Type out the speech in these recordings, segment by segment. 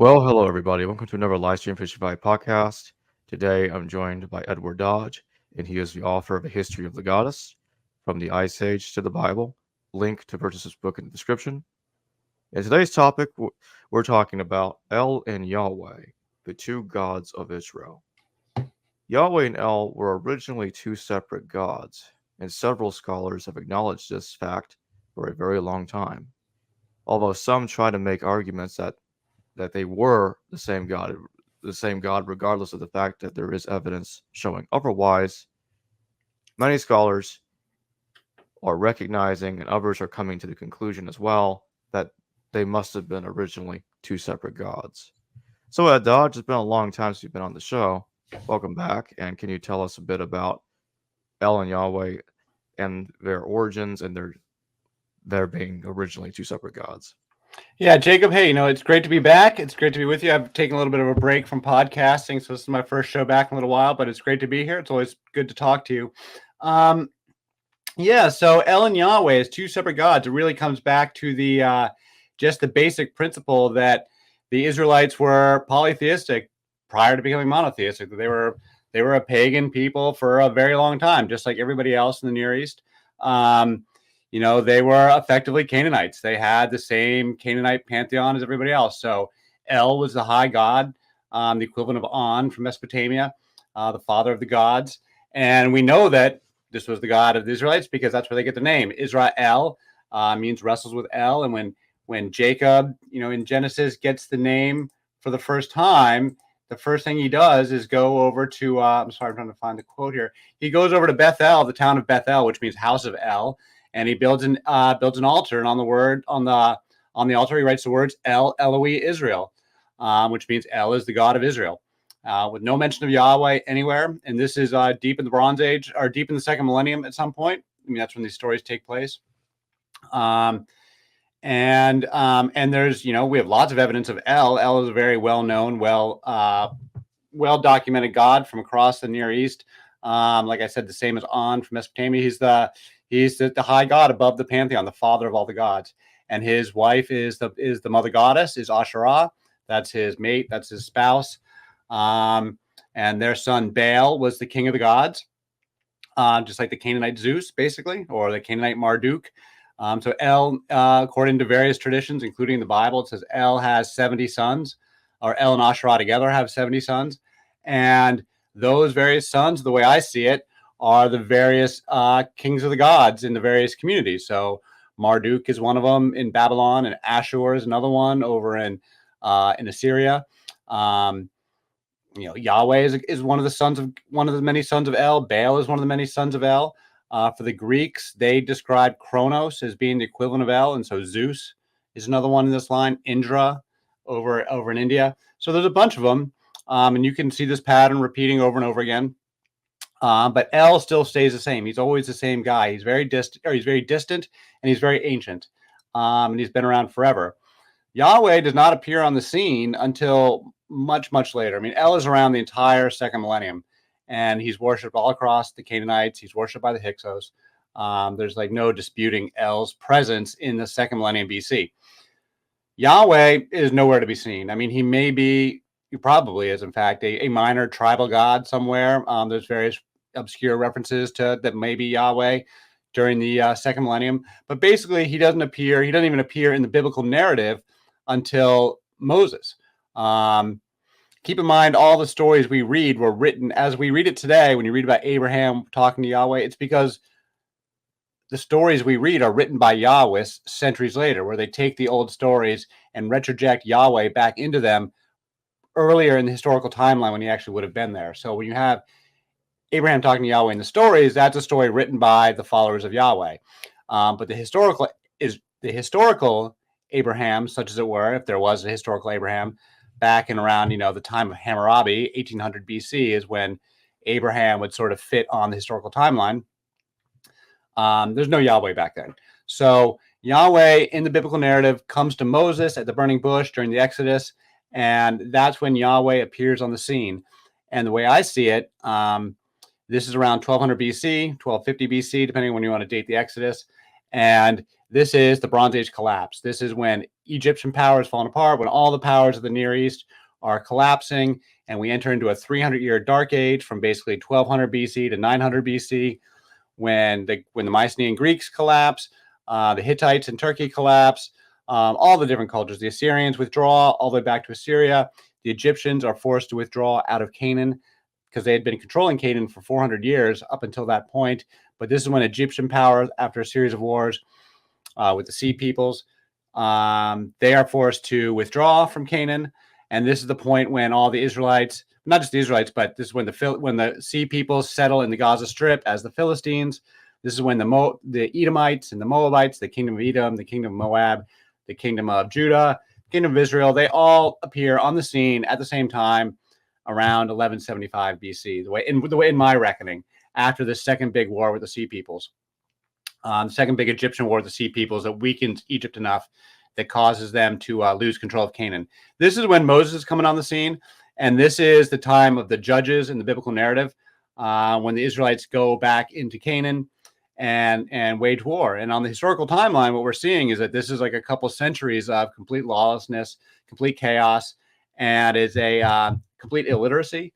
Well, hello everybody. Welcome to another live stream Fishify podcast. Today I'm joined by Edward Dodge, and he is the author of A History of the Goddess, From the Ice Age to the Bible. Link to purchase this book in the description. In today's topic, we're talking about El and Yahweh, the two gods of Israel. Yahweh and El were originally two separate gods, and several scholars have acknowledged this fact for a very long time. Although some try to make arguments that they were the same God, regardless of the fact that there is evidence showing otherwise. Many scholars are recognizing, and others are coming to the conclusion as well, that they must have been originally two separate gods. So, Ed Dodge, it's been a long time since you've been on the show. Welcome back, and can you tell us a bit about El and Yahweh and their origins and their being originally two separate gods? Yeah, Jacob, hey, it's great to be back. It's great to be with you. I've taken a little bit of a break from podcasting, so this is my first show back in a little while, but it's great to be here. It's always good to talk to you. So El and Yahweh is two separate gods. It really comes back to the just the basic principle that the Israelites were polytheistic prior to becoming monotheistic. They were a pagan people for a very long time, just like everybody else in the Near East. They were effectively Canaanites. They had the same Canaanite pantheon as everybody else. So El was the high god, the equivalent of On from Mesopotamia, the father of the gods. And we know that this was the God of the Israelites because that's where they get the name. Israel means wrestles with El. And when Jacob, in Genesis gets the name for the first time, the first thing he does is go over to, I'm trying to find the quote here. He goes over to Bethel, the town of Bethel, which means house of El. And he builds an altar, and on the altar he writes the words El Eloi Israel, which means El is the God of Israel, with no mention of Yahweh anywhere. And this is deep in the Bronze Age, or deep in the second millennium at some point. I mean, that's when these stories take place. And there's we have lots of evidence of El. El is a very well known, well documented God from across the Near East. Like I said, the same as On from Mesopotamia. He's the high god above the pantheon, the father of all the gods. And his wife is the mother goddess, is Asherah. That's his mate. That's his spouse. And their son Baal was the king of the gods, just like the Canaanite Zeus, basically, or the Canaanite Marduk. So El, according to various traditions, including the Bible, it says El has 70 sons, or El and Asherah together have 70 sons. And those various sons, the way I see it, are the various kings of the gods in the various communities. So Marduk is one of them in Babylon, and Ashur is another one over in Assyria. Yahweh is one of the many sons of El. Baal is one of the many sons of El. For the Greeks, they describe Kronos as being the equivalent of El, and so Zeus is another one in this line. Indra over in India. So there's a bunch of them, and you can see this pattern repeating over and over again. But El still stays the same. He's always the same guy. He's very distant, and he's very ancient, and he's been around forever. Yahweh does not appear on the scene until much, much later. I mean, El is around the entire second millennium, and he's worshipped all across the Canaanites. He's worshipped by the Hyksos. There's no disputing El's presence in the second millennium BC. Yahweh is nowhere to be seen. I mean, he probably is, in fact, a minor tribal god somewhere. There's various obscure references to that may be Yahweh during the second millennium, but basically he doesn't even appear in the biblical narrative until Moses. Keep in mind, all the stories we read were written as we read it today. When you read about Abraham talking to Yahweh, it's because the stories we read are written by Yahweh centuries later, where they take the old stories and retroject Yahweh back into them earlier in the historical timeline when he actually would have been there. So when you have Abraham talking to Yahweh in the stories, that's a story written by the followers of Yahweh. But the historical Abraham, such as it were, if there was a historical Abraham back in around, the time of Hammurabi, 1800 BC is when Abraham would sort of fit on the historical timeline. There's no Yahweh back then. So Yahweh in the biblical narrative comes to Moses at the burning bush during the Exodus, and that's when Yahweh appears on the scene. And the way I see it, this is around 1200 BC, 1250 BC, depending on when you want to date the Exodus. And this is the Bronze Age collapse. This is when Egyptian power is falling apart, when all the powers of the Near East are collapsing, and we enter into a 300-year dark age from basically 1200 BC to 900 BC, when the Mycenaean Greeks collapse, the Hittites in Turkey collapse, all the different cultures. The Assyrians withdraw all the way back to Assyria. The Egyptians are forced to withdraw out of Canaan because they had been controlling Canaan for 400 years up until that point. But this is when Egyptian power, after a series of wars with the Sea Peoples, they are forced to withdraw from Canaan. And this is the point when all the Israelites, not just the Israelites, but this is when the Sea Peoples settle in the Gaza Strip as the Philistines. This is when the Edomites and the Moabites, the kingdom of Edom, the kingdom of Moab, the kingdom of Judah, kingdom of Israel, they all appear on the scene at the same time around 1175 BC, the way in my reckoning, after the second big war with the Sea Peoples. The second big Egyptian war with the Sea Peoples that weakens Egypt enough that causes them to lose control of Canaan. This is when Moses is coming on the scene, and this is the time of the judges in the biblical narrative, when the Israelites go back into Canaan and wage war. And on the historical timeline, what we're seeing is that this is like a couple centuries of complete lawlessness, complete chaos, and is a complete illiteracy.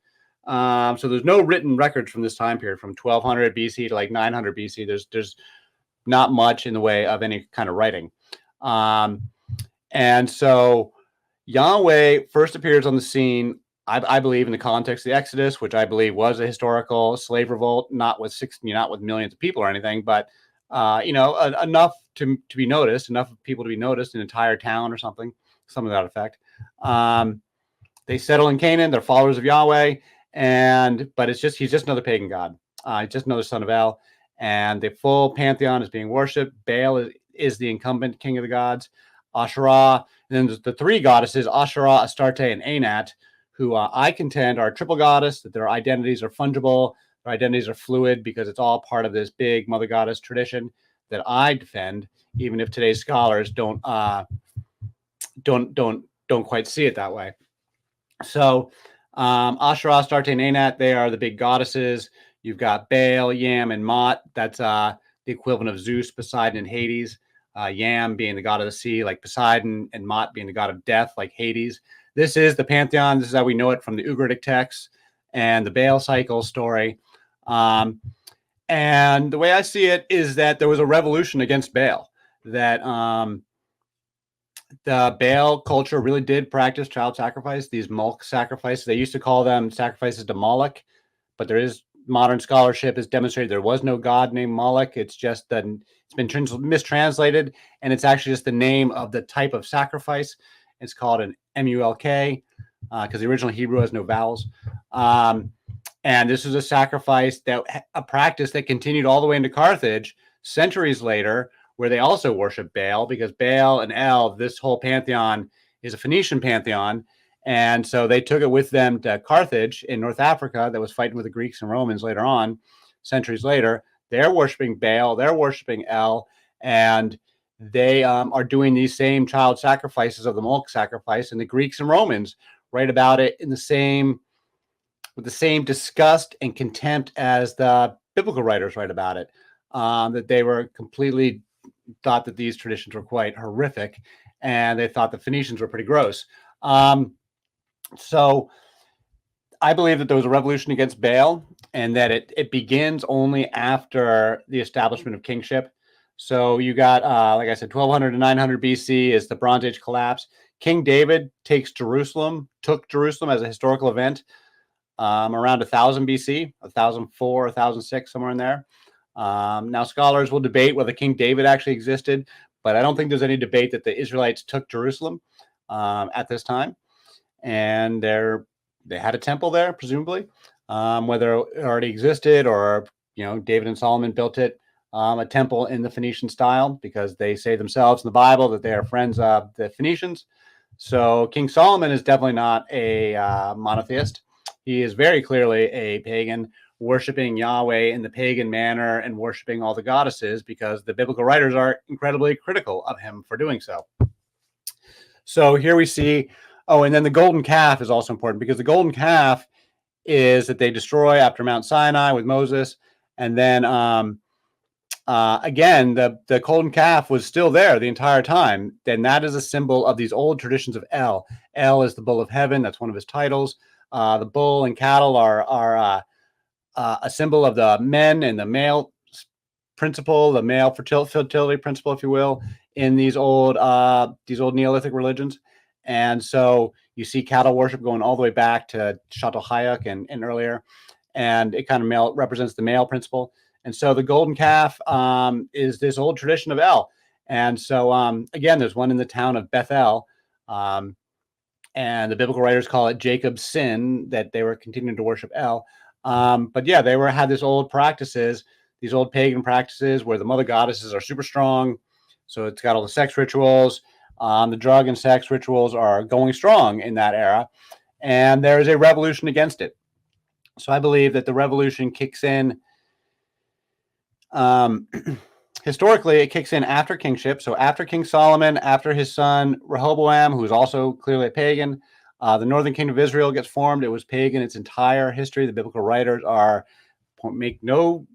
So there's no written records from this time period, from 1200 BC to like 900 BC. There's not much in the way of any kind of writing. And so Yahweh first appears on the scene, I believe, in the context of the Exodus, which I believe was a historical slave revolt, not with millions of people or anything, but enough to be noticed, enough people to be noticed, an entire town or something of that effect. They settle in Canaan. They're followers of Yahweh, but he's just another pagan god. Just another son of El, and the full pantheon is being worshipped. Baal is the incumbent king of the gods. Asherah, and then the three goddesses, Asherah, Astarte, and Anat, who I contend are a triple goddess, that their identities are fungible, their identities are fluid, because it's all part of this big mother goddess tradition that I defend, even if today's scholars don't quite see it that way. So Asherah, Astarte, and Anat, they are the big goddesses. You've got Baal, Yam, and Mot. That's the equivalent of Zeus, Poseidon, and Hades. Yam being the god of the sea, like Poseidon, and Mot being the god of death, like Hades. This is the pantheon. This is how we know it from the Ugaritic texts and the Baal cycle story. And the way I see it is that there was a revolution against Baal, that the Baal culture really did practice child sacrifice, these Molech sacrifices. They used to call them sacrifices to Moloch, but there is modern scholarship has demonstrated there was no god named Moloch. It's just that it's been mistranslated, and it's actually just the name of the type of sacrifice. It's called an MULK because the original Hebrew has no vowels. And this was a sacrifice, a practice that continued all the way into Carthage centuries later, where they also worship Baal, because Baal and El, this whole pantheon is a Phoenician pantheon. And so they took it with them to Carthage in North Africa that was fighting with the Greeks and Romans later on, centuries later. They're worshiping Baal, they're worshiping El, and they are doing these same child sacrifices of the Molech sacrifice. And the Greeks and Romans write about it with the same disgust and contempt as the biblical writers write about it, that they were completely thought that these traditions were quite horrific, and they thought the Phoenicians were pretty gross. So I believe that there was a revolution against Baal, and that it begins only after the establishment of kingship. So you got, like I said, 1200 to 900 BC is the Bronze Age collapse. King David took Jerusalem as a historical event around 1000 BC, 1004, 1006, somewhere in there. Now, scholars will debate whether King David actually existed, but I don't think there's any debate that the Israelites took Jerusalem at this time. And they had a temple there, presumably, whether it already existed or, David and Solomon built it, a temple in the Phoenician style, because they say themselves in the Bible that they are friends of the Phoenicians. So King Solomon is definitely not a monotheist. He is very clearly a pagan, worshiping Yahweh in the pagan manner and worshiping all the goddesses, because the biblical writers are incredibly critical of him for doing so. So here we see, and then the golden calf is also important, because the golden calf is that they destroy after Mount Sinai with Moses. And then again, the golden calf was still there the entire time. Then that is a symbol of these old traditions of El. El is the bull of heaven. That's one of his titles. The bull and cattle are a symbol of the men and the male principle, the male fertility principle, if you will, in these old Neolithic religions. And so you see cattle worship going all the way back to Çatalhöyük and earlier, and it kind of represents the male principle. And so the golden calf is this old tradition of El. And so again, there's one in the town of Bethel, and the biblical writers call it Jacob's sin, that they were continuing to worship El. But yeah, they had this old practices, these old pagan practices where the mother goddesses are super strong. So it's got all the sex rituals. The drug and sex rituals are going strong in that era. And there is a revolution against it. So I believe that the revolution kicks in. Historically, it kicks in after kingship. So after King Solomon, after his son Rehoboam, who is also clearly a pagan, the northern kingdom of Israel gets formed. It was pagan its entire history. The biblical writers make no,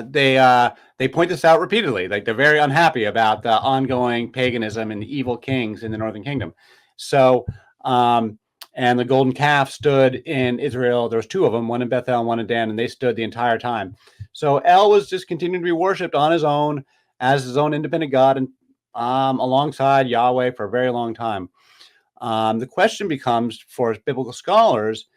they point this out repeatedly. Like, they're very unhappy about the ongoing paganism and the evil kings in the northern kingdom. So, and the golden calf stood in Israel. There was two of them, one in Bethel and one in Dan, and they stood the entire time. So El was just continuing to be worshipped on his own as his own independent God, and alongside Yahweh for a very long time. The question becomes for biblical scholars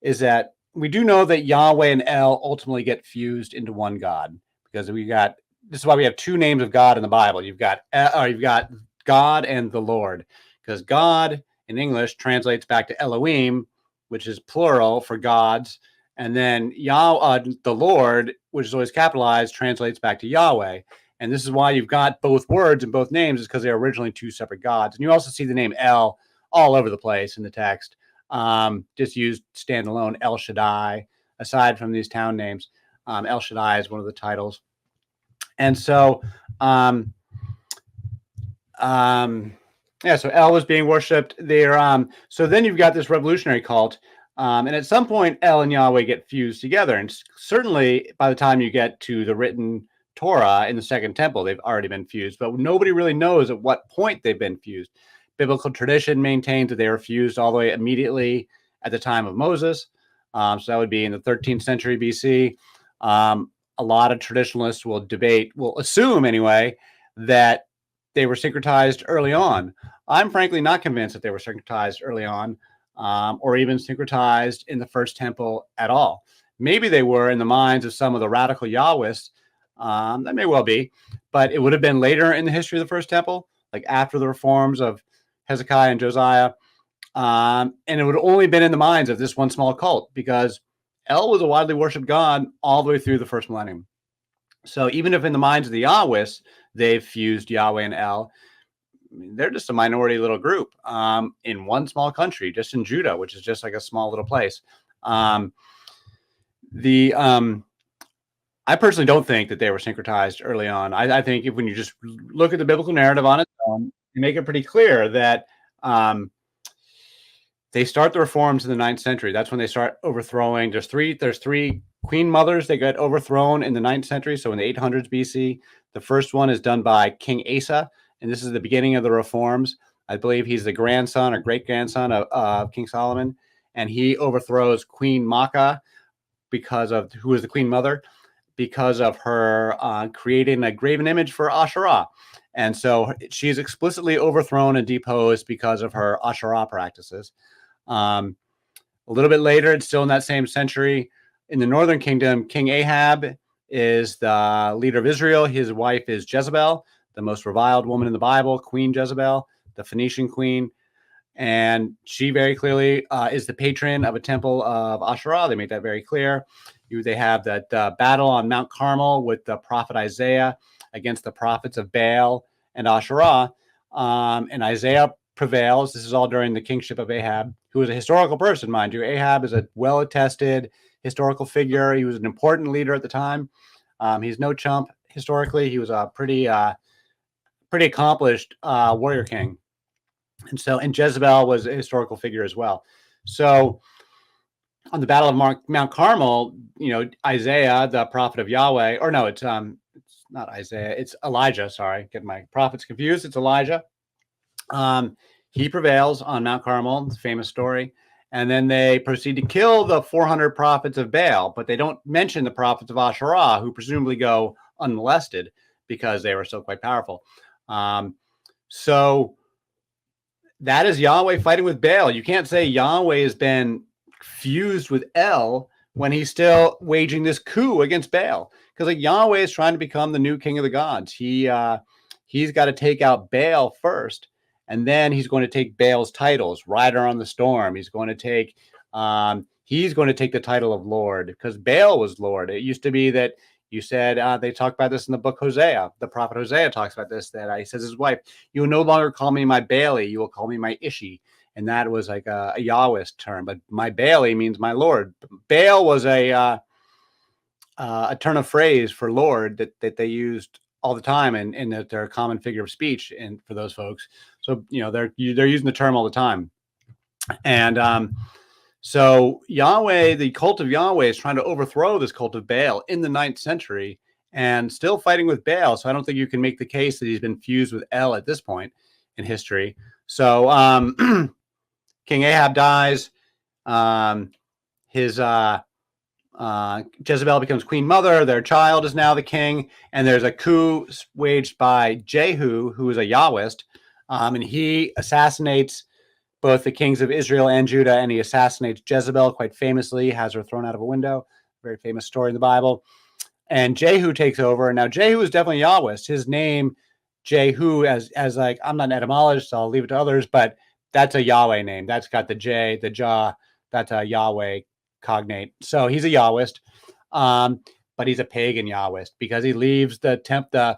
is that we do know that Yahweh and El ultimately get fused into one God, because this is why we have two names of God in the Bible. You've got God and the Lord, because God in English translates back to Elohim, which is plural for gods. And then the Lord, which is always capitalized, translates back to Yahweh. And this is why you've got both words and both names, is because they're originally two separate gods. And you also see the name El all over the place in the text. Just used standalone, El Shaddai, aside from these town names. El Shaddai is one of the titles. And so, so El was being worshipped there. So then you've got this revolutionary cult. And at some point, El and Yahweh get fused together. And certainly by the time you get to the written Torah in the Second Temple, they've already been fused. But nobody really knows at what point they've been fused. Biblical tradition maintains that they were fused all the way immediately at the time of Moses. So that would be in the 13th century BC. A lot of traditionalists will assume anyway, that they were syncretized early on. I'm frankly not convinced that they were syncretized early on, or even syncretized in the First Temple at all. Maybe they were in the minds of some of the radical Yahwists. That may well be, but it would have been later in the history of the First Temple, like after the reforms of Hezekiah and Josiah. And it would have only been in the minds of this one small cult, because El was a widely worshipped god all the way through the first millennium. So even if in the minds of the Yahwists, they've fused Yahweh and El, they're just a minority little group in one small country, just in Judah, which is just like a small little place. I personally don't think that they were syncretized early on. I think when you just look at the biblical narrative on its own, you make it pretty clear that they start the reforms in the 9th century. That's when they start overthrowing. There's three queen mothers that get overthrown in the 9th century, so in the 800s BC. The first one is done by King Asa, and this is the beginning of the reforms. I believe he's the grandson or great-grandson of King Solomon, and he overthrows Queen Makkah, who is the queen mother, because of her creating a graven image for Asherah. And so she's explicitly overthrown and deposed because of her Asherah practices. A little bit later, it's still in that same century, in the northern kingdom, King Ahab is the leader of Israel. His wife is Jezebel, the most reviled woman in the Bible, Queen Jezebel, the Phoenician queen. And she very clearly is the patron of a temple of Asherah. They make that very clear. They have that battle on Mount Carmel with the prophet Isaiah against the prophets of Baal and Asherah. And Isaiah prevails. This is all during the kingship of Ahab, who is a historical person, mind you. Ahab is a well-attested historical figure. He was an important leader at the time. He's no chump historically. He was a pretty accomplished warrior king. And Jezebel was a historical figure as well. So on the Battle of Mount Carmel, Isaiah, the prophet of Yahweh, or no, it's not Isaiah, it's Elijah. Sorry, get my prophets confused. It's Elijah. He prevails on Mount Carmel. It's a famous story. And then they proceed to kill the 400 prophets of Baal, but they don't mention the prophets of Asherah, who presumably go unmolested because they were still quite powerful. So that is Yahweh fighting with Baal. You can't say Yahweh has been fused with El when he's still waging this coup against Baal, because like Yahweh is trying to become the new king of the gods. He's got to take out Baal first, and then he's going to take Baal's titles. Rider on the Storm. He's going to take the title of Lord, because Baal was Lord. It used to be that you said, they talk about this in the book Hosea. The prophet Hosea talks about this, that he says his wife, you will no longer call me my Baali, you will call me my Ishi. And that was like a Yahwist term, but my Baali means my Lord. Baal was a turn of phrase for Lord that they used all the time, and that they're a common figure of speech and for those folks. So, they're using the term all the time. And so Yahweh, the cult of Yahweh, is trying to overthrow this cult of Baal in the 9th century and still fighting with Baal. So I don't think you can make the case that he's been fused with El at this point in history. So King Ahab dies. Jezebel becomes queen mother. Their child is now the king. And there's a coup waged by Jehu, who is a Yahwist. And he assassinates both the kings of Israel and Judah, and he assassinates Jezebel quite famously, has her thrown out of a window. Very famous story in the Bible. And Jehu takes over. And now Jehu is definitely Yahwist. His name, Jehu, as like, I'm not an etymologist, so I'll leave it to others, but that's a Yahweh name. That's got the J, the Jah, that's a Yahweh cognate. So he's a Yahwist, but he's a pagan Yahwist because he leaves the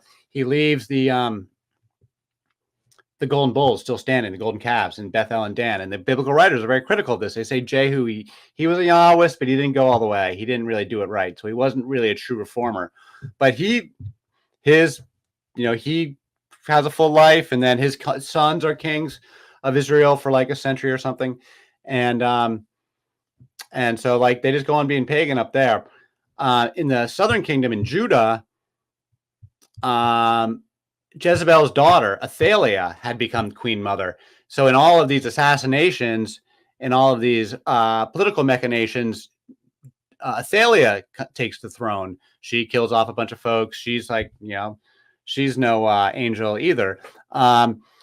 golden bulls still standing, the golden calves in Bethel and Dan. And the biblical writers are very critical of this. They say Jehu, he was a Yahwist, but he didn't go all the way. He didn't really do it right. So he wasn't really a true reformer. But he has a full life, and then his sons are kings of Israel for like a century or something. And so like they just go on being pagan up there. In the southern kingdom in Judah, Jezebel's daughter, Athaliah, had become queen mother. So in all of these assassinations, in all of these political machinations, Athaliah takes the throne. She kills off a bunch of folks. She's like, she's no angel either.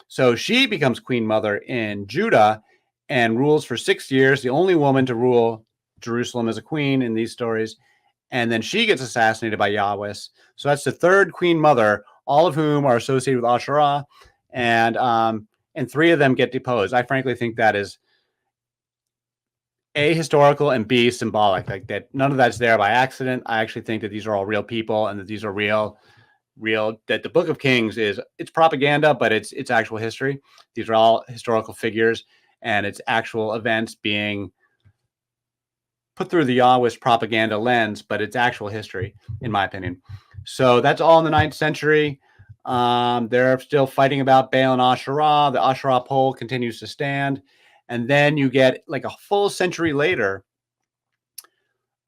So she becomes queen mother in Judah and rules for 6 years, the only woman to rule Jerusalem as a queen in these stories. And then she gets assassinated by Yahweh. So that's the third queen mother, all of whom are associated with Asherah, and 3 of them get deposed. I frankly think that is A, historical, and B, symbolic. Like that, none of that's there by accident. I actually think that these are all real people, and that these are real. That the Book of Kings it's propaganda, but it's actual history. These are all historical figures, and it's actual events being put through the Yahwist propaganda lens, but it's actual history, in my opinion. So that's all in the 9th century. They're still fighting about Baal and Asherah. The Asherah pole continues to stand. And then you get like a full century later,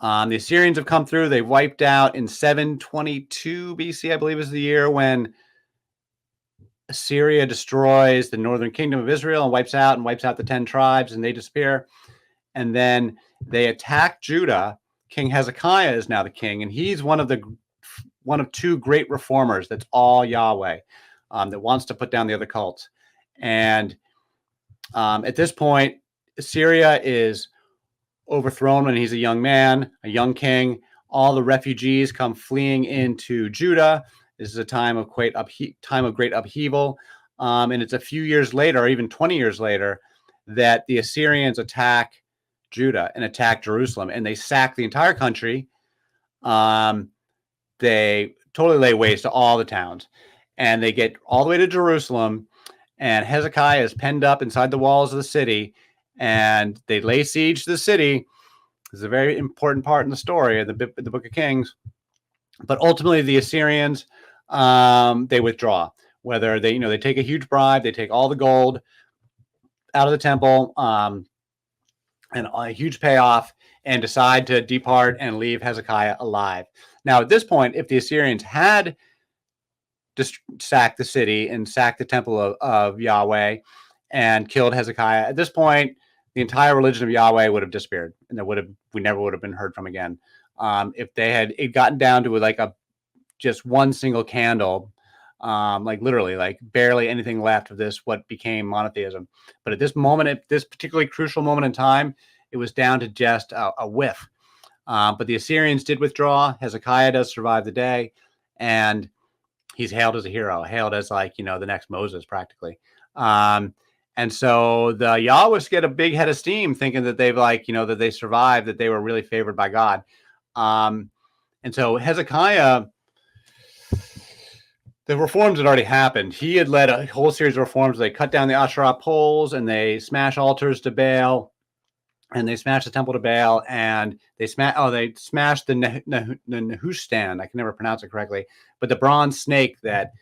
the Assyrians have come through. They wiped out in 722 BC, I believe is the year when Assyria destroys the northern kingdom of Israel and wipes out the 10 tribes, and they disappear. And then they attack Judah. King Hezekiah is now the king, and he's one of 2 great reformers that's all Yahweh, that wants to put down the other cults. And at this point, Assyria is overthrown when he's a young man, a young king. All the refugees come fleeing into Judah. This is a time of great upheaval. And it's a few years later, or even 20 years later, that the Assyrians attack Judah and attack Jerusalem, and they sack the entire country. They totally lay waste to all the towns, and they get all the way to Jerusalem, and Hezekiah is penned up inside the walls of the city, and they lay siege to the city. This is a very important part in the story of the Book of Kings. But ultimately, the Assyrians, they withdraw. Whether they take a huge bribe, they take all the gold out of the temple, and a huge payoff, and decide to depart and leave Hezekiah alive. Now, at this point, if the Assyrians had sacked the city and sacked the temple of Yahweh and killed Hezekiah, at this point, the entire religion of Yahweh would have disappeared, and we never would have been heard from again. If they had gotten down to like just one single candle, like literally, like barely anything left of this, what became monotheism. But at this moment, at this particularly crucial moment in time, it was down to just a whiff. But the Assyrians did withdraw. Hezekiah does survive the day, and he's hailed as a hero, hailed as like, the next Moses practically. And so the Yahwists get a big head of steam, thinking that they've that they survived, that they were really favored by God. And so Hezekiah, the reforms had already happened. He had led a whole series of reforms. They cut down the Asherah poles, and they smash altars to Baal, and they smashed the temple to Baal, and they smashed the Nehushtan. I can never pronounce it correctly, but the bronze snake that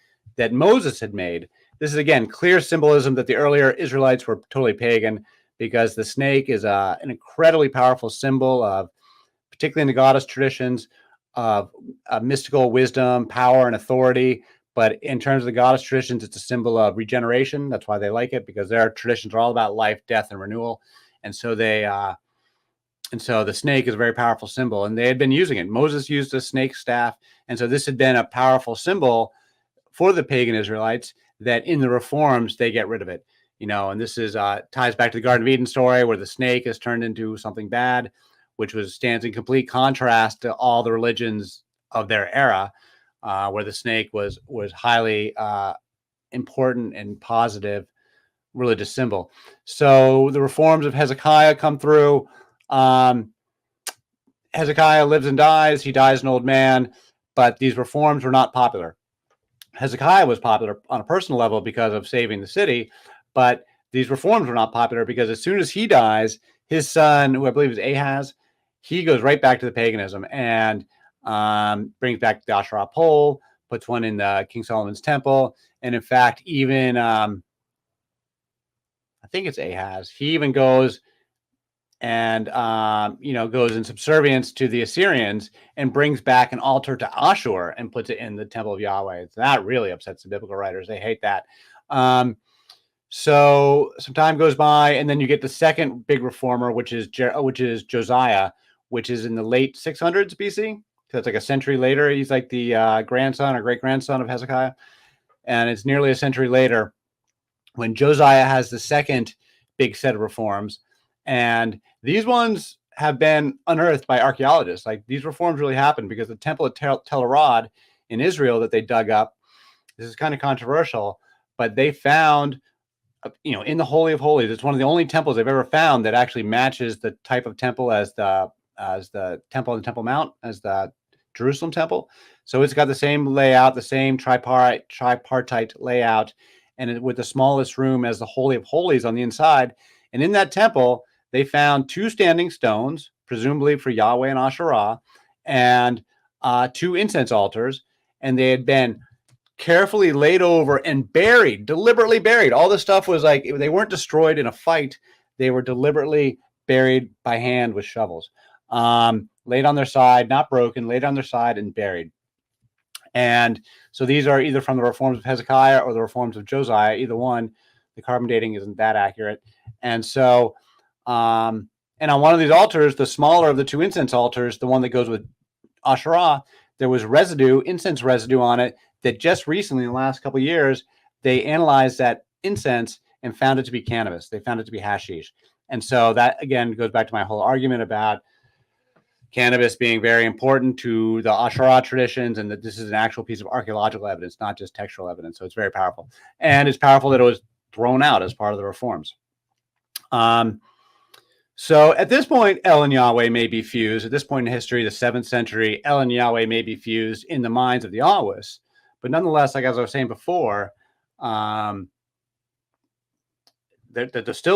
Moses had made. This is, again, clear symbolism that the earlier Israelites were totally pagan, because the snake is an incredibly powerful symbol of, particularly in the goddess traditions, of mystical wisdom, power, and authority. But in terms of the goddess traditions, it's a symbol of regeneration. That's why they like it, because their traditions are all about life, death, and renewal. And so the snake is a very powerful symbol, and they had been using it. Moses used a snake staff, and so this had been a powerful symbol for the pagan Israelites, that in the reforms they get rid of it. And this is ties back to the Garden of Eden story, where the snake is turned into something bad, which stands in complete contrast to all the religions of their era, where the snake was highly important and positive religious symbol. So the reforms of Hezekiah come through. Hezekiah lives and dies. He dies an old man, but these reforms were not popular. Hezekiah was popular on a personal level because of saving the city, but these reforms were not popular because as soon as he dies, his son, who I believe is Ahaz, he goes right back to the paganism and brings back the Asherah pole, puts one in King Solomon's temple, and in fact, even I think it's Ahaz. He even goes and goes in subservience to the Assyrians and brings back an altar to Ashur and puts it in the temple of Yahweh. So that really upsets the biblical writers. They hate that. So some time goes by, and then you get the second big reformer, which is Josiah, which is in the late 600s BC. So it's like a century later. He's like the grandson or great-grandson of Hezekiah. And it's nearly a century later when Josiah has the second big set of reforms. And these ones have been unearthed by archaeologists. Like, these reforms really happened because the temple of Tel Arad in Israel that they dug up, this is kind of controversial, but they found, in the Holy of Holies, it's one of the only temples they've ever found that actually matches the type of temple as the temple on the Temple Mount, as the Jerusalem temple. So it's got the same layout, the same tripartite layout, and with the smallest room as the Holy of Holies on the inside. And in that temple, they found 2 standing stones, presumably for Yahweh and Asherah, and 2 incense altars. And they had been carefully laid over and buried, deliberately buried. All this stuff was like, they weren't destroyed in a fight. They were deliberately buried by hand with shovels, laid on their side, not broken, laid on their side and buried. And so these are either from the reforms of Hezekiah or the reforms of Josiah, either one. The carbon dating isn't that accurate. And so, and on one of these altars, the smaller of the 2 incense altars, the one that goes with Asherah, there was incense residue on it that just recently, in the last couple of years, they analyzed that incense and found it to be cannabis. They found it to be hashish. And so that, again, goes back to my whole argument about cannabis being very important to the Asherah traditions, and that this is an actual piece of archaeological evidence, not just textual evidence. So it's very powerful. And it's powerful that it was thrown out as part of the reforms. So at this point, El and Yahweh may be fused. At this point in history, the 7th century, El and Yahweh may be fused in the minds of the Yahwists. But nonetheless, like as I was saying before, still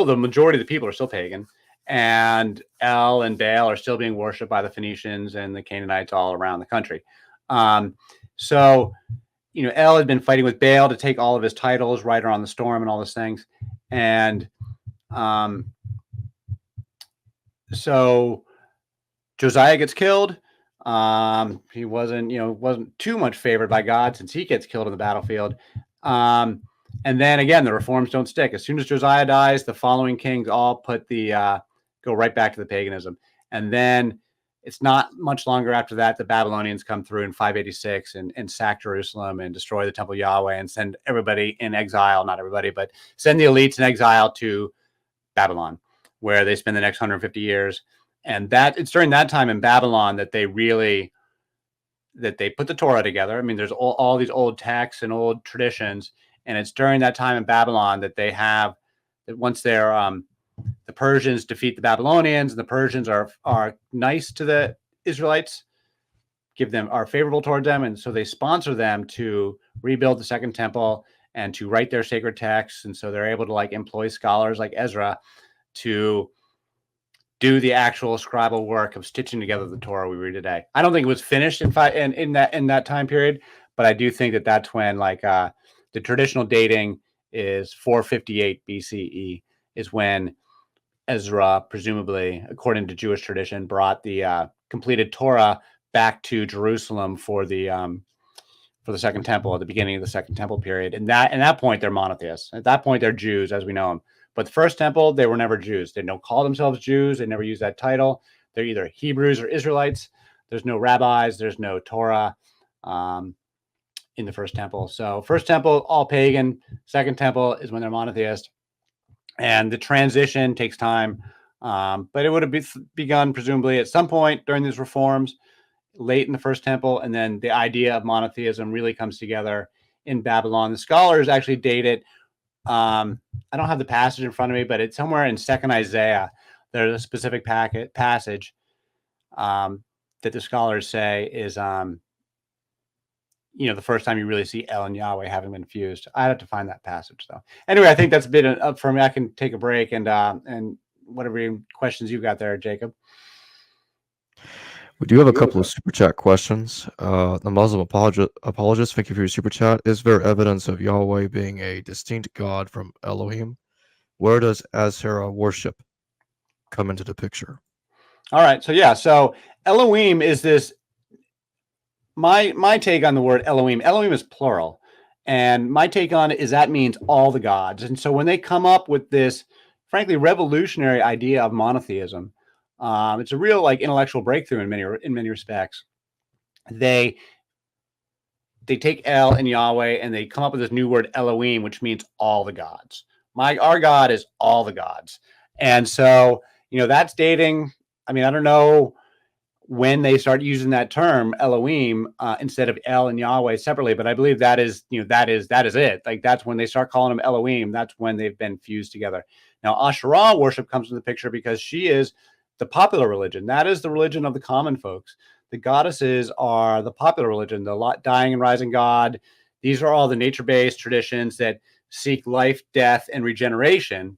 the majority of the people are still pagan, and El and Baal are still being worshipped by the Phoenicians and the Canaanites all around the country. So El had been fighting with Baal to take all of his titles, Rider on the Storm, and all those things. And so Josiah gets killed. He wasn't too much favored by God since he gets killed on the battlefield. And then again, the reforms don't stick. As soon as Josiah dies, the following kings all go right back to the paganism. And then it's not much longer after that, the Babylonians come through in 586 and sack Jerusalem and destroy the temple of Yahweh and send everybody in exile, not everybody, but send the elites in exile to Babylon, where they spend the next 150 years. And it's during that time in Babylon that they put the Torah together. I mean, there's all these old texts and old traditions. And it's during that time in Babylon that they have that once they're the Persians defeat the Babylonians, and the Persians are nice to the Israelites, are favorable towards them, and so they sponsor them to rebuild the Second Temple and to write their sacred texts. And so they're able to employ scholars like Ezra to do the actual scribal work of stitching together the Torah we read today. I don't think it was finished in that time period, but I do think that that's when the traditional dating is 458 BCE is when Ezra, presumably, according to Jewish tradition, brought the completed Torah back to Jerusalem for the Second Temple at the beginning of the Second Temple period. And at that point, they're monotheists. At that point, they're Jews as we know them. But the First Temple, they were never Jews. They don't call themselves Jews. They never use that title. They're either Hebrews or Israelites. There's no rabbis. There's no Torah in the First Temple. So First Temple, all pagan. Second Temple is when they're monotheist. And the transition takes time. But it would have begun presumably at some point during these reforms, late in the First Temple. And then the idea of monotheism really comes together in Babylon. The scholars actually date it. I don't have the passage in front of me, but it's somewhere in Second Isaiah. There's a specific passage that the scholars say is, the first time you really see El and Yahweh having been fused. I'd have to find that passage though. Anyway, I think that's a bit up for me. I can take a break and whatever questions you got there, Jacob. We do have a couple of super chat questions. The Muslim apologist, thank you for your super chat. Is there evidence of Yahweh being a distinct God from Elohim? Where does Asherah worship come into the picture? All right. So Elohim is this. My take on the word Elohim is plural. And my take on it is that means all the gods. And so when they come up with this, frankly, revolutionary idea of monotheism, it's a real intellectual breakthrough in many respects. They take El and Yahweh and they come up with this new word Elohim, which means all the gods. Our God is all the gods. And so, that's dating. I mean, I don't know when they start using that term Elohim instead of El and Yahweh separately, but I believe that is it. That's when they start calling them Elohim. That's when they've been fused together. Now, Asherah worship comes into the picture because she is the popular religion. That is the religion of the common folks. The goddesses are the popular religion, the dying and rising God. These are all the nature-based traditions that seek life, death, and regeneration.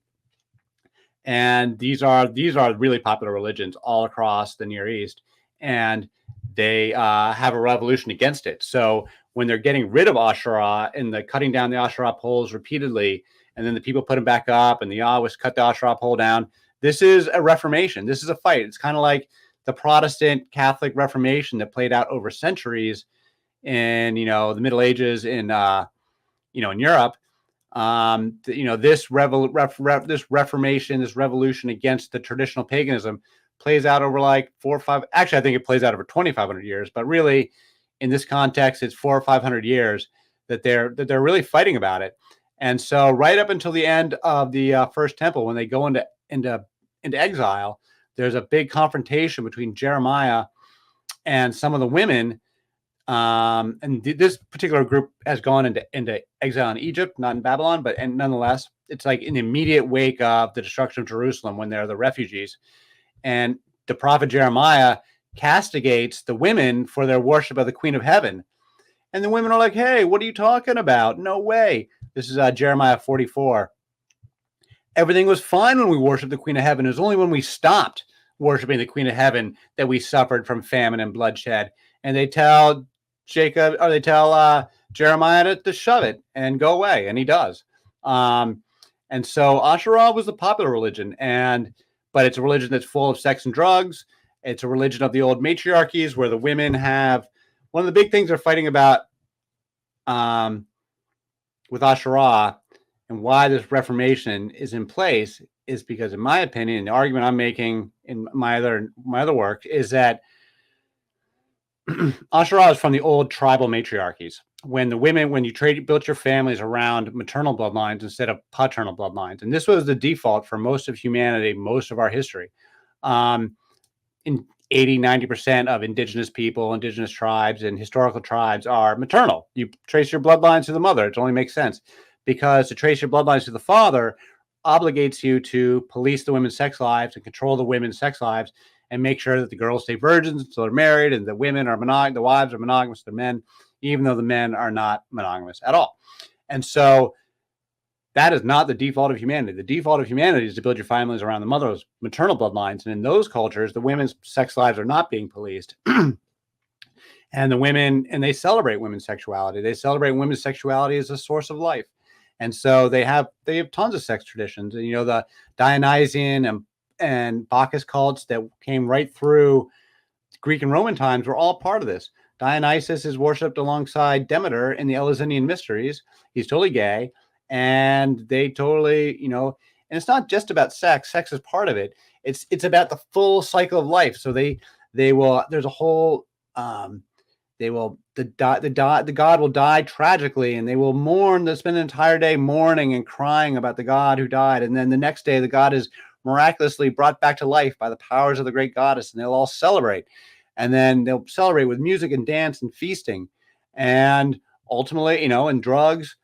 And these are really popular religions all across the Near East. And they have a revolution against it. So when they're getting rid of Asherah and the cutting down the Asherah poles repeatedly, and then the people put them back up and the Yahwehs cut the Asherah pole down, this is a reformation. This is a fight. It's kind of like the Protestant Catholic Reformation that played out over centuries in, the Middle Ages in Europe. This reformation, this revolution against the traditional paganism plays out over 4 or 5. Actually, I think it plays out over 2,500 years. But really, in this context, it's 400 or 500 years that they're really fighting about it. And so, right up until the end of the First Temple, when they go into exile, there's a big confrontation between Jeremiah and some of the women. And this particular group has gone into exile in Egypt, not in Babylon, but nonetheless, it's in the immediate wake of the destruction of Jerusalem when they're the refugees. And the prophet Jeremiah castigates the women for their worship of the Queen of Heaven. And the women are like, hey, what are you talking about? No way. This is Jeremiah 44. Everything was fine when we worshiped the Queen of Heaven. It was only when we stopped worshiping the Queen of Heaven that we suffered from famine and bloodshed. And they tell Jeremiah to shove it and go away. And he does. And so Asherah was the popular religion. But it's a religion that's full of sex and drugs. It's a religion of the old matriarchies where the women have one of the big things they're fighting about with Asherah, and why this Reformation is in place is because, in my opinion, the argument I'm making in my other work is that Asherah is from the old tribal matriarchies. When you built your families around maternal bloodlines instead of paternal bloodlines, and this was the default for most of humanity, most of our history. In 80-90% of indigenous people, indigenous tribes, and historical tribes are maternal. You trace your bloodlines to the mother. It only makes sense, because to trace your bloodlines to the father obligates you to police the women's sex lives and control the women's sex lives and make sure that the girls stay virgins until they're married, and the wives are monogamous to their men, even though the men are not monogamous at all. And so that is not the default of humanity. The default of humanity is to build your families around the mother's maternal bloodlines. And in those cultures, the women's sex lives are not being policed. And they celebrate women's sexuality. They celebrate women's sexuality as a source of life. And so they have tons of sex traditions. And, the Dionysian and Bacchus cults that came right through Greek and Roman times were all part of this. Dionysus is worshipped alongside Demeter in the Eleusinian mysteries. He's totally gay. And they totally, and it's not just about sex. Sex is part of it. It's about the full cycle of life. So the god will die tragically, and they will mourn. They'll spend an entire day mourning and crying about the god who died. And then the next day, the god is miraculously brought back to life by the powers of the great goddess, and they'll all celebrate. And then they'll celebrate with music and dance and feasting. And ultimately, and drugs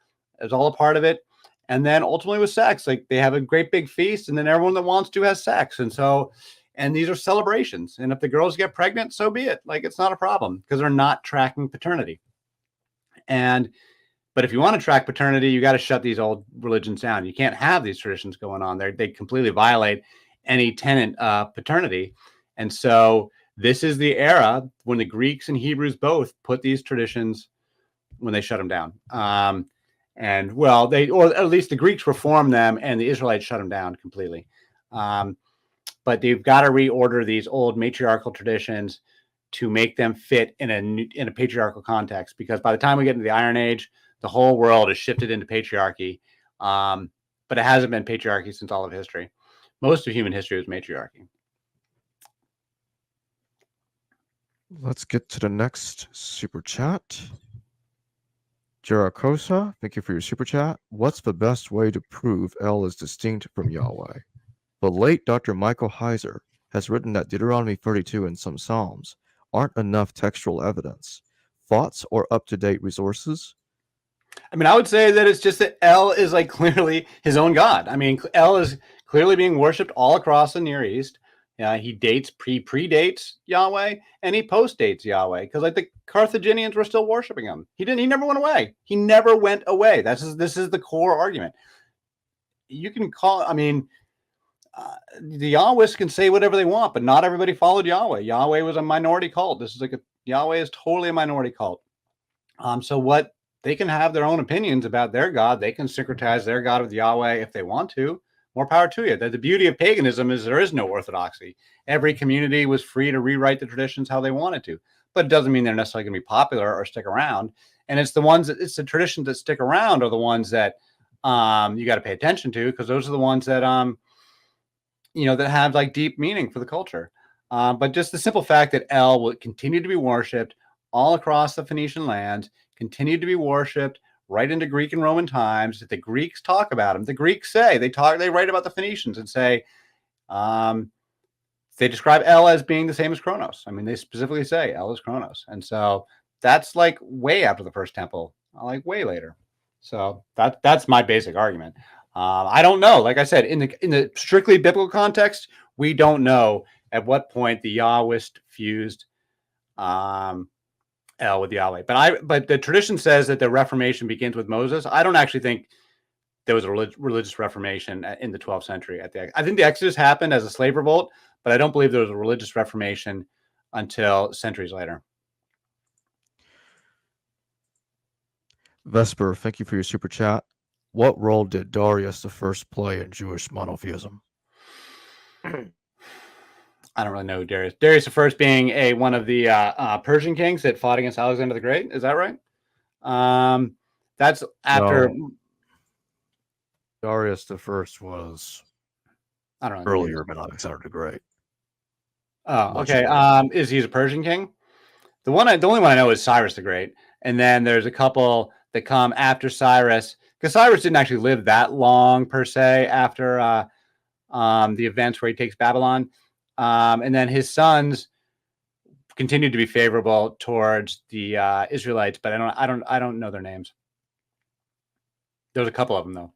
is all a part of it. And then ultimately with sex, like they have a great big feast, and then everyone that wants to has sex. And these are celebrations. And if the girls get pregnant, so be it. Like, it's not a problem, because they're not tracking paternity. But if you want to track paternity, you got to shut these old religions down. You can't have these traditions going on there. They completely violate any tenet of paternity. And so this is the era when the Greeks and Hebrews both put these traditions, when they shut them down. Or at least the Greeks reformed them, and the Israelites shut them down completely. But they've got to reorder these old matriarchal traditions to make them fit in a patriarchal context, because by the time we get into the Iron Age, the whole world is shifted into patriarchy. But it hasn't been patriarchy since all of history. Most of human history is matriarchy. Let's get to the next super chat. Jerichosa, thank you for your super chat. What's the best way to prove El is distinct from Yahweh? The late Dr. Michael Heiser has written that Deuteronomy 32 and some Psalms aren't enough textual evidence. Thoughts or up-to-date resources? I mean, I would say that it's just that El is like clearly his own god. I mean, El is clearly being worshipped all across the Near East. He predates Yahweh, and he postdates Yahweh, because like the Carthaginians were still worshiping him. He never went away. He never went away. This is the core argument. You can the Yahwists can say whatever they want, but not everybody followed Yahweh. Yahweh was a minority cult. Yahweh is totally a minority cult. So what they can have their own opinions about their God. They can syncretize their God with Yahweh if they want to. More power to you. The beauty of paganism is there is no orthodoxy. Every community was free to rewrite the traditions how they wanted to, but it doesn't mean they're necessarily going to be popular or stick around. And it's the traditions that stick around are the ones that you got to pay attention to, because those are the ones that that have like deep meaning for the culture. But just the simple fact that El will continue to be worshipped all across the Phoenician lands, continue to be worshipped right into Greek and Roman times, that the Greeks talk about him. The Greeks say, they write about the Phoenicians and say, they describe El as being the same as Kronos. I mean, they specifically say El is Kronos. And so that's like way after the first temple, like way later. So that's my basic argument. I don't know. Like I said, in the strictly biblical context, we don't know at what point the Yahwist fused El with Yahweh. But the tradition says that the Reformation begins with Moses. I don't actually think there was a religious Reformation in the 12th century. I think the Exodus happened as a slave revolt, but I don't believe there was a religious Reformation until centuries later. Vesper, thank you for your super chat. What role did Darius I play in Jewish monotheism? I don't really know who Darius. Darius the First being one of the Persian kings that fought against Alexander the Great. Is that right? That's after. No, Darius the First was I don't know. earlier than Alexander the Great. Oh, Much okay. later. Is he a Persian king? The only one I know is Cyrus the Great, and then there's a couple that come after Cyrus, because Cyrus didn't actually live that long per se after the events where he takes Babylon, and then his sons continued to be favorable towards the Israelites, but I don't know their names. There's a couple of them though.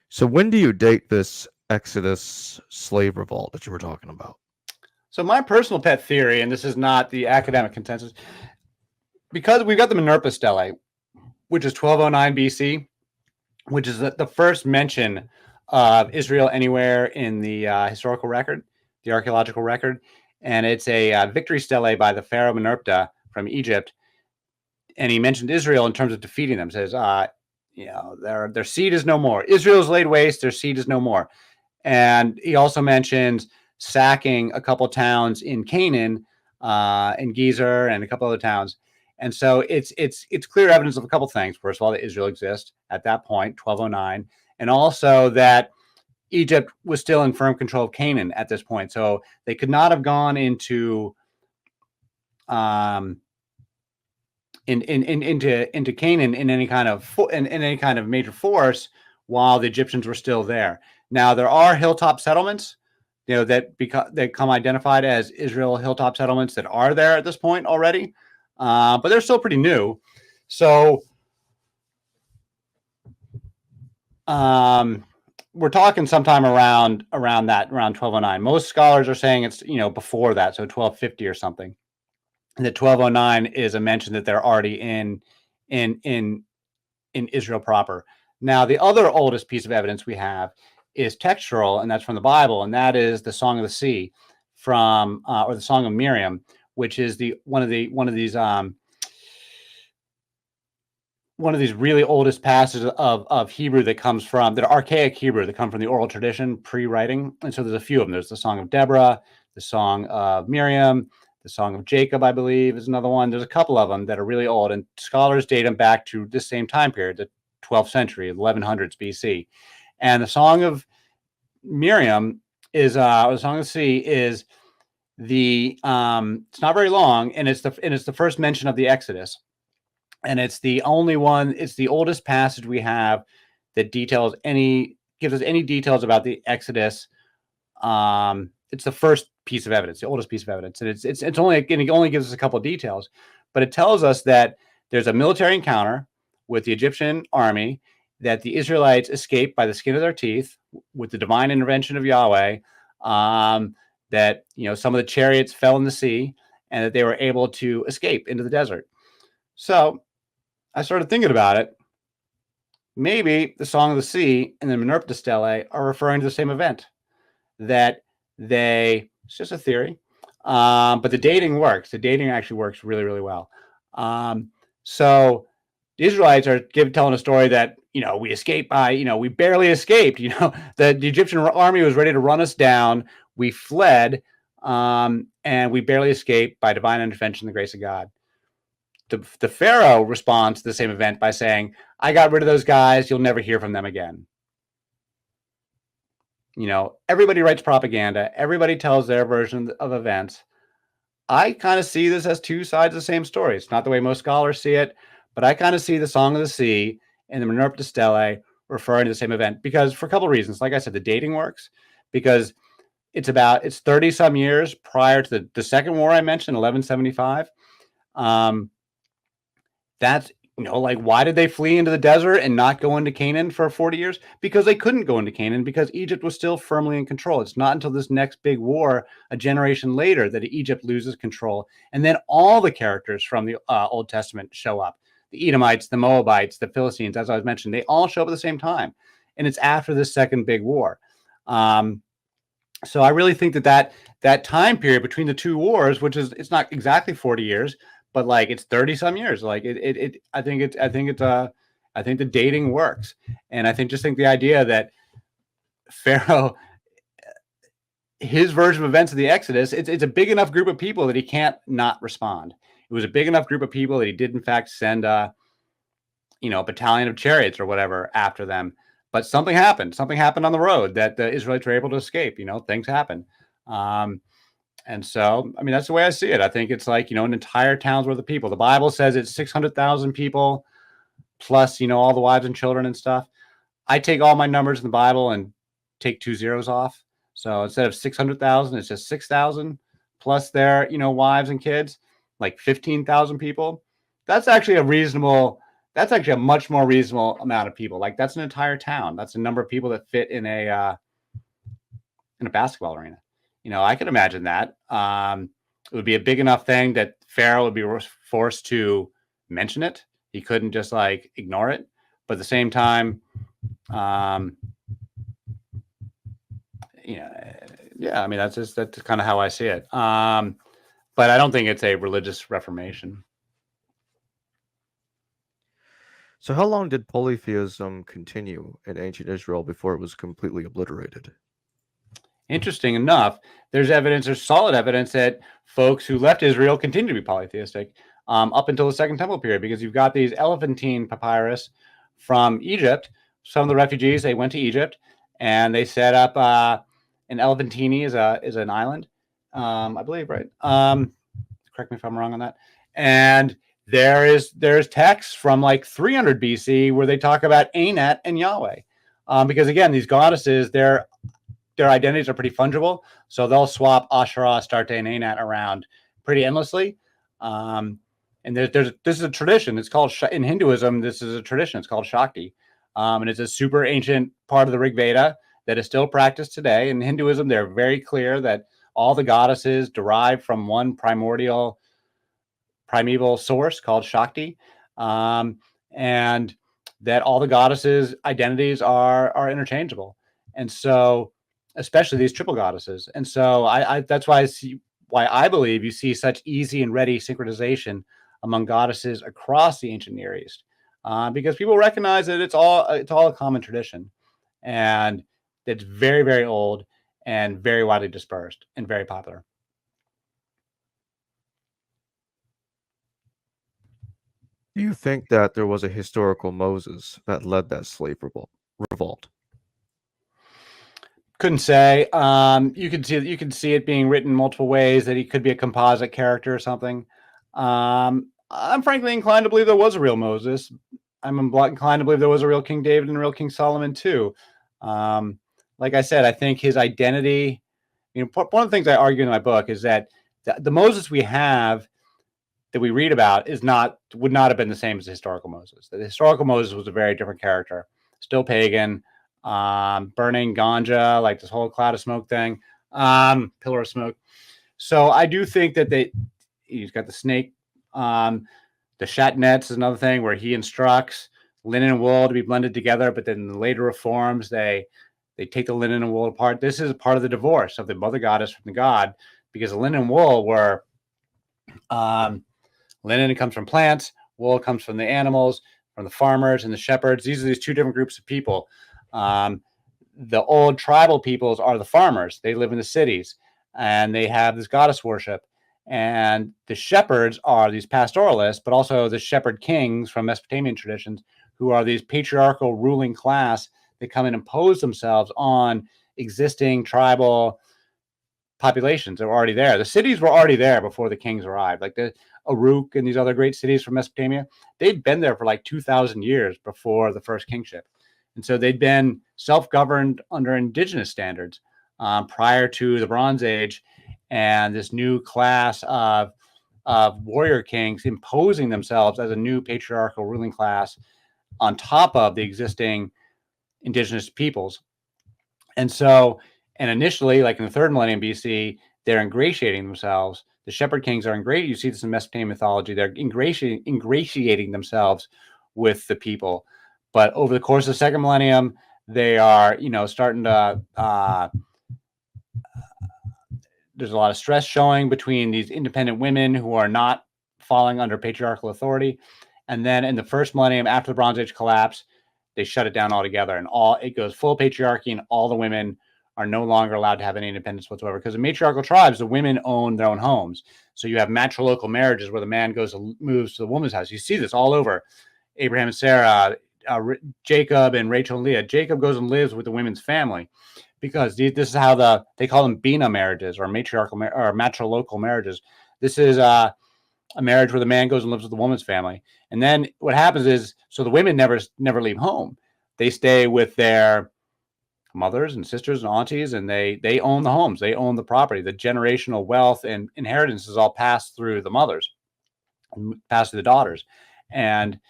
So when do you date this Exodus slave revolt that you were talking about? So my personal pet theory, and this is not the academic consensus, because we've got the Minerva stele, which is 1209 BC, which is the first mention of Israel anywhere in the historical record, the archaeological record, and it's a victory stele by the pharaoh Minerva from Egypt, and he mentioned Israel in terms of defeating them. Says, their seed is no more. Israel is laid waste. Their seed is no more. And he also mentions sacking a couple towns in Canaan, in Gezer, and a couple other towns. And so it's clear evidence of a couple things. First of all, that Israel exists at that point, 1209, and also that Egypt was still in firm control of Canaan at this point. So they could not have gone into into Canaan in any kind of major force while the Egyptians were still there. Now there are hilltop settlements, that come identified as Israel hilltop settlements that are there at this point already, but they're still pretty new. So we're talking sometime around 1209. Most scholars are saying it's before that, so 1250 or something. And that 1209 is a mention that they're already in Israel proper. Now, the other oldest piece of evidence we have is textual, and that's from the Bible, and that is the Song of the Sea or the Song of Miriam, which is one of these really oldest passages of Hebrew that archaic Hebrew that come from the oral tradition pre-writing. And so there's a few of them. There's the Song of Deborah, the Song of Miriam, the Song of Jacob, I believe, is another one. There's a couple of them that are really old, and scholars date them back to this same time period, the 12th century, 1100s BC. And the Song of Miriam or the Song of the Sea is it's not very long, and it's the first mention of the Exodus. And it's the only one, it's the oldest passage we have that gives us any details about the Exodus. It's the first piece of evidence, the oldest piece of evidence. And it only gives us a couple of details, but it tells us that there's a military encounter with the Egyptian army, that the Israelites escaped by the skin of their teeth with the divine intervention of Yahweh, that some of the chariots fell in the sea, and that they were able to escape into the desert. So I started thinking about it. Maybe the Song of the Sea and the Minerva stele are referring to the same event. It's just a theory, but the dating works. The dating actually works really, really well. So the Israelites are telling a story that we escaped we barely escaped. The Egyptian army was ready to run us down. We fled, and we barely escaped by divine intervention and the grace of God. The Pharaoh responds to the same event by saying, "I got rid of those guys. You'll never hear from them again." Everybody writes propaganda. Everybody tells their version of events. I kind of see this as two sides of the same story. It's not the way most scholars see it, but I kind of see the Song of the Sea and the Minerva stele referring to the same event, because for a couple of reasons. Like I said, the dating works because it's 30 some years prior to the second war I mentioned, 1175. That's why did they flee into the desert and not go into Canaan for 40 years? Because they couldn't go into Canaan because Egypt was still firmly in control. It's not until this next big war, a generation later, that Egypt loses control. And then all the characters from the Old Testament show up. The Edomites, the Moabites, the Philistines, as I was mentioned, they all show up at the same time. And it's after this second big war. So I really think that time period between the two wars, it's not exactly 40 years, but it's 30 some years. I think the dating works. And I think the idea that Pharaoh his version of events of the Exodus, it's a big enough group of people that he can't not respond. It was a big enough group of people that he did in fact send a battalion of chariots or whatever after them. But something happened. Something happened on the road that the Israelites were able to escape. Things happen. And so, I mean, that's the way I see it. I think it's like, an entire town's worth of people. The Bible says it's 600,000 people plus, all the wives and children and stuff. I take all my numbers in the Bible and take 2 zeros off. So instead of 600,000, it's just 6,000 plus their, wives and kids, like 15,000 people. That's actually a much more reasonable amount of people. Like that's an entire town. That's a number of people that fit in a basketball arena. I could imagine that. It would be a big enough thing that Pharaoh would be forced to mention it. He couldn't just like ignore it. But at the same time, yeah, I mean, that's kind of how I see it. But I don't think it's a religious reformation. So how long did polytheism continue in ancient Israel before it was completely obliterated? Interesting enough, there's solid evidence that folks who left Israel continue to be polytheistic up until the Second Temple period, because you've got these Elephantine papyrus from Egypt. Some of the refugees, they went to Egypt and they set up an Elephantine is an island, I believe, right? Correct me if I'm wrong on that. And there's texts from like 300 BC where they talk about Anat and Yahweh, because again, these goddesses, their identities are pretty fungible, so they'll swap Asherah, Astarte, and Anat around pretty endlessly. And this is a tradition. It's called in Hinduism. This is a tradition. It's called Shakti, and it's a super ancient part of the Rig Veda that is still practiced today. In Hinduism, they're very clear that all the goddesses derive from one primeval source called Shakti, and that all the goddesses' identities are interchangeable. And so, especially these triple goddesses. And so that's why I believe you see such easy and ready synchronization among goddesses across the ancient Near East, because people recognize that it's all a common tradition, and it's very, very old and very widely dispersed and very popular. Do you think that there was a historical Moses that led that slave revolt? Couldn't say. You can see it being written multiple ways, that he could be a composite character or something. I'm frankly inclined to believe there was a real Moses. I'm inclined to believe there was a real King David and a real King Solomon too. Like I said, I think his identity. One of the things I argue in my book is that the Moses we have, that we read about, would not have been the same as the historical Moses. The historical Moses was a very different character, still pagan, burning ganja, like this whole cloud of smoke thing, pillar of smoke. So I do think that he's got the snake. The shat nets is another thing where he instructs linen and wool to be blended together, but then in the later reforms, they take the linen and wool apart. This is part of the divorce of the mother goddess from the god, because the linen and wool were linen comes from plants, wool comes from the animals, from the farmers and the shepherds. These are these two different groups of people. The old tribal peoples are the farmers. They live in the cities and they have this goddess worship. And the shepherds are these pastoralists, but also the shepherd kings from Mesopotamian traditions, who are these patriarchal ruling class that come and impose themselves on existing tribal populations that were already there. The cities were already there before the kings arrived, like the Uruk and these other great cities from Mesopotamia. They'd been there for like 2,000 years before the first kingship. And so they'd been self-governed under indigenous standards prior to the Bronze Age, and this new class of warrior kings imposing themselves as a new patriarchal ruling class on top of the existing indigenous peoples. And so, and initially, like in the 3rd millennium BC, they're ingratiating themselves. The shepherd kings are ingratiating. You see this in Mesopotamian mythology. They're ingratiating themselves with the people. But over the course of the 2nd millennium, they are, starting to. There's a lot of stress showing between these independent women who are not falling under patriarchal authority. And then in the 1st millennium, after the Bronze Age collapse, they shut it down altogether, and it goes full patriarchy, and all the women are no longer allowed to have any independence whatsoever. Because in matriarchal tribes, the women own their own homes. So you have matrilocal marriages where the man moves to the woman's house. You see this all over. Abraham and Sarah, Jacob and Rachel and Leah. Jacob goes and lives with the women's family because this is how they call them bina marriages or matrilocal marriages. This is a marriage where the man goes and lives with the woman's family. And then what happens is, so the women never leave home. They stay with their mothers and sisters and aunties, and they own the homes. They own the property. The generational wealth and inheritance is all passed through the mothers and passed through the daughters. And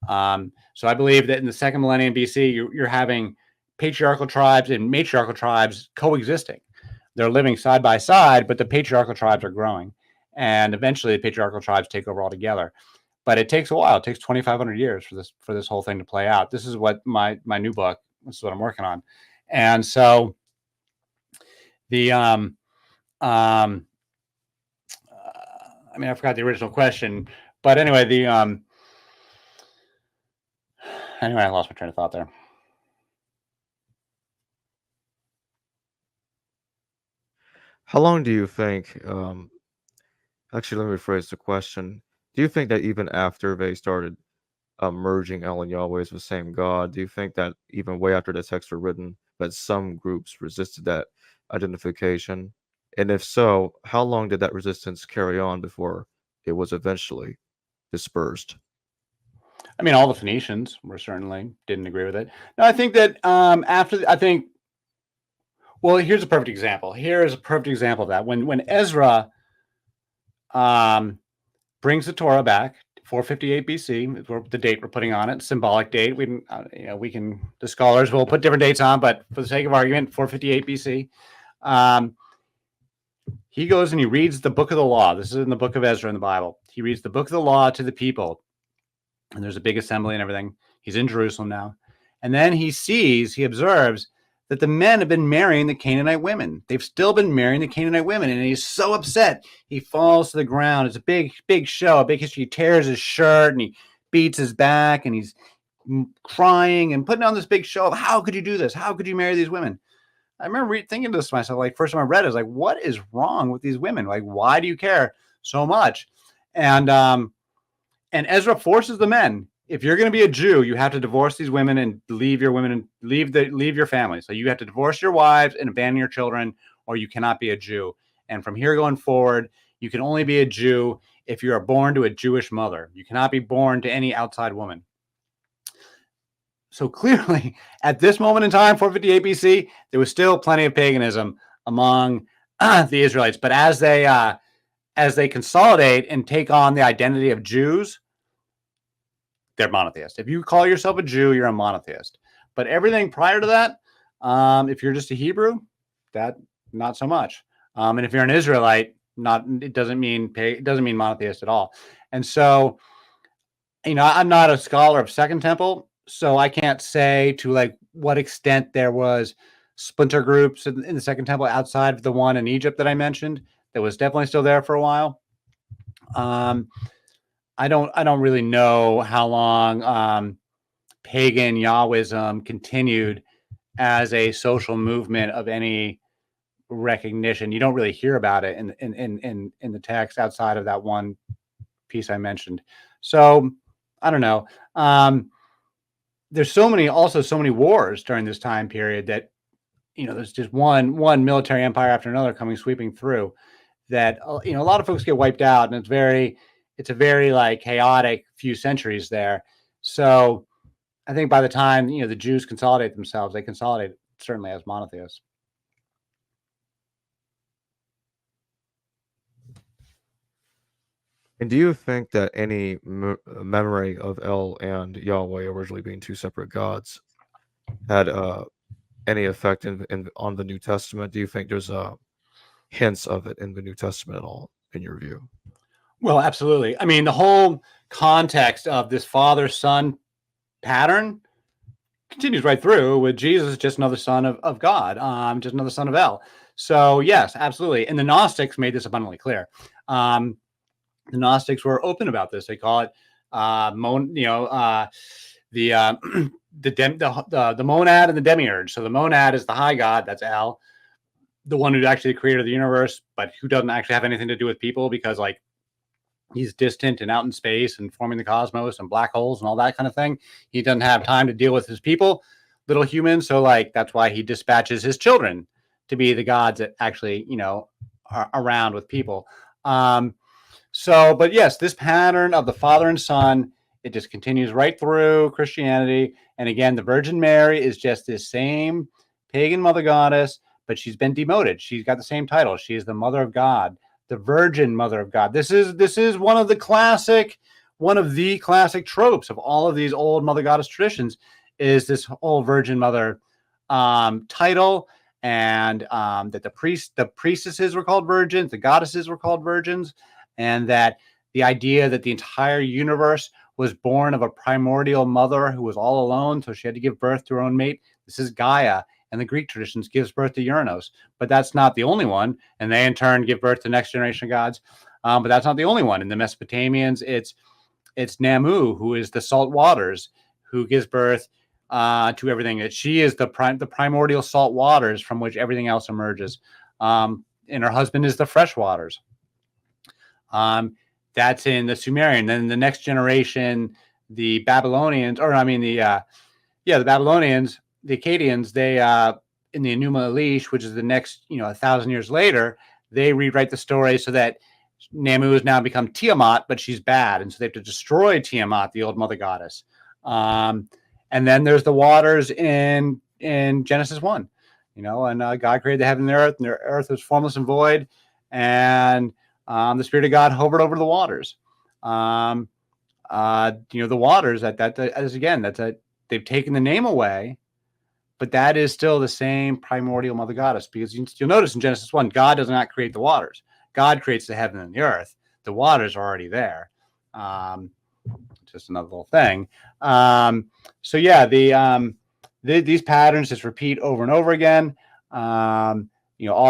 so I believe that in the second millennium BC, you're having patriarchal tribes and matriarchal tribes coexisting. They're living side by side, but the patriarchal tribes are growing. And eventually the patriarchal tribes take over altogether. But it takes a while. It takes 2,500 years for this whole thing to play out. This is what my new book, this is what I'm working on. And so the I mean, I forgot the original question, but anyway, anyway, I lost my train of thought there. How long do you think, actually, let me rephrase the question. Do you think that even after they started merging El and Yahweh as the same God, do you think that even way after the texts were written, that some groups resisted that identification? And if so, how long did that resistance carry on before it was eventually dispersed? I mean, all the Phoenicians were certainly didn't agree with it. No, I think that well, here's a perfect example. Here is a perfect example of that. When Ezra brings the Torah back, 458 BC, the date we're putting on it, symbolic date. The scholars will put different dates on, but for the sake of argument, 458 BC. He goes and he reads the book of the law. This is in the book of Ezra in the Bible. He reads the book of the law to the people. And there's a big assembly and everything. He's in Jerusalem now. And then he observes that the men have been marrying the Canaanite women. They've still been marrying the Canaanite women. And he's so upset. He falls to the ground. It's a big show, a big history. He tears his shirt and he beats his back and he's crying and putting on this big show of how could you do this? How could you marry these women? I remember thinking to this to myself, like, first time I read it, I was like, what is wrong with these women? Like, why do you care so much? And Ezra forces the men, if you're going to be a Jew, you have to divorce these women and leave your women and leave your family. So you have to divorce your wives and abandon your children, or you cannot be a Jew. And from here going forward, you can only be a Jew if you are born to a Jewish mother. You cannot be born to any outside woman. So clearly, at this moment in time, 458 BC, there was still plenty of paganism among the Israelites. But as they consolidate and take on the identity of Jews, they're monotheist. If you call yourself a Jew, you're a monotheist. But everything prior to that, if you're just a Hebrew, that not so much. And if you're an Israelite, it doesn't mean monotheist at all. And so, I'm not a scholar of Second Temple, so I can't say to like what extent there was splinter groups in the Second Temple outside of the one in Egypt that I mentioned. That was definitely still there for a while. I don't really know how long pagan Yahwism continued as a social movement of any recognition. You don't really hear about it in the text outside of that one piece I mentioned. So I don't know. There's so many wars during this time period that there's just one military empire after another coming sweeping through that a lot of folks get wiped out, and it's a very like chaotic few centuries there. So I think by the time the Jews consolidate themselves, they consolidate certainly as monotheists. And do you think that any memory of El and Yahweh originally being two separate gods had any effect on the New Testament? Do you think there's hints of it in the New Testament at all, in your view? Well, absolutely. I mean, the whole context of this father-son pattern continues right through with Jesus, just another son of God, just another son of El. So yes, absolutely. And the Gnostics made this abundantly clear. The Gnostics were open about this. They call it the monad and the demiurge. So the monad is the high God, that's El. the one who's actually the creator of the universe, but who doesn't actually have anything to do with people because like he's distant and out in space and forming the cosmos and black holes and all that kind of thing. He doesn't have time to deal with his people, little humans. So like that's why he dispatches his children to be the gods that actually, you know, are around with people. But yes, this pattern of the Father and Son, it just continues right through Christianity. And again, the Virgin Mary is just this same pagan mother goddess, but she's been demoted. She's got the same title. She is the Mother of God, the Virgin Mother of God. This is one of the classic tropes of all of these old mother goddess traditions is this whole Virgin Mother title, and that the priestesses were called virgins, the goddesses were called virgins, and that the idea that the entire universe was born of a primordial mother who was all alone, so she had to give birth to her own mate. This is Gaia, and the Greek traditions gives birth to Uranus, but that's not the only one, and they in turn give birth to next generation gods. But that's not the only one. In the Mesopotamians, it's Namu, who is the salt waters, who gives birth to everything. That she is the primordial salt waters from which everything else emerges. And her husband is the fresh waters. That's in the Sumerian. Then the next generation, the Babylonians, the Babylonians, the Akkadians, they in the Enuma Elish, which is the next 1,000 years later, they rewrite the story so that Namu has now become Tiamat, but she's bad, and so they have to destroy Tiamat, the old mother goddess. And then there's the waters in Genesis 1, and God created the heaven and the earth was formless and void, and the Spirit of God hovered over the waters. The waters they've taken the name away, but that is still the same primordial mother goddess, because you'll notice in Genesis 1, God does not create the waters. God creates the heaven and the earth. The waters are already there. Just another little thing. These patterns just repeat over and over again. All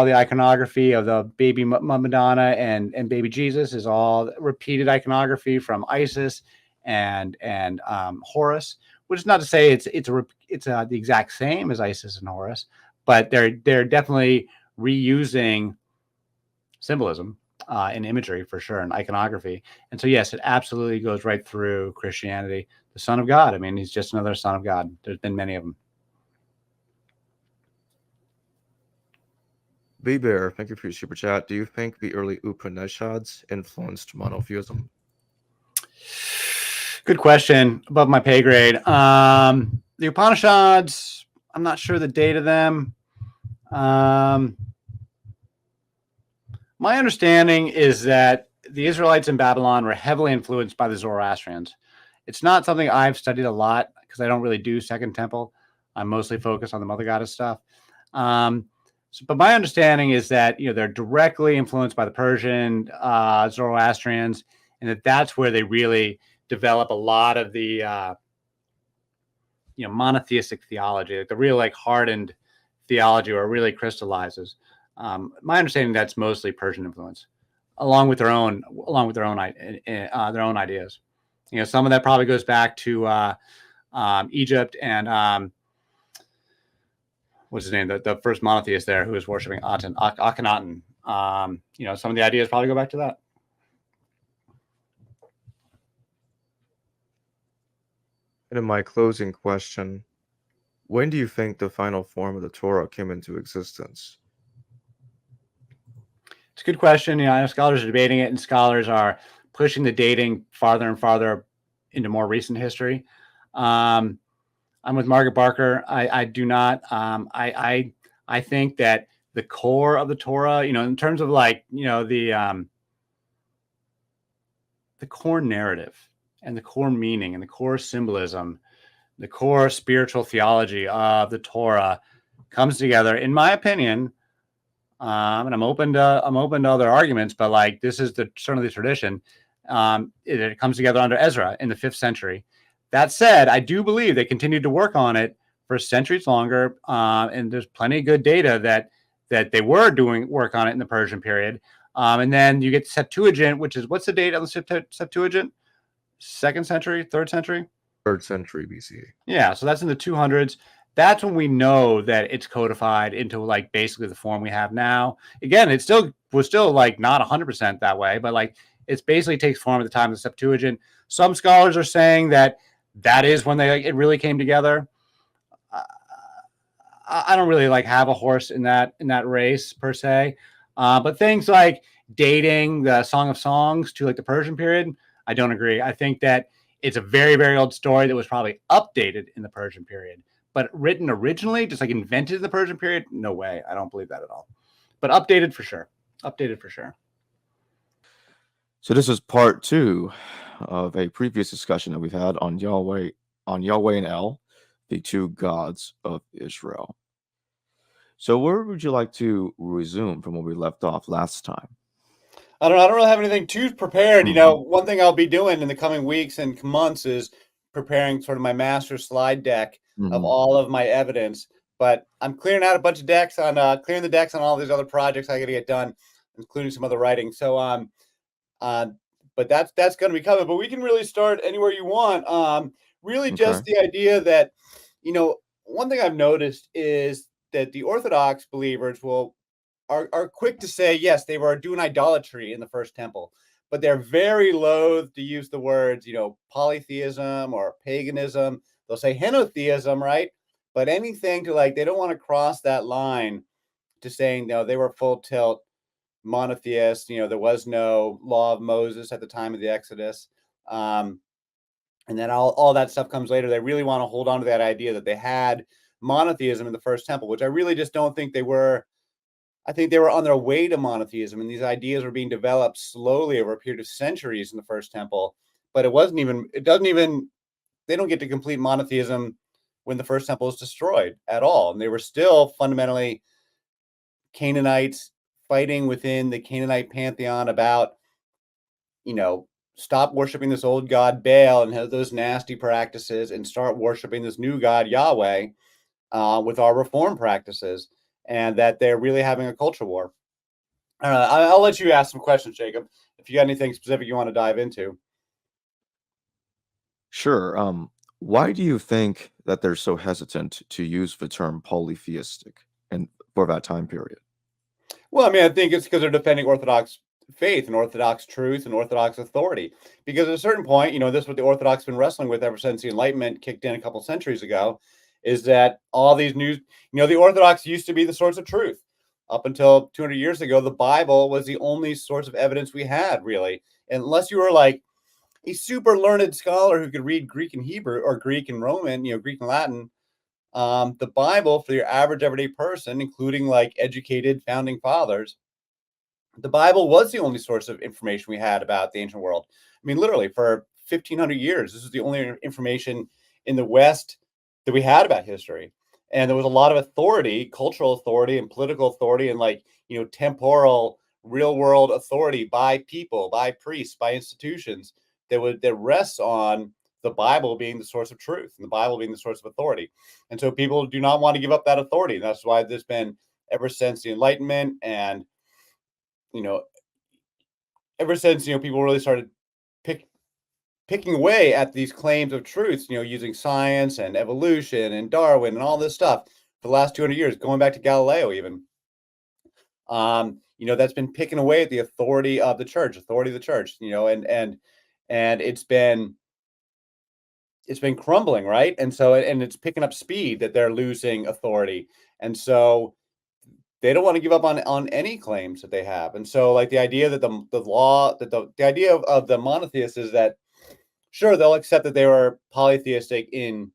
the iconography of the baby Madonna and baby Jesus is all repeated iconography from Isis and Horus, which is not to say it's the exact same as Isis and Horus, but they're definitely reusing symbolism in imagery for sure, and iconography. And so yes, it absolutely goes right through Christianity. The Son of God, he's just another Son of God. There's been many of them. B-Bear, thank you for your super chat. Do you think the early Upanishads influenced monotheism? Good question. Above my pay grade. The Upanishads, I'm not sure the date of them. My understanding is that the Israelites in Babylon were heavily influenced by the Zoroastrians. It's not something I've studied a lot because I don't really do Second Temple. I'm mostly focused on the Mother Goddess stuff. But my understanding is that they're directly influenced by the Persian Zoroastrians, and that's where they really develop a lot of the monotheistic theology, like the real hardened theology, where it really crystallizes. My understanding that's mostly Persian influence, along with their own ideas. Some of that probably goes back to Egypt and what's his name? The first monotheist there who was worshiping Akhenaten. Some of the ideas probably go back to that. And in my closing question, when do you think the final form of the Torah came into existence? It's a good question. I know scholars are debating it, and scholars are pushing the dating farther and farther into more recent history. I'm with Margaret Barker. I do not. I think that the core of the Torah, in terms of the core narrative and the core meaning and the core symbolism, the core spiritual theology of the Torah comes together, in my opinion. And I'm open to other arguments, but this is certainly the tradition. It comes together under Ezra in the 5th century. That said, I do believe they continued to work on it for centuries longer, and there's plenty of good data that they were doing work on it in the Persian period. And then you get Septuagint, which is, what's the date of the Septuagint? 2nd century, 3rd century? 3rd century BCE. Yeah, so that's in the 200s. that's when we know that it's codified into like basically the form we have now. Again, it still was still like not 100% that way, but like it's basically takes form at the time of the Septuagint. Some scholars are saying that is when it really came together. I don't really like have a horse in that race per se, but things like dating the Song of Songs to like the Persian period, I don't agree. I think that it's a very, very old story that was probably updated in the Persian period, but written originally, just like invented in the Persian period, no way. I don't believe that at all. But updated for sure. Updated for sure. So this is part 2 of a previous discussion that we've had on Yahweh and El, the two gods of Israel. So where would you like to resume from where we left off last time? I don't really have anything too prepared. One thing I'll be doing in the coming weeks and months is preparing sort of my master slide deck of all of my evidence. But I'm clearing out a bunch of decks on clearing the decks on all these other projects I got to get done, including some other writing. So but that's going to be coming. But we can really start anywhere you want. Really, just the idea that one thing I've noticed is that the Orthodox believers are quick to say, yes, they were doing idolatry in the first temple, but they're very loath to use the words, polytheism or paganism. They'll say henotheism, right? But anything to they don't want to cross that line to saying, no, they were full tilt monotheists. There was no law of Moses at the time of the Exodus. And then all that stuff comes later. They really want to hold on to that idea that they had monotheism in the first temple, which I really just don't think they were. I think they were on their way to monotheism, and these ideas were being developed slowly over a period of centuries in the first temple. But they don't get to complete monotheism when the first temple is destroyed at all. And they were still fundamentally Canaanites fighting within the Canaanite pantheon about, stop worshiping this old god Baal and have those nasty practices and start worshiping this new god Yahweh with our reform practices. And that they're really having a culture war. I'll let you ask some questions, Jacob, if you got anything specific you want to dive into. Sure. Why do you think that they're so hesitant to use the term polytheistic for that time period? Well, I mean, I think it's because they're defending Orthodox faith and Orthodox truth and Orthodox authority. Because at a certain point, this is what the Orthodox have been wrestling with ever since the Enlightenment kicked in a couple centuries ago, is that all these new, the Orthodox used to be the source of truth. Up until 200 years ago, the Bible was the only source of evidence we had, really. Unless you were like a super learned scholar who could read Greek and Hebrew or Greek and Roman, Greek and Latin, the Bible for your average everyday person, including like educated founding fathers, the Bible was the only source of information we had about the ancient world. I mean, literally for 1,500 years, this was the only information in the West that we had about history. And there was a lot of authority, cultural authority and political authority and temporal real world authority by people, by priests, by institutions that rests on the Bible being the source of truth and the Bible being the source of authority. And so people do not want to give up that authority. And that's why there's been ever since the Enlightenment and, ever since, people really started picking away at these claims of truths, using science and evolution and Darwin and all this stuff for the last 200 years, going back to Galileo even. That's been picking away at the authority of the church, and it's been crumbling, right? And so, and it's picking up speed that they're losing authority. And so they don't want to give up on any claims that they have. And so the idea that the idea of the monotheists is that, sure, they'll accept that they were polytheistic in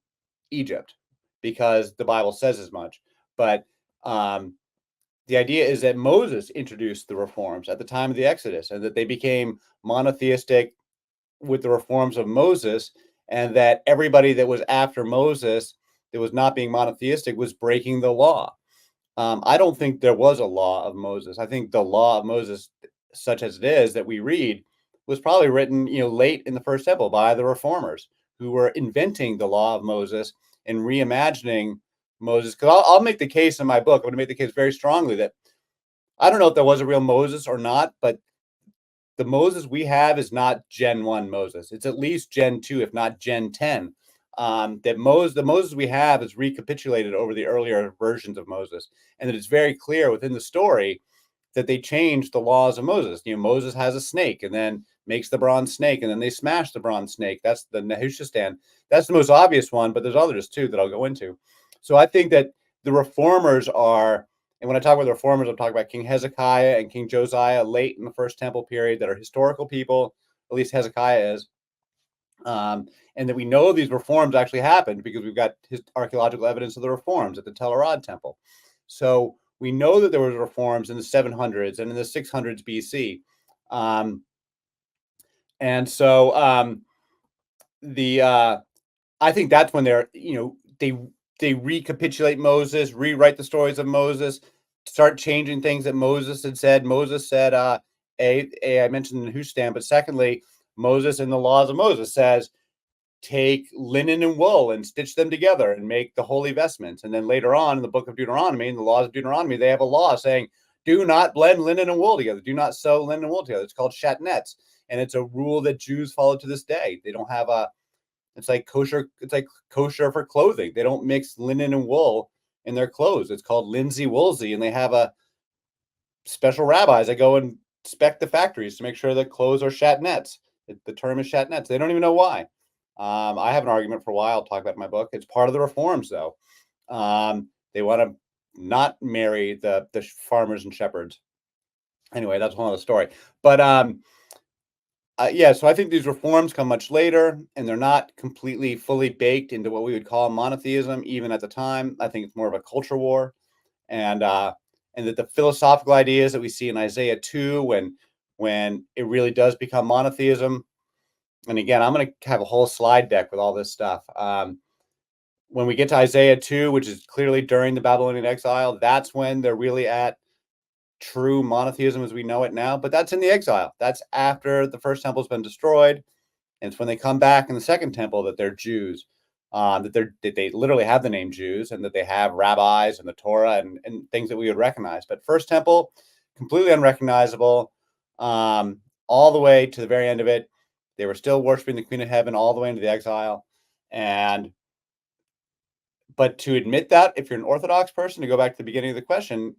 Egypt because the Bible says as much. But the idea is that Moses introduced the reforms at the time of the Exodus and that they became monotheistic with the reforms of Moses, and that everybody that was after Moses that was not being monotheistic was breaking the law. I don't think there was a law of Moses. I think the law of Moses, such as it is that we read, was probably written, late in the first temple by the reformers who were inventing the law of Moses and reimagining Moses. Because I'll make the case in my book. I'm going to make the case very strongly that I don't know if there was a real Moses or not, but the Moses we have is not Gen 1 Moses. It's at least Gen 2, if not Gen 10 that the Moses we have is recapitulated over the earlier versions of Moses, and that it's very clear within the story that they changed the laws of Moses. Moses has a snake and then makes the bronze snake, and then they smash the bronze snake. That's the Nehushtan. That's the most obvious one, but there's others too that I'll go into. So I think that the reformers are, and when I talk about the reformers, I'm talking about King Hezekiah and King Josiah late in the First Temple period that are historical people, at least Hezekiah is. And that we know these reforms actually happened because we've got archaeological evidence of the reforms at the Tel Arad Temple. So we know that there were reforms in the 700s and in the 600s BC. And so I think that's when they recapitulate Moses, rewrite the stories of Moses, start changing things that Moses had said. Moses said, I mentioned the Nehushtan, but secondly, Moses in the laws of Moses says, take linen and wool and stitch them together and make the holy vestments. And then later on in the book of Deuteronomy, in the laws of Deuteronomy, they have a law saying, do not blend linen and wool together. Do not sew linen and wool together. It's called shatnetz. And it's a rule that Jews follow to this day. They don't have it's like kosher for clothing. They don't mix linen and wool in their clothes. It's called linsey woolsey. And they have special rabbis that go and inspect the factories to make sure that clothes are shatnetz. The term is shatnetz. They don't even know why. I have an argument for why. I'll talk about it in my book. It's part of the reforms, though. They want to not marry the farmers and shepherds. Anyway, that's one other story. But so I think these reforms come much later, and they're not completely fully baked into what we would call monotheism, even at the time. I think it's more of a culture war, and that the philosophical ideas that we see in Isaiah 2, when it really does become monotheism. And again, I'm going to have a whole slide deck with all this stuff. When we get to Isaiah 2, which is clearly during the Babylonian exile, that's when they're really at true monotheism as we know it now. But that's in the exile. That's after the first temple's been destroyed. And it's when they come back in the second temple that they're Jews, that they literally have the name Jews, and that they have rabbis and the Torah and things that we would recognize. But first temple, completely unrecognizable, all the way to the very end of it. They were still worshiping the Queen of Heaven all the way into the exile. But to admit that, if you're an Orthodox person, to go back to the beginning of the question,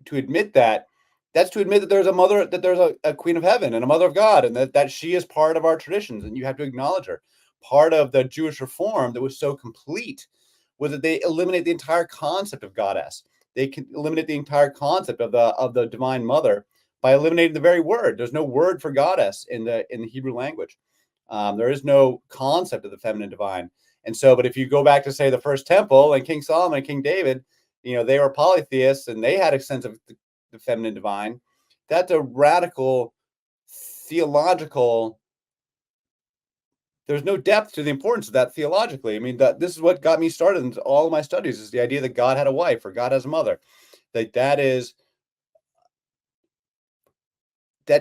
to admit that, that's to admit that there's a mother, that there's a Queen of Heaven and a Mother of God, and that she is part of our traditions, and you have to acknowledge her. Part of the Jewish reform that was so complete was that they eliminate the entire concept of goddess. They can eliminate the entire concept of the divine mother by eliminating the very word. There's no word for goddess in the Hebrew language. There is no concept of the feminine divine. And so, but if you go back to, say, the first temple and King Solomon and King David, they were polytheists and they had a sense of the feminine divine. That's a radical theological. There's no depth to the importance of that theologically. I mean, this is what got me started in all of my studies, is the idea that God had a wife or God has a mother. That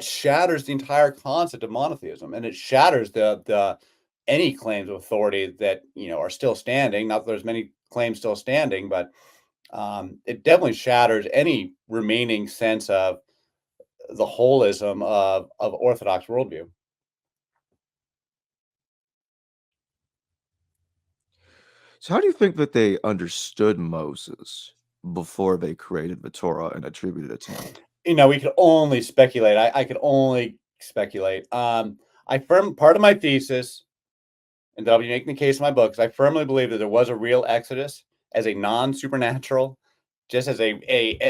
shatters the entire concept of monotheism, and it shatters the any claims of authority that are still standing. Not that there's many claims still standing, but it definitely shatters any remaining sense of the holism of Orthodox worldview. So how do you think that they understood Moses before they created the Torah and attributed it to him? We could only speculate. I could only speculate. Part of my thesis, and that I'll be making the case in my book, is I firmly believe that there was a real Exodus as a non-supernatural, just as there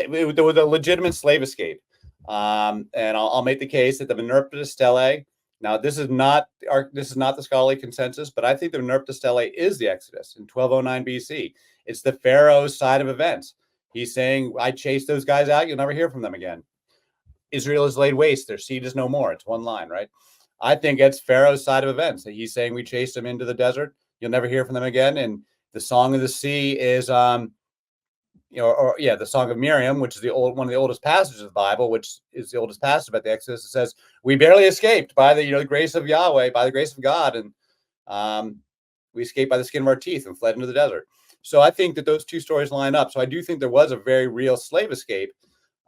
was a legitimate slave escape. And I'll make the case that the Venurpta Stelae. Now, this is not the scholarly consensus, but I think the Venurpta Stelae is the Exodus in 1209 BC. It's the Pharaoh's side of events. He's saying, I chased those guys out. You'll never hear from them again. Israel is laid waste. Their seed is no more. It's one line, right? I think it's Pharaoh's side of events. That he's saying, we chased them into the desert. You'll never hear from them again. And the Song of the Sea is, the Song of Miriam, which is one of the oldest passages of the Bible, which is the oldest passage about the Exodus. It says, we barely escaped by the grace of Yahweh, by the grace of God. And we escaped by the skin of our teeth and fled into the desert. So I think that those two stories line up. So I do think there was a very real slave escape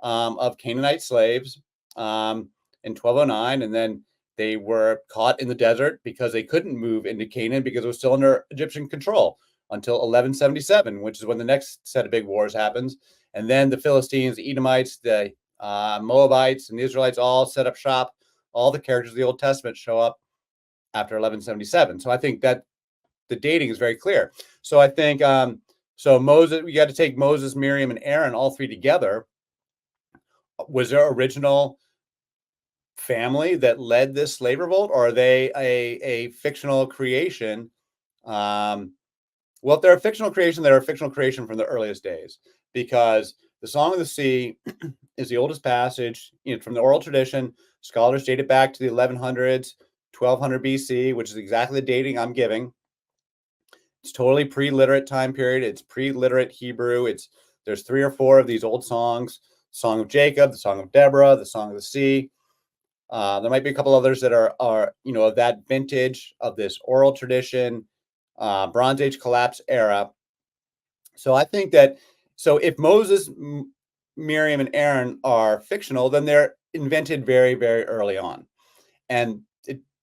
of Canaanite slaves in 1209. And then They were caught in the desert because they couldn't move into Canaan because it was still under Egyptian control until 1177, which is when the next set of big wars happens. And then the Philistines, the Edomites, the Moabites, and the Israelites all set up shop. All the characters of the Old Testament show up after 1177. So I think that the dating is very clear. So I think so Moses, we got to take Moses, Miriam, and Aaron, all three together. Was their original family that led this slave revolt, or are they a fictional creation? Well, if they're a fictional creation, they're a fictional creation from the earliest days, because the Song of the Sea is the oldest passage from the oral tradition. Scholars date it back to the 1100s, 1200 BC, which is exactly the dating I'm giving. It's totally pre-literate time period. It's pre-literate Hebrew. There's 3 or 4 of these old songs: Song of Jacob, the Song of Deborah, the Song of the Sea. There might be a couple others that are of that vintage of this oral tradition, Bronze Age collapse era. So I think that if Moses, Miriam, and Aaron are fictional, then they're invented very, very early on, and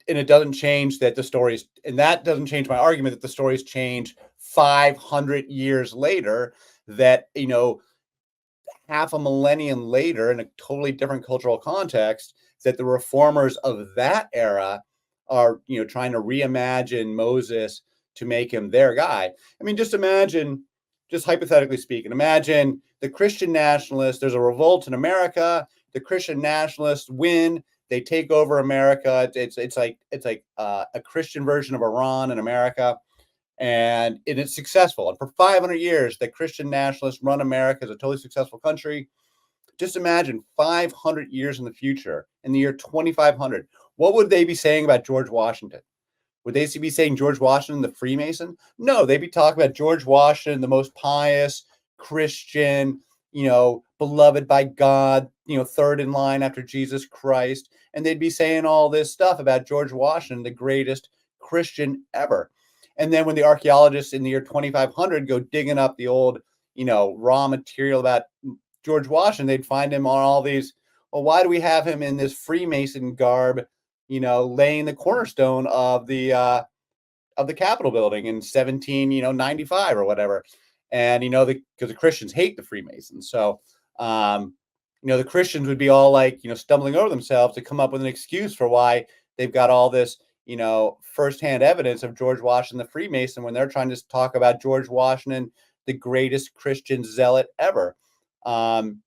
it doesn't change that the stories, and that doesn't change my argument that the stories change 500 years later. That half a millennium later, in a totally different cultural context, that the reformers of that era are trying to reimagine Moses to make him their guy. I mean, just imagine, just hypothetically speaking, imagine the Christian nationalists. There's a revolt in America. The Christian nationalists win. They take over America. It's like a Christian version of Iran in America, and it's successful. And for 500 years, the Christian nationalists run America as a totally successful country. Just imagine 500 years in the future, in the year 2500, what would they be saying about George Washington? Would they be saying George Washington, the Freemason? No, they'd be talking about George Washington, the most pious Christian, beloved by God, third in line after Jesus Christ. And they'd be saying all this stuff about George Washington, the greatest Christian ever. And then when the archaeologists in the year 2500 go digging up the old, raw material about George Washington, they'd find him on all these. Well, why do we have him in this Freemason garb, laying the cornerstone of the Capitol building in 1795 or whatever? And because the Christians hate the Freemasons, so the Christians would be all like stumbling over themselves to come up with an excuse for why they've got all this firsthand evidence of George Washington the Freemason, when they're trying to talk about George Washington, the greatest Christian zealot ever. And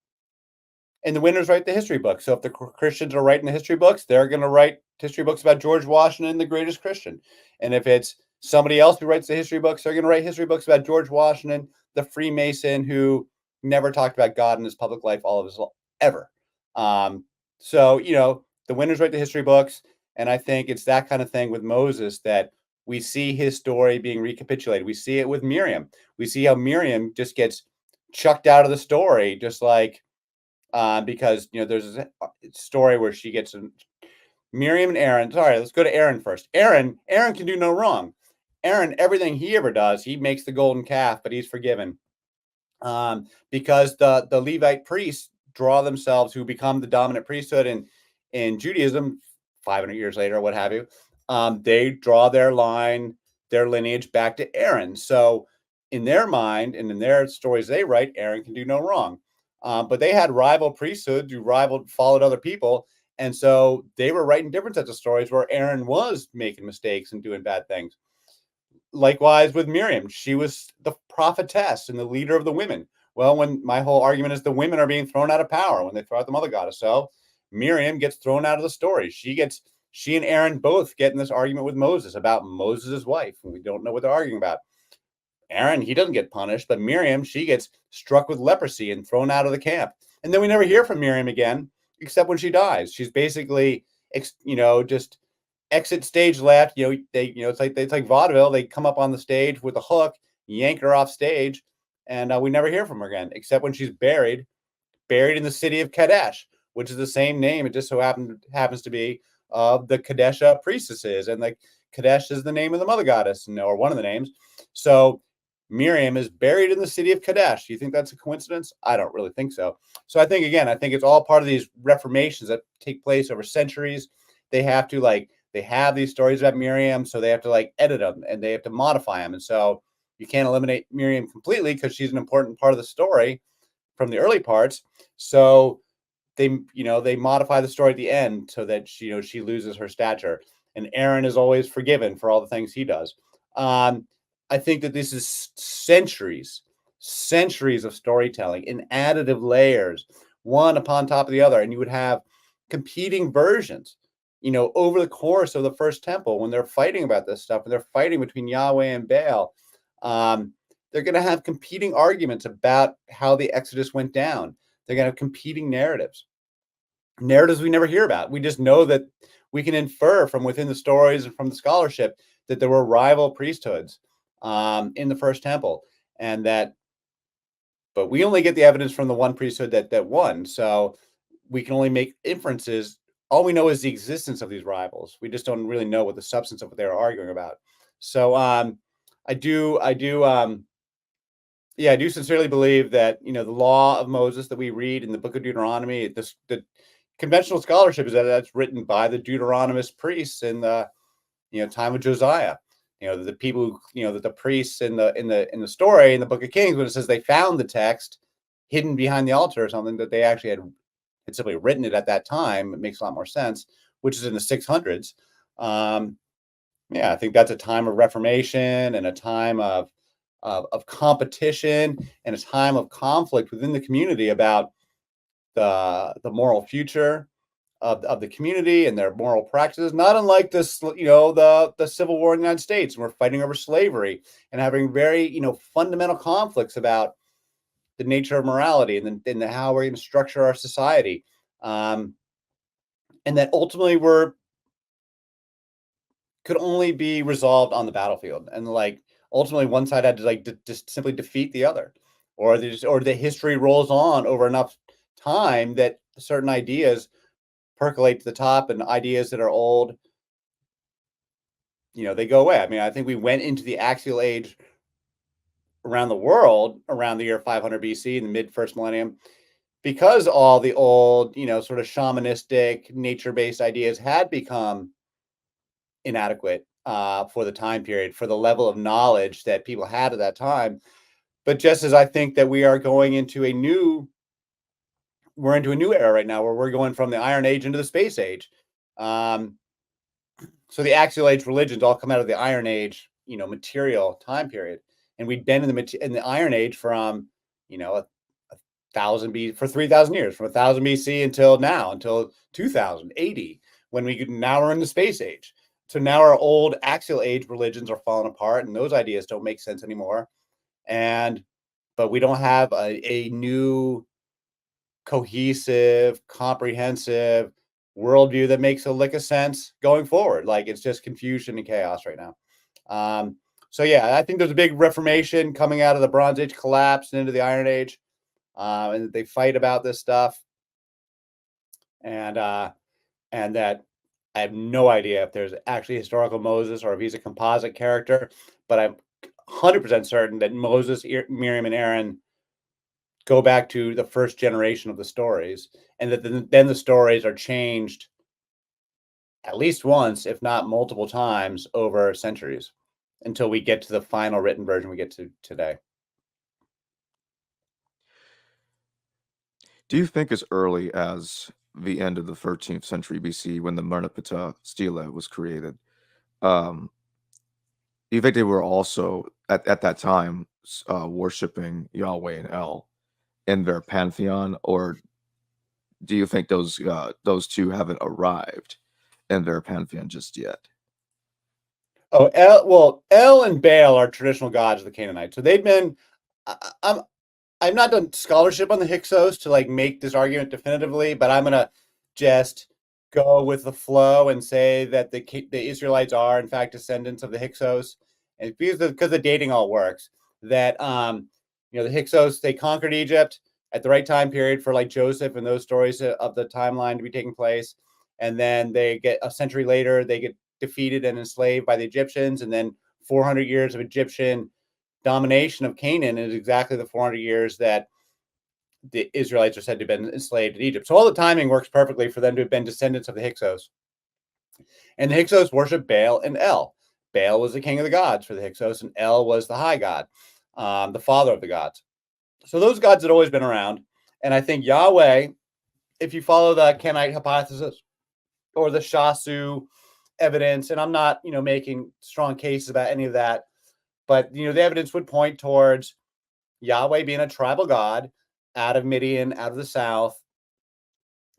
the winners write the history books. So if the Christians are writing the history books, they're going to write history books about George Washington, the greatest Christian. And if it's somebody else who writes the history books, they're going to write history books about George Washington, the Freemason who never talked about God in his public life all of his life, ever. So the winners write the history books. And I think it's that kind of thing with Moses that we see his story being recapitulated. We see it with Miriam. We see how Miriam just gets chucked out of the story, just like because there's a story where she gets Miriam and Aaron. Sorry, let's go to Aaron first. Aaron can do no wrong. Aaron, everything he ever does, he makes the golden calf, but he's forgiven because the Levite priests draw themselves, who become the dominant priesthood in Judaism 500 years later, or what have you. They draw their lineage back to Aaron. So in their mind and in their stories they write, Aaron can do no wrong. But they had rival priesthoods who followed other people. And so they were writing different sets of stories where Aaron was making mistakes and doing bad things. Likewise with Miriam, she was the prophetess and the leader of the women. Well, when my whole argument is the women are being thrown out of power when they throw out the mother goddess. So Miriam gets thrown out of the story. She and Aaron both get in this argument with Moses about Moses' wife, and we don't know what they're arguing about. Aaron, he doesn't get punished, but Miriam, she gets struck with leprosy and thrown out of the camp. And then we never hear from Miriam again, except when she dies. She's basically, just exit stage left. It's like vaudeville. They come up on the stage with a hook, yank her off stage, and we never hear from her again, except when she's buried in the city of Kadesh, which is the same name. It just so happens to be of the Kadesha priestesses, and like Kadesh is the name of the mother goddess, or one of the names. So Miriam is buried in the city of Kadesh. Do you think that's a coincidence? I don't really think so. So I think it's all part of these reformations that take place over centuries they have to they have these stories about Miriam, so they have to edit them and they have to modify them. And so you can't eliminate Miriam completely because she's an important part of the story from the early parts. So they modify the story at the end so that she loses her stature. And Aaron is always forgiven for all the things he does. I think that this is centuries of storytelling in additive layers, one upon top of the other, and you would have competing versions over the course of the first temple when they're fighting about this stuff, and they're fighting between Yahweh and Baal. They're going to have competing arguments about how the Exodus went down. They're going to have competing narratives we never hear about. We just know that we can infer from within the stories and from the scholarship that there were rival priesthoods in the first temple, but we only get the evidence from the one priesthood that won. So we can only make inferences. All we know is the existence of these rivals. We just don't really know what the substance of what they were arguing about. So I do sincerely believe that the law of Moses that we read in the book of Deuteronomy, the conventional scholarship is that that's written by the Deuteronomist priests in the time of Josiah. The people that the priests in the story in the book of Kings, when it says they found the text hidden behind the altar or something, that they actually had simply written it at that time. It makes a lot more sense, which is in the 600s. I think that's a time of reformation and a time of competition and a time of conflict within the community about the moral future of the community and their moral practices, not unlike this, the Civil War in the United States. We're fighting over slavery and having very, fundamental conflicts about the nature of morality and how we're going to structure our society. And that ultimately could only be resolved on the battlefield. And ultimately one side had to just simply defeat the other, or the history rolls on over enough time that certain ideas percolate to the top, and ideas that are old, they go away. I mean, I think we went into the axial age around the world around the year 500 BC in the mid first millennium, because all the old, sort of shamanistic, nature-based ideas had become inadequate for the time period, for the level of knowledge that people had at that time. But just as I think that we are going into we're into a new era right now where we're going from the Iron Age into the Space Age. So the Axial Age religions all come out of the Iron Age, material time period, and we'd been in the Iron Age from, a 3,000 years, from 1,000 BC until 2080, when now we're in the Space Age. So now our old Axial Age religions are falling apart, and those ideas don't make sense anymore. But we don't have a new cohesive, comprehensive worldview that makes a lick of sense going forward. It's just confusion and chaos right now. I think there's a big reformation coming out of the Bronze Age collapse and into the Iron Age, and they fight about this stuff, and that I have no idea if there's actually historical Moses or if he's a composite character, but I'm 100% certain that Moses, Miriam, and Aaron go back to the first generation of the stories, and that then the stories are changed at least once, if not multiple times, over centuries, until we get to the final written version we get to today. Do you think as early as the end of the 13th century BC, when the Merneptah stela was created, do you think they were also at that time worshiping Yahweh and El in their pantheon, or do you think those two haven't arrived in their pantheon just yet? Oh, El and Baal are traditional gods of the Canaanites. So they've been. I've not done scholarship on the Hyksos to make this argument definitively, but I'm gonna just go with the flow and say that the Israelites are in fact descendants of the Hyksos, and because the dating all works. That the Hyksos, they conquered Egypt at the right time period for Joseph and those stories of the timeline to be taking place, and then they get a century later they get defeated and enslaved by the Egyptians, and then 400 years of Egyptian domination of Canaan is exactly the 400 years that the Israelites are said to have been enslaved in Egypt. So all the timing works perfectly for them to have been descendants of the Hyksos. And the Hyksos worship Baal and El. Baal was the king of the gods for the Hyksos, and El was the high god, the father of the gods. So those gods had always been around. And I think Yahweh, if you follow the Kenite hypothesis or the Shasu evidence, and I'm not, making strong cases about any of that, but, the evidence would point towards Yahweh being a tribal god out of Midian, out of the south,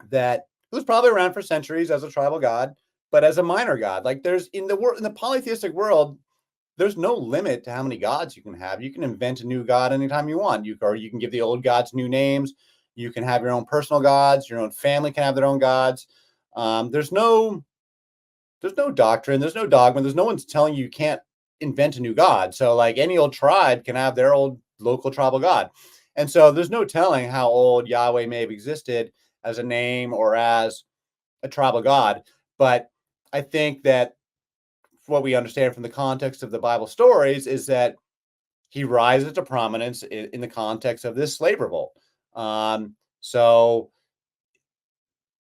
that was probably around for centuries as a tribal god, but as a minor god. Like there's in the polytheistic world, there's no limit to how many gods you can have. You can invent a new god anytime you want. You can give the old gods new names. You can have your own personal gods. Your own family can have their own gods. There's no doctrine. There's no dogma. There's no one's telling you can't invent a new god. So like any old tribe can have their old local tribal god. And so there's no telling how old Yahweh may have existed as a name or as a tribal god. But I think that what we understand from the context of the Bible stories is that he rises to prominence in the context of this slave revolt. So,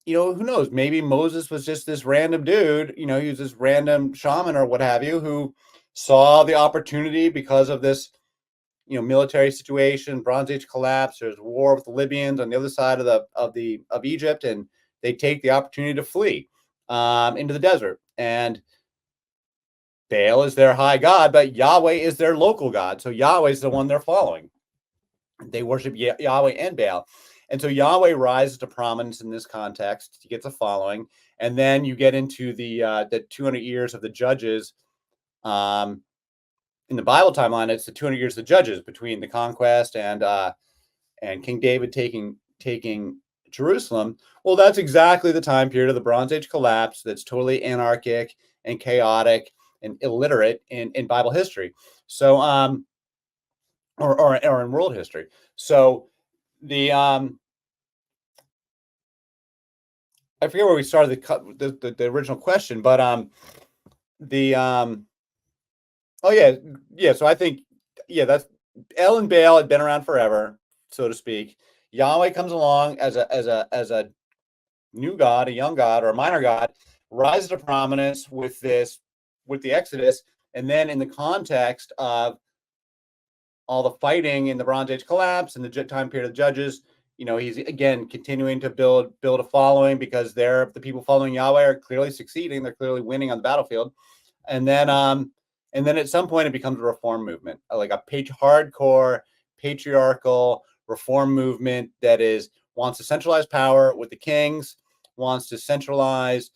who knows? Maybe Moses was just this random dude, he was this random shaman or what have you, who saw the opportunity because of this, military situation, Bronze Age collapse. There's war with the Libyans on the other side of Egypt, and they take the opportunity to flee into the desert. And Baal is their high god, but Yahweh is their local god. So Yahweh is the one they're following. They worship Yahweh and Baal. And so Yahweh rises to prominence in this context. He gets a following. And then you get into the 200 years of the judges. In the Bible timeline, it's the 200 years of the judges between the conquest and King David taking Jerusalem. Well, that's exactly the time period of the Bronze Age collapse that's totally anarchic and chaotic and illiterate in Bible history. So, or in world history. So the I forget where we started the original question, but oh yeah. So I think that's El and Baal had been around forever, so to speak. Yahweh comes along as a new god, a young god, or a minor god, rises to prominence with the Exodus, and then in the context of all the fighting in the Bronze Age collapse and the time period of the judges, he's again continuing to build a following because the people following Yahweh are clearly succeeding. They're clearly winning on the battlefield. And then at some point it becomes a reform movement, like a hardcore patriarchal reform movement that wants to centralize power with the kings, wants to centralize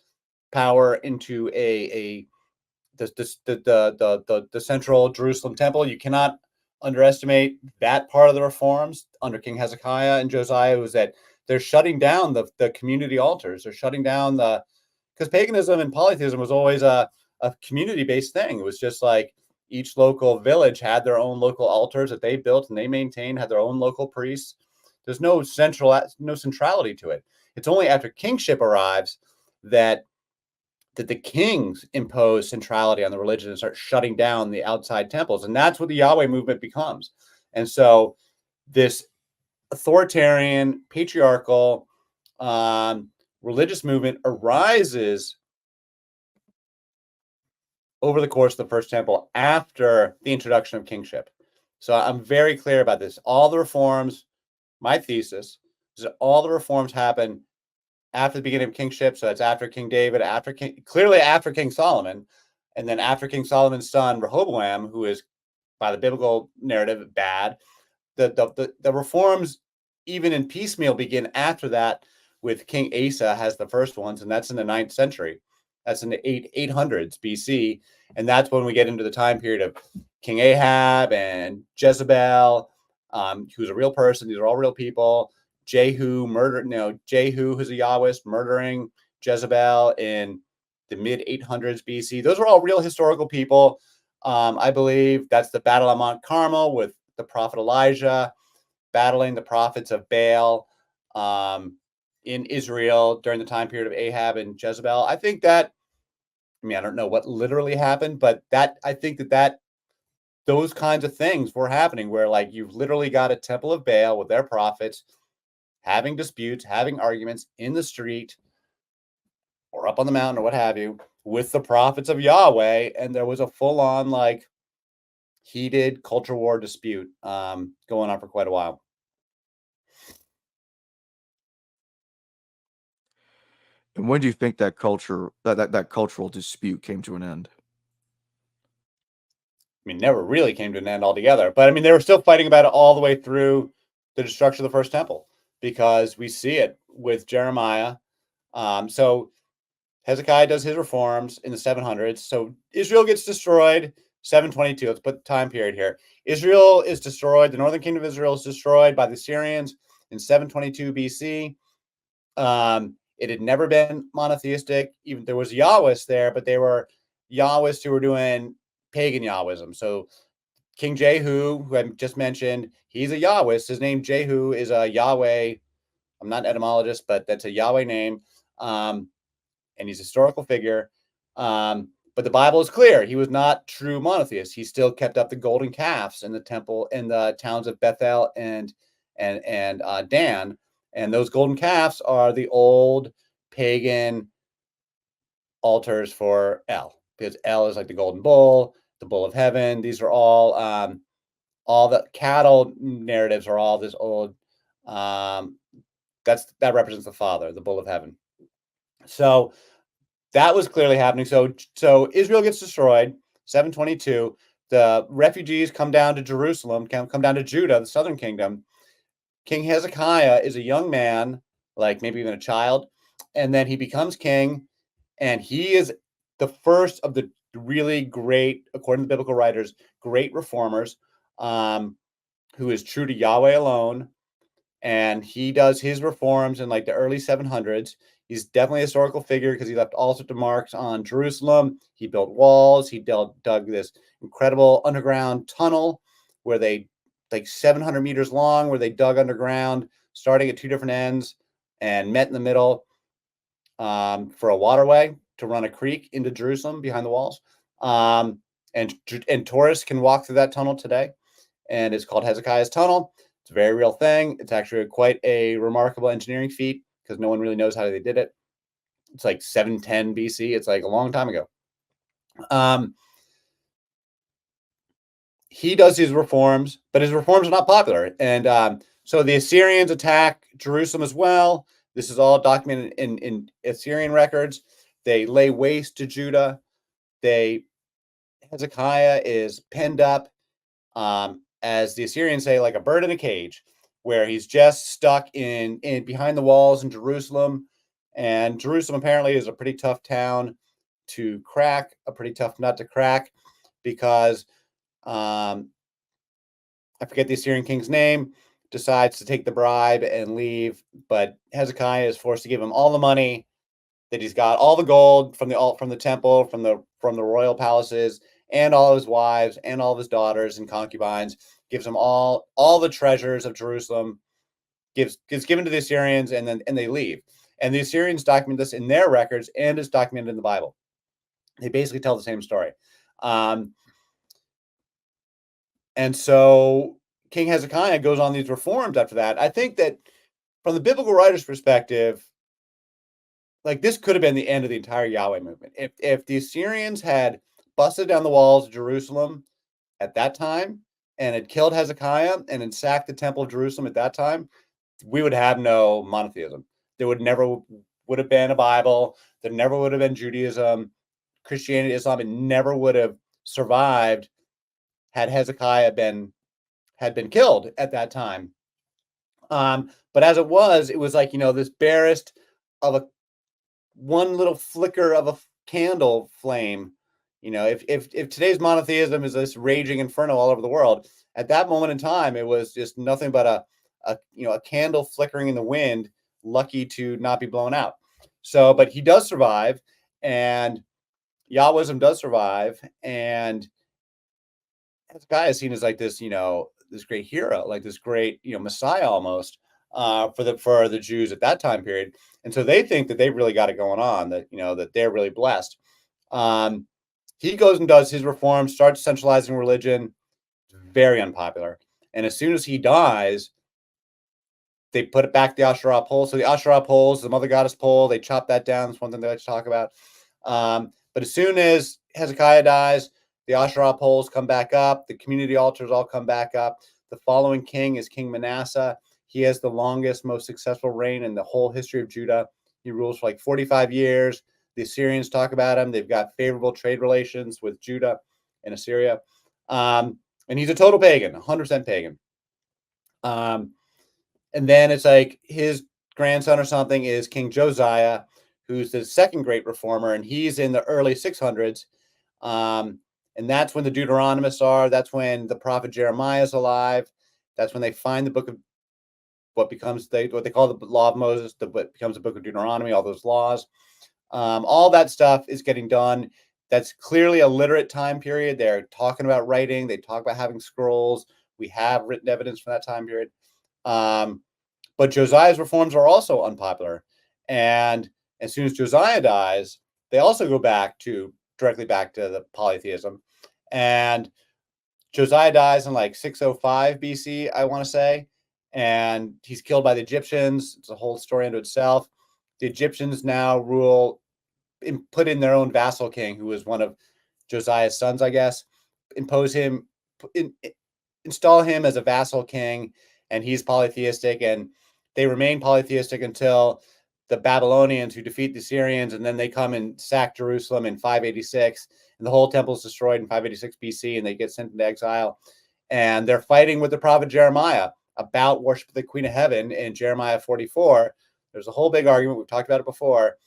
power into the central Jerusalem temple. You cannot underestimate that part of the reforms under King Hezekiah and Josiah, was that they're shutting down the community altars. They're shutting down because paganism and polytheism was always a community-based thing. It was just like each local village had their own local altars that they built and they maintained, had their own local priests. There's no centrality to it. It's only after kingship arrives that the kings impose centrality on the religion and start shutting down the outside temples. And that's what the Yahweh movement becomes. And so this authoritarian, patriarchal, religious movement arises over the course of the First Temple after the introduction of kingship. So I'm very clear about this. All the reforms, my thesis is that all the reforms happen after the beginning of kingship. So it's after King David, after King Solomon, and then after King Solomon's son Rehoboam, who is by the biblical narrative bad. The reforms, even in piecemeal, begin after that with King Asa has the first ones, and that's in the 9th century. That's in the 800s BC, and that's when we get into the time period of King Ahab and Jezebel, who's a real person. These are all real people. Jehu, who's a Yahwist, murdering Jezebel in the mid 800s BC. Those are all real historical people. I believe that's the Battle of Mount Carmel with the prophet Elijah battling the prophets of Baal in Israel during the time period of Ahab and Jezebel. I think that, I don't know what literally happened, but I think that those kinds of things were happening where like you've literally got a temple of Baal with their prophets having disputes, having arguments in the street, or up on the mountain or what have you with the prophets of Yahweh, and there was a full-on like heated culture war dispute going on for quite a while. And when do you think that cultural dispute came to an end? I mean, never really came to an end altogether, but I mean, they were still fighting about it all the way through the destruction of the first temple, because we see it with Jeremiah. So Hezekiah does his reforms in the 700s. So Israel gets destroyed 722. Let's put the time period here. Israel is destroyed. The northern kingdom of Israel is destroyed by the Syrians in 722 BC. It had never been monotheistic. Even there was Yahwehs there, but they were Yahwehs who were doing pagan Yahwism. So King Jehu, who I just mentioned, he's a Yahwist. His name Jehu is a Yahweh. I'm not an etymologist, but that's a Yahweh name. And he's a historical figure. But the Bible is clear. He was not true monotheist. He still kept up the golden calves in the temple in the towns of Bethel and Dan. And those golden calves are the old pagan altars for El, because El is like the golden bull, the bull of heaven. These are all the cattle narratives are all this old. That represents the Father, the bull of heaven. So that was clearly happening. So Israel gets destroyed, 722. The refugees come down to Jerusalem, come down to Judah, the southern kingdom. King Hezekiah is a young man, like maybe even a child, and then he becomes king, and he is the first of the really great, according to the biblical writers, great reformers, who is true to Yahweh alone. And he does his reforms in like the early 700s. He's definitely a historical figure because he left all sorts of marks on Jerusalem. He built walls. He dug this incredible underground tunnel where they, like 700 meters long, where they dug underground, starting at two different ends and met in the middle for a waterway to run a creek into Jerusalem behind the walls. And tourists can walk through that tunnel today. And it's called Hezekiah's Tunnel. It's a very real thing. It's actually quite a remarkable engineering feat because no one really knows how they did it. It's like 710 BC. It's like a long time ago. He does his reforms, but his reforms are not popular. And so the Assyrians attack Jerusalem as well. This is all documented in Assyrian records. They lay waste to Judah. Hezekiah is penned up, as the Assyrians say, like a bird in a cage, where he's just stuck in behind the walls in Jerusalem. And Jerusalem apparently is a pretty tough town to crack, a pretty tough nut to crack, because I forget the Assyrian king's name, decides to take the bribe and leave, but Hezekiah is forced to give him all the money that he's got, all the gold from the temple, from the royal palaces, and all his wives and all of his daughters and concubines, gives him all the treasures of Jerusalem, gets given to the Assyrians, and they leave. And the Assyrians document this in their records, and it's documented in the Bible. They basically tell the same story. And so King Hezekiah goes on these reforms after that. I think that from the biblical writer's perspective, like this could have been the end of the entire Yahweh movement. If the Assyrians had busted down the walls of Jerusalem at that time and had killed Hezekiah and had sacked the temple of Jerusalem at that time, we would have no monotheism. There would have been a Bible. There never would have been Judaism, Christianity, Islam. It never would have survived had Hezekiah been killed at that time. But as it was like, this barest of one little flicker of a candle flame. If today's monotheism is this raging inferno all over the world, at that moment in time, it was just nothing but a candle flickering in the wind, lucky to not be blown out. So, but he does survive, and Yahwism does survive, and Hezekiah is seen as like this, this great hero, like this great, Messiah almost for the Jews at that time period. And so they think that they've really got it going on, that, that they're really blessed. He goes and does his reforms, starts centralizing religion, very unpopular. And as soon as he dies, they put it back to the Asherah pole. So the Asherah pole is the mother goddess pole. They chop that down. That's one thing they like to talk about. But as soon as Hezekiah dies, the Asherah poles come back up. The community altars all come back up. The following king is King Manasseh. He has the longest, most successful reign in the whole history of Judah. He rules for like 45 years. The Assyrians talk about him. They've got favorable trade relations with Judah and Assyria. And he's a total pagan, 100% pagan. And then it's like his grandson or something is King Josiah, who's the second great reformer, and he's in the early 600s. And that's when the Deuteronomists are. That's when the prophet Jeremiah is alive. That's when they find the book of what becomes what they call the law of Moses, what becomes the book of Deuteronomy, all those laws. All that stuff is getting done. That's clearly a literate time period. They're talking about writing. They talk about having scrolls. We have written evidence from that time period. But Josiah's reforms are also unpopular. And as soon as Josiah dies, they also go directly back to the polytheism. And Josiah dies in like 605 BC, I want to say. And he's killed by the Egyptians. It's a whole story unto itself. The Egyptians now put in their own vassal king, who was one of Josiah's sons, I guess, install him as a vassal king, and he's polytheistic, and they remain polytheistic until the Babylonians, who defeat the Syrians, and then they come and sack Jerusalem in 586, and the whole temple is destroyed in 586 BC, and they get sent into exile. And they're fighting with the prophet Jeremiah about worship of the Queen of Heaven in Jeremiah 44. There's a whole big argument. We've talked about it before,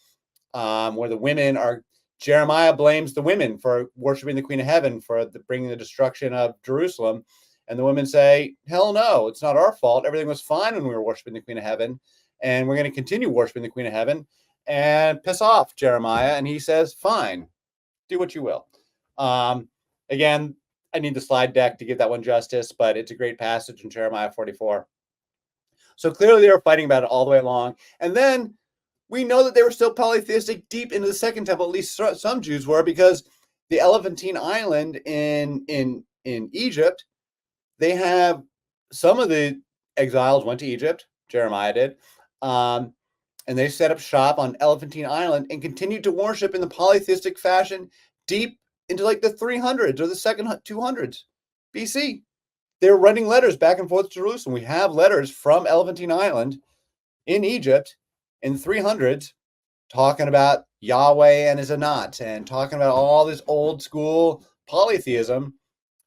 where the women are. Jeremiah blames the women for worshiping the Queen of Heaven, for bringing the destruction of Jerusalem. And the women say, hell no, it's not our fault. Everything was fine when we were worshiping the Queen of Heaven. And we're going to continue worshiping the Queen of Heaven and piss off Jeremiah. And he says, fine, do what you will. Again, I need the slide deck to give that one justice, but it's a great passage in Jeremiah 44. So clearly they were fighting about it all the way along. And then we know that they were still polytheistic deep into the Second Temple. At least some Jews were, because the Levantine island in Egypt, they have some of the exiles went to Egypt. Jeremiah did. And they set up shop on Elephantine Island and continued to worship in the polytheistic fashion deep into like the 300s or the second 200s BC. They were writing letters back and forth to Jerusalem. We have letters from Elephantine Island in Egypt in the 300s talking about Yahweh and his Anat and talking about all this old school polytheism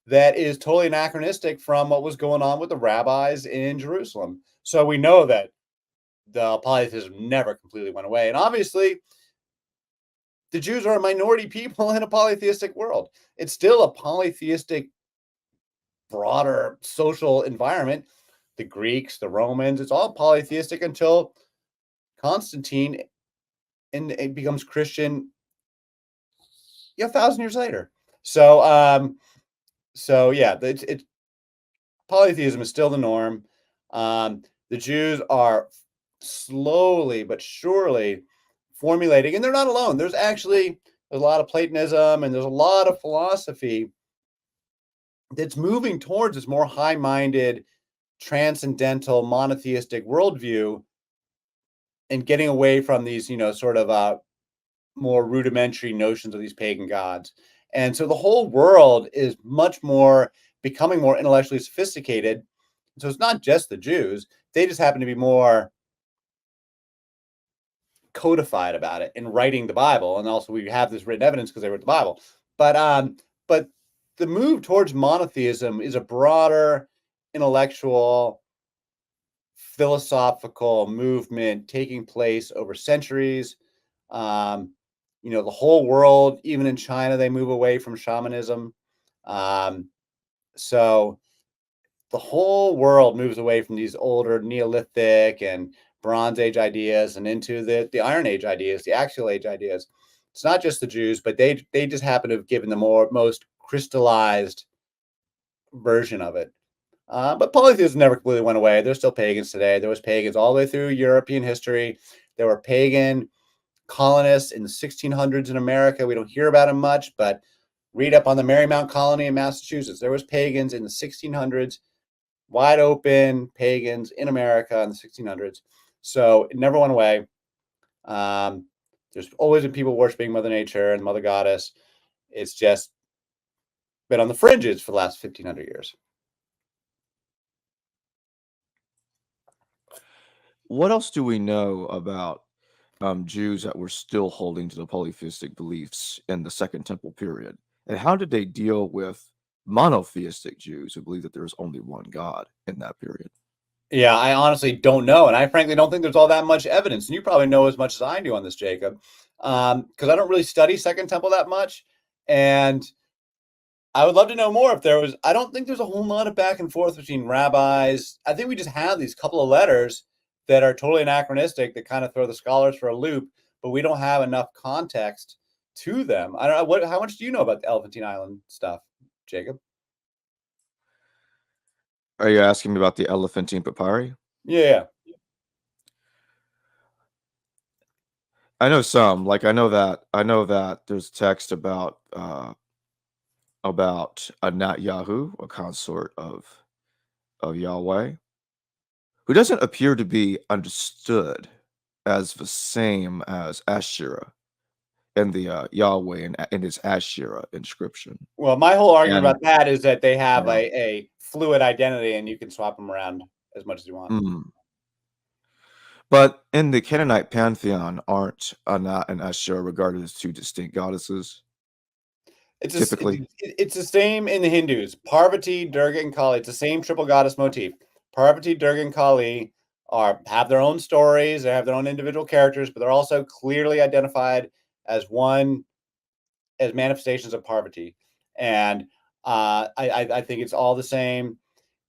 that is totally anachronistic from what was going on with the rabbis in Jerusalem. So we know that the polytheism never completely went away. And obviously, the Jews are a minority people in a polytheistic world. It's still a polytheistic, broader social environment. The Greeks, the Romans, it's all polytheistic until Constantine and it becomes Christian 1,000 years later. So yeah, it's polytheism is still the norm. The Jews are slowly but surely formulating, and they're not alone. There's a lot of Platonism and there's a lot of philosophy that's moving towards this more high-minded, transcendental, monotheistic worldview and getting away from these, sort of more rudimentary notions of these pagan gods. And so the whole world is becoming more intellectually sophisticated. So it's not just the Jews. They just happen to be more codified about it in writing the Bible. And also we have this written evidence because they wrote the Bible. But the move towards monotheism is a broader intellectual, philosophical movement taking place over centuries. The whole world, even in China, they move away from shamanism. So the whole world moves away from these older Neolithic and Bronze Age ideas and into the Iron Age ideas, the Axial Age ideas. It's not just the Jews, but they just happen to have given the most crystallized version of it. But polytheism never completely went away. There's still pagans today. There was pagans all the way through European history. There were pagan colonists in the 1600s in America. We don't hear about them much, but read up on the Marymount colony in Massachusetts. There was pagans in the 1600s wide open pagans in America in the 1600s. So it never went away. There's always been people worshiping Mother Nature and Mother Goddess. It's just been on the fringes for the last 1,500 years. What else do we know about Jews that were still holding to the polytheistic beliefs in the Second Temple period? And how did they deal with monotheistic Jews who believe that there is only one God in that period? Yeah, I honestly don't know. And I frankly don't think there's all that much evidence. And you probably know as much as I do on this, Jacob, because I don't really study Second Temple that much. And I would love to know more if there was. I don't think there's a whole lot of back and forth between rabbis. I think we just have these couple of letters that are totally anachronistic that kind of throw the scholars for a loop, but we don't have enough context to them. I don't know. How much do you know about the Elephantine Island stuff, Jacob? Are you asking me about the Elephantine Papyri? Yeah. I know some. Like I know that there's text about Anat Yahu, a consort of Yahweh, who doesn't appear to be understood as the same as Asherah in the Yahweh and in his Asherah inscription. Well, my whole argument And about that is that they have uh, a fluid identity and you can swap them around as much as you want. But in the Canaanite pantheon, aren't Anat and Asherah regarded as two distinct goddesses? Typically, It's the same in the Hindus. Parvati, Durga, and Kali. It's the same triple goddess motif. Parvati, Durga, and Kali have their own stories. They have their own individual characters, but they're also clearly identified as manifestations of Parvati. And I think it's all the same.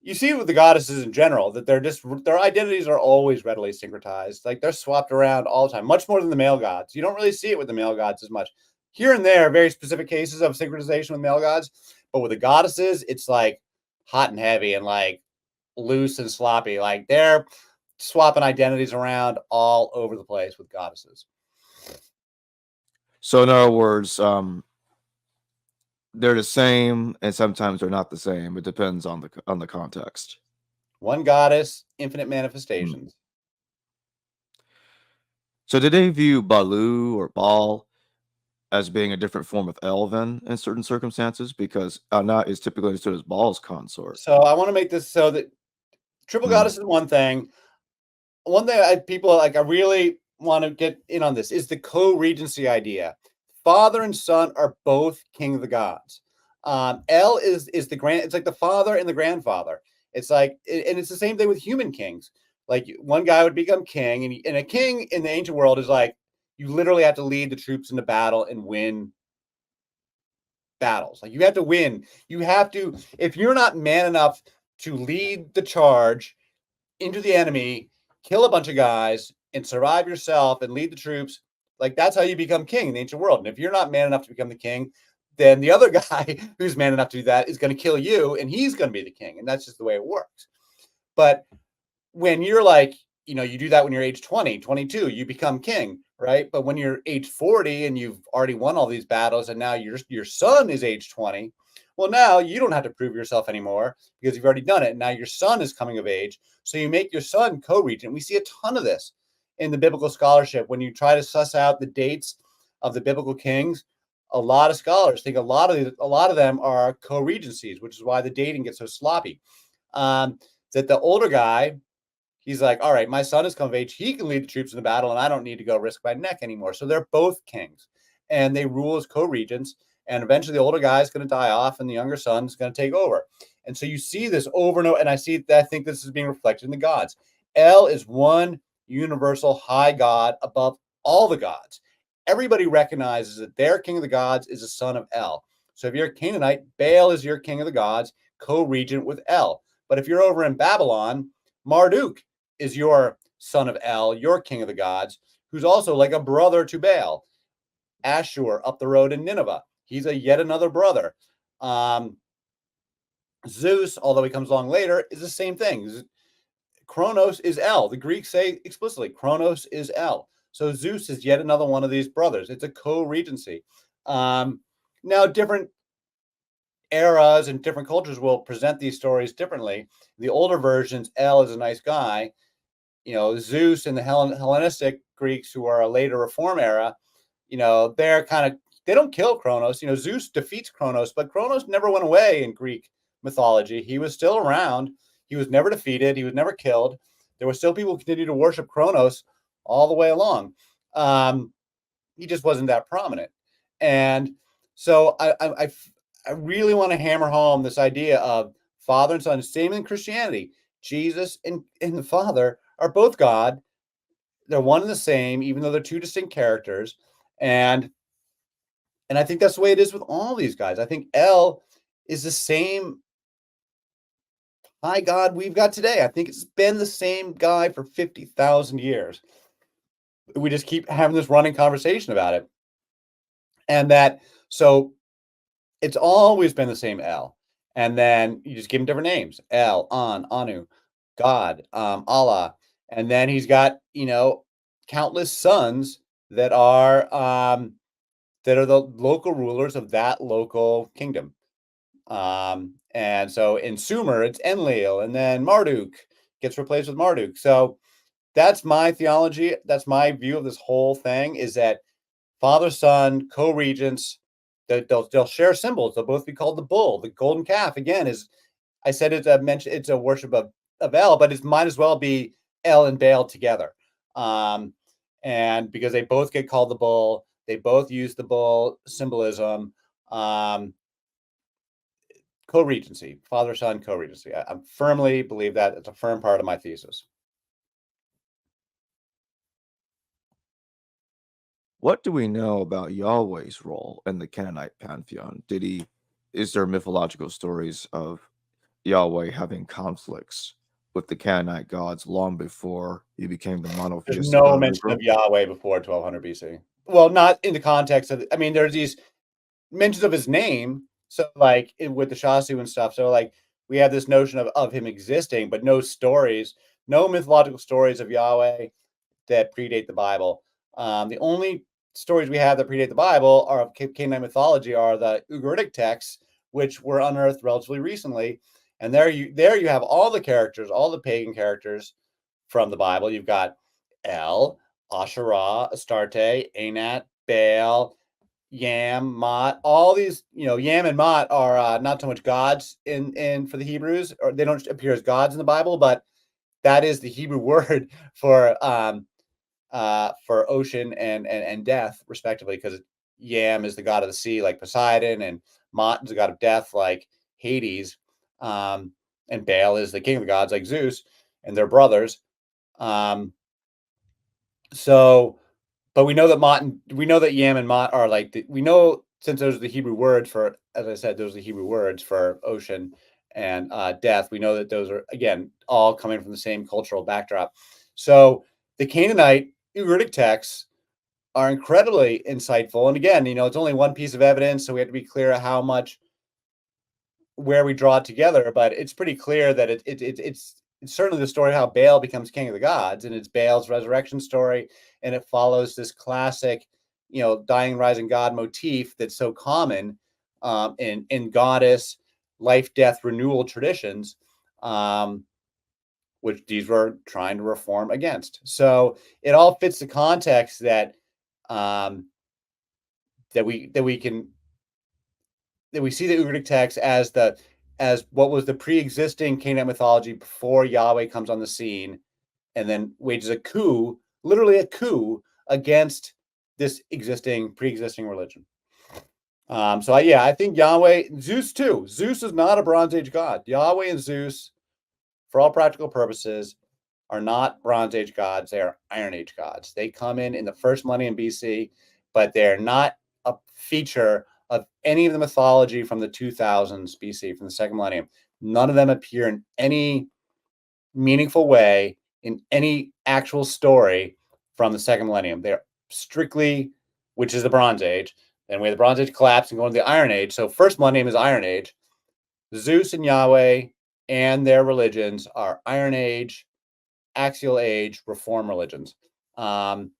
You see with the goddesses in general that their identities are always readily syncretized. Like they're swapped around all the time, much more than the male gods. You don't really see it with the male gods as much. Here and there, very specific cases of synchronization with male gods, but with the goddesses, it's like hot and heavy and like loose and sloppy. Like they're swapping identities around all over the place with goddesses. so in other words, they're the same, and sometimes they're not the same. It depends on the context. One goddess, infinite manifestations. So did they view Balu or Baal as being a different form of El then in certain circumstances? Because Anat is typically understood as Baal's consort. So I want to make this so that triple goddess is one thing. One thing I really want to get in on this is the co-regency idea. Father and son are both king of the gods. El is the grand. It's like the father and the grandfather. It's like, and it's the same thing with human kings. Like one guy would become king, and a king in the ancient world is like you literally have to lead the troops into battle and win battles. Like you have to win. You have to. If you're not man enough to lead the charge into the enemy, kill a bunch of guys, and survive yourself and lead the troops. Like that's how you become king in the ancient world. And if you're not man enough to become the king, then the other guy who's man enough to do that is going to kill you, and he's going to be the king. And that's just the way it works. But when you're like, you do that when you're age 20, 22, you become king, right? But when you're age 40 and you've already won all these battles, and now your son is age 20, well, now you don't have to prove yourself anymore because you've already done it. And now your son is coming of age. So you make your son co-regent. We see a ton of this in the biblical scholarship. When you try to suss out the dates of the biblical kings, a lot of scholars think a lot of them are co-regencies, which is why the dating gets so sloppy. That the older guy, he's like, all right, my son has come of age. He can lead the troops in the battle, and I don't need to go risk my neck anymore. So they're both kings, and they rule as co-regents. And eventually the older guy is going to die off and the younger son is going to take over. And so you see this over and over. And I think this is being reflected in the gods. El is one universal high God above all the gods. Everybody recognizes that their king of the gods is a son of El. So if you're a Canaanite, Baal is your king of the gods, co-regent with El. But if you're over in Babylon, Marduk is your son of El, your king of the gods, who's also like a brother to Baal. Ashur up the road in Nineveh, he's a yet another brother. Zeus, although he comes along later, is the same thing. Kronos is El. The Greeks say explicitly, Kronos is El. So Zeus is yet another one of these brothers. It's a co-regency. Now, different eras and different cultures will present these stories differently. The older versions, El is a nice guy. Zeus and the Hellenistic Greeks, who are a later Reform era, they don't kill Kronos. Zeus defeats Kronos, but Kronos never went away in Greek mythology. He was still around. He was never defeated. He was never killed. There were still people who continued to worship Kronos all the way along. He just wasn't that prominent. And so I really want to hammer home this idea of Father and Son. Same in Christianity. Jesus and the Father are both God. They're one and the same, even though they're two distinct characters. And I think that's the way it is with all these guys. I think El is the same high God we've got today. I think it's been the same guy for 50,000 years. We just keep having this running conversation about it. And so it's always been the same El. And then you just give him different names. El, An, Anu, God, Allah. And then he's got, countless sons that are the local rulers of that local kingdom. And so in Sumer, it's Enlil, and then Marduk gets replaced with Marduk. So that's my theology. That's my view of this whole thing, is that father, son, co-regents, they'll share symbols. They'll both be called the bull. The golden calf, again, I said it's a worship of El, but it might as well be El and Baal together. And because they both get called the bull, they both use the bull symbolism. Co-regency, father-son co-regency. I firmly believe that. It's a firm part of my thesis. What do we know about Yahweh's role in the Canaanite pantheon? Is there mythological stories of Yahweh having conflicts with the Canaanite gods long before he became the There's monotheistic no God of mention of Israel? Yahweh before 1200 BC. Well, not in the context of, there's these mentions of his name. So like with the Shasu and stuff. So like we have this notion of him existing, but no stories, no mythological stories of Yahweh that predate the Bible. The only stories we have that predate the Bible are of Canaanite mythology are the Ugaritic texts, which were unearthed relatively recently. And there you have all the characters, all the pagan characters from the Bible. You've got El, Asherah, Astarte, Anat, Baal, Yam, Mot. All these, Yam and Mot are not so much gods in for the Hebrews, or they don't appear as gods in the Bible, but that is the Hebrew word for ocean and death, respectively, because Yam is the god of the sea, like Poseidon, and Mot is the god of death, like Hades, and Baal is the king of the gods, like Zeus, and they're brothers. But we know that Yam and Mot are we know, since those are the Hebrew words for, as I said, those are the Hebrew words for ocean and death. We know that those are, again, all coming from the same cultural backdrop. So the Canaanite Ugaritic texts are incredibly insightful. And again, it's only one piece of evidence, so we have to be clear how much, where we draw it together. But it's pretty clear that it's certainly the story of how Baal becomes king of the gods, and it's Baal's resurrection story, and it follows this classic, dying, rising God motif that's so common in goddess life, death, renewal traditions, which these were trying to reform against. So it all fits the context that we see the Ugaritic text as what was the pre-existing Canaanite mythology before Yahweh comes on the scene, and then wages a coup, literally a coup, against this pre-existing religion. I think Yahweh, Zeus too. Zeus is not a Bronze Age god. Yahweh and Zeus, for all practical purposes, are not Bronze Age gods. They are Iron Age gods. They come in the first millennium BC, but they're not a feature of any of the mythology from the 2000s BC, from the second millennium. None of them appear in any meaningful way in any actual story from the second millennium. They're strictly, which is the Bronze Age. Then we have the Bronze Age collapse and go into the Iron Age. So first millennium is Iron Age. Zeus and Yahweh and their religions are Iron Age, Axial Age, Reform religions. And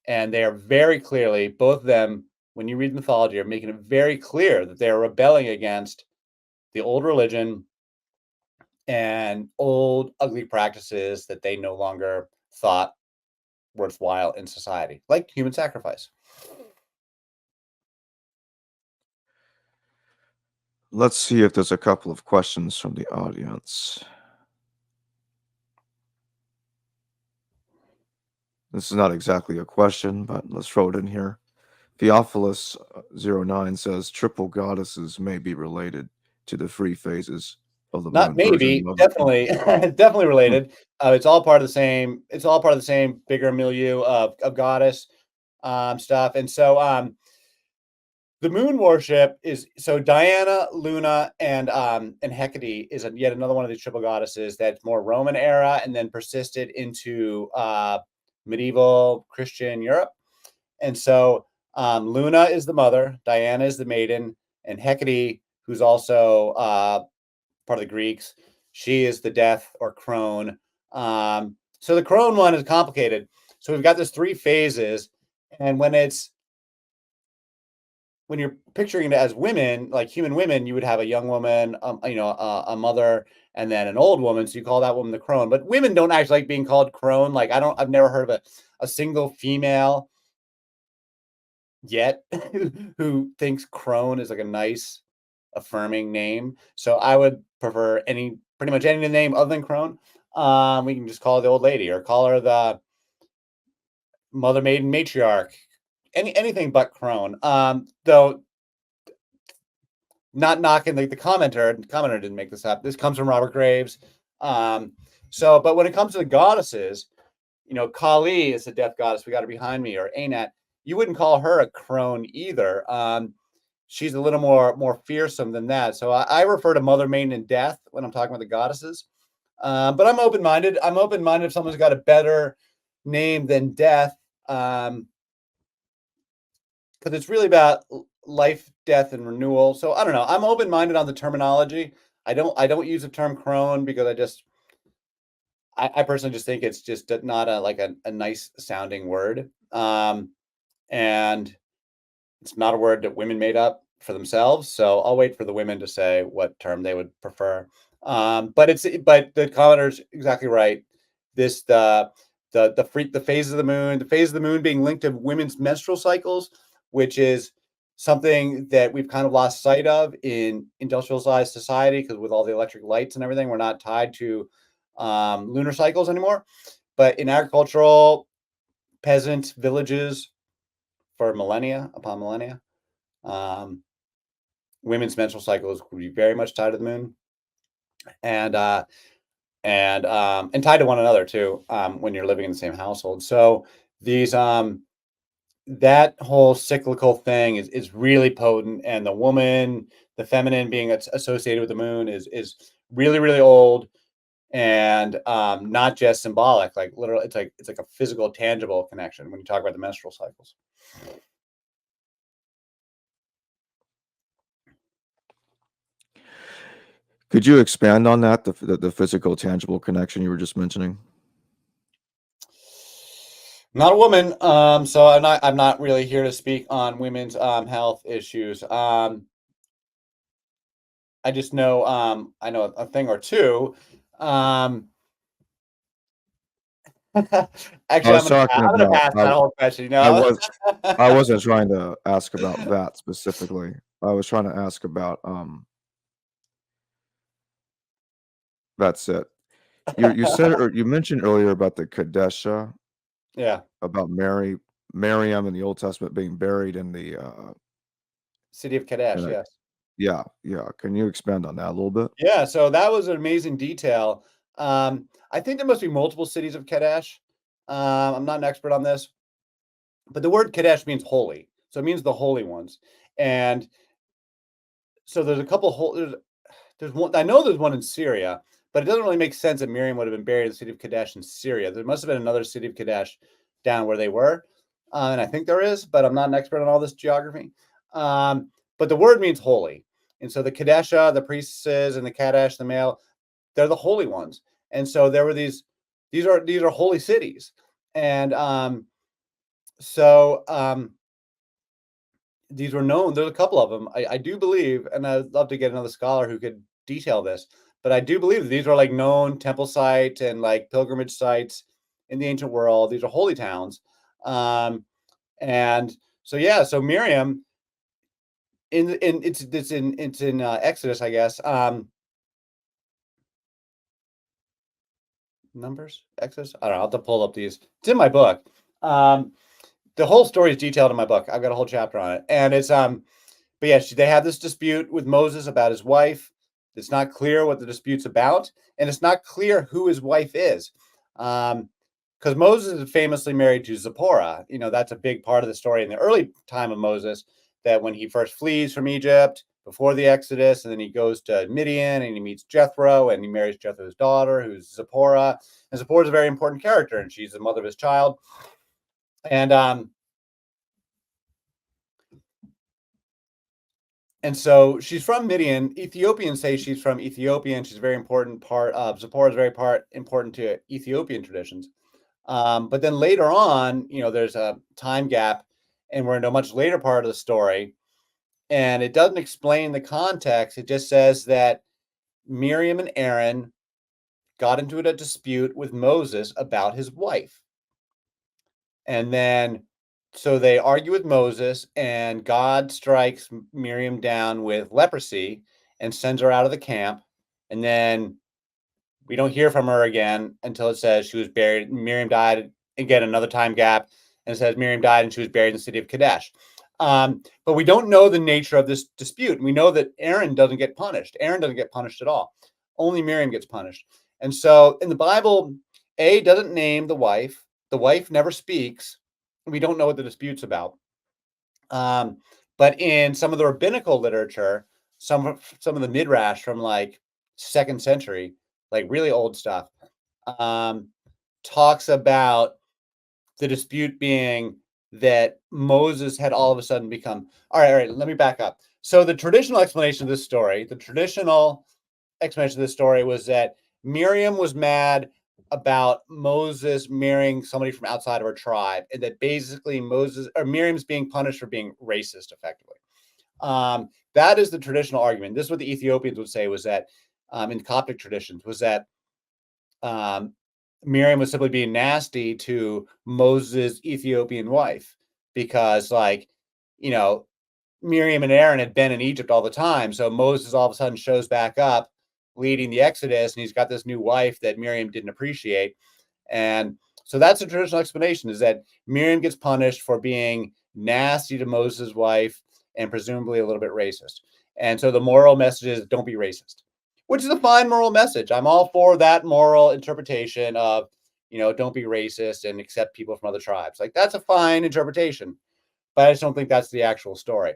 they are very clearly, both of them, when you read mythology, are making it very clear that they are rebelling against the old religion and old ugly practices that they no longer thought worthwhile in society, like human sacrifice. Let's see if there's a couple of questions from the audience. This is not exactly a question, but let's throw it in here. Theophilus 09 says triple goddesses may be related to the three phases of the Not moon. Virgin, maybe, mother, definitely, definitely related. It's all part of the same. It's all part of the same bigger milieu of goddess stuff. And so the moon worship is so Diana, Luna, and Hecate is yet another one of these triple goddesses that's more Roman era and then persisted into medieval Christian Europe. And so Luna is the mother, Diana is the maiden, and Hecate, who's also part of the Greeks, she is the death or crone. So the crone one is complicated. So we've got this three phases, and when you're picturing it as women, like human women, you would have a young woman, a mother, and then an old woman. So you call that woman the crone. But women don't actually like being called crone. Like I've never heard of a single female yet who thinks crone is like a nice, affirming name. So I would prefer pretty much any name other than crone. We can just call her the old lady or call her the mother, maiden, matriarch. Anything but crone. Though not knocking the commenter. The commenter didn't make this up. This comes from Robert Graves. But when it comes to the goddesses, Kali is the death goddess. We got her behind me, or Anat. You wouldn't call her a crone either. She's a little more fearsome than that. So I refer to Mother, Maiden, and Death when I'm talking about the goddesses. But I'm open-minded. I'm open-minded if someone's got a better name than Death, because it's really about life, death, and renewal. So I don't know. I'm open-minded on the terminology. I don't use the term crone because I personally just think it's just not a nice sounding word. And it's not a word that women made up for themselves. So I'll wait for the women to say what term they would prefer. But the commenter's exactly right. The phase of the moon being linked to women's menstrual cycles, which is something that we've kind of lost sight of in industrialized society, because with all the electric lights and everything, we're not tied to lunar cycles anymore. But in agricultural peasant villages for millennia upon millennia, women's menstrual cycles would be very much tied to the moon, and tied to one another too, when you're living in the same household. So these that whole cyclical thing is really potent, and the feminine being associated with the moon is really, really old, and not just symbolic, like literally it's like a physical, tangible connection when you talk about the menstrual cycles. Could you expand on that, the physical, tangible connection you were just mentioning? Not a woman, so I'm not really here to speak on women's health issues. I just know I know a thing or two. I Actually, was talking I'm gonna about, pass that whole question. You I know, wasn't trying to ask about that specifically. I was trying to ask about, that's it. You said, or you mentioned earlier about the Kadesha, yeah, about Miriam in the Old Testament being buried in the, city of Kadesh. in a, Yes, yeah, yeah. Can you expand on that a little bit? yeah. So that was an amazing detail. I think there must be multiple cities of Kadesh. I'm not an expert on this, but the word Kadesh means holy, so it means the holy ones. And so there's a couple there's one. I know there's one in Syria, but it doesn't really make sense that Miriam would have been buried in the city of Kadesh in Syria. There must have been another city of Kadesh down where they were, and I think there is, but I'm not an expert on all this geography. But the word means holy, and so the Kadesha, the priestesses, and the Kadesh, the male, they're the holy ones. And so there were these. These are holy cities, and so these were known. There's a couple of them. I do believe, and I'd love to get another scholar who could detail this, but I do believe that these are like known temple sites and like pilgrimage sites in the ancient world. These are holy towns. And so, yeah, so Miriam it's in Exodus, I guess. Numbers, Exodus. I don't know. I'll have to pull up these. It's in my book. The whole story is detailed in my book. I've got a whole chapter on it, and it's but yeah, they have this dispute with Moses about his wife. It's not clear what the dispute's about, and it's not clear who his wife is. Because Moses is famously married to Zipporah. You know, that's a big part of the story in the early time of Moses, that when he first flees from Egypt before the Exodus, and then he goes to Midian and he meets Jethro and he marries Jethro's daughter, who's Zipporah. And Zipporah is a very important character, and she's the mother of his child. And so she's from Midian. Ethiopians say she's from Ethiopia, and she's a very important part of Zipporah is very important to Ethiopian traditions. But then later on, you know, there's a time gap, and we're in a much later part of the story, and it doesn't explain the context. It just says that Miriam and Aaron got into a dispute with Moses about his wife. And then, so they argue with Moses, and God strikes Miriam down with leprosy and sends her out of the camp. And then we don't hear from her again until it says she was buried. Miriam died. Again, another time gap. And it says Miriam died and she was buried in the city of Kadesh. But we don't know the nature of this dispute. We know that Aaron doesn't get punished. Aaron doesn't get punished at all. Only Miriam gets punished. And so in the Bible, A doesn't name the wife. The wife never speaks. We don't know what the dispute's about. But in some of the rabbinical literature, some of the midrash from like 2nd century, like really old stuff, talks about the dispute being that Moses had all of a sudden become. All right, let me back up. So the traditional explanation of this story, was that Miriam was mad about Moses marrying somebody from outside of her tribe, and that basically Miriam's being punished for being racist, effectively. That is the traditional argument. This is what the Ethiopians would say, was that in Coptic traditions, was that Miriam was simply being nasty to Moses' Ethiopian wife, because, like, you know, Miriam and Aaron had been in Egypt all the time. So Moses all of a sudden shows back up leading the Exodus, and he's got this new wife that Miriam didn't appreciate. And so that's the traditional explanation, is that Miriam gets punished for being nasty to Moses' wife and presumably a little bit racist. And so the moral message is don't be racist, which is a fine moral message. I'm all for that moral interpretation of, you know, don't be racist and accept people from other tribes. Like, that's a fine interpretation, but I just don't think that's the actual story.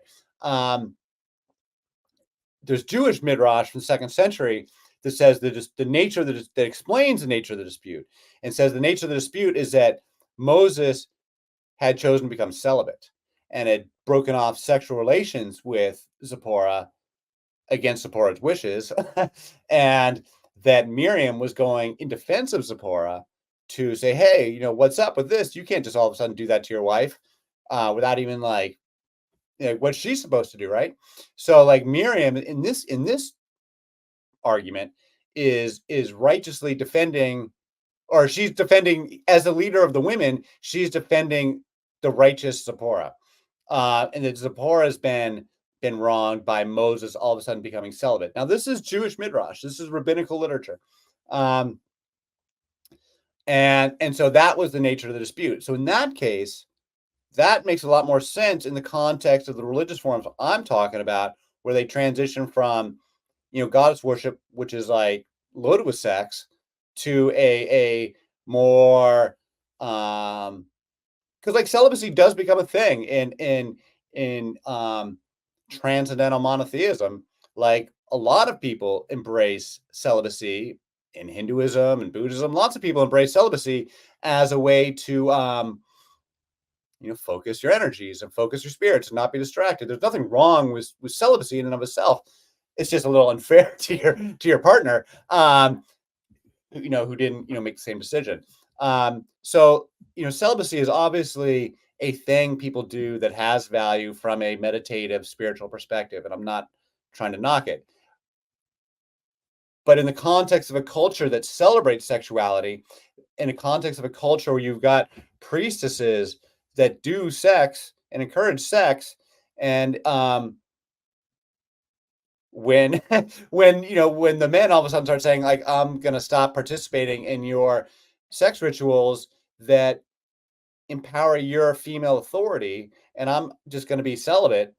There's Jewish midrash from the 2nd century that says that that explains the nature of the dispute, and says the nature of the dispute is that Moses had chosen to become celibate and had broken off sexual relations with Zipporah against Zipporah's wishes, and that Miriam was going in defense of Zipporah to say, hey, you know, what's up with this? You can't just all of a sudden do that to your wife without even like, you know, what she's supposed to do, right? So like Miriam in this argument is righteously defending, or she's defending, as the leader of the women, she's defending the righteous Zipporah. And that Zipporah has been wronged by Moses all of a sudden becoming celibate. Now, this is Jewish midrash. This is rabbinical literature. And so that was the nature of the dispute. So in that case, that makes a lot more sense in the context of the religious forms I'm talking about, where they transition from, you know, goddess worship, which is like loaded with sex, to a more because like celibacy does become a thing in transcendental monotheism. Like, a lot of people embrace celibacy in Hinduism and Buddhism. Lots of people embrace celibacy as a way to you know, focus your energies and focus your spirits and not be distracted. There's nothing wrong with celibacy in and of itself. It's just a little unfair to your partner, you know, who didn't, you know, make the same decision. So, you know, celibacy is obviously a thing people do that has value from a meditative spiritual perspective, and I'm not trying to knock it. But in the context of a culture that celebrates sexuality, in a context of a culture where you've got priestesses that do sex and encourage sex, and when when the men all of a sudden start saying, like, I'm gonna stop participating in your sex rituals that empower your female authority, and I'm just gonna be celibate,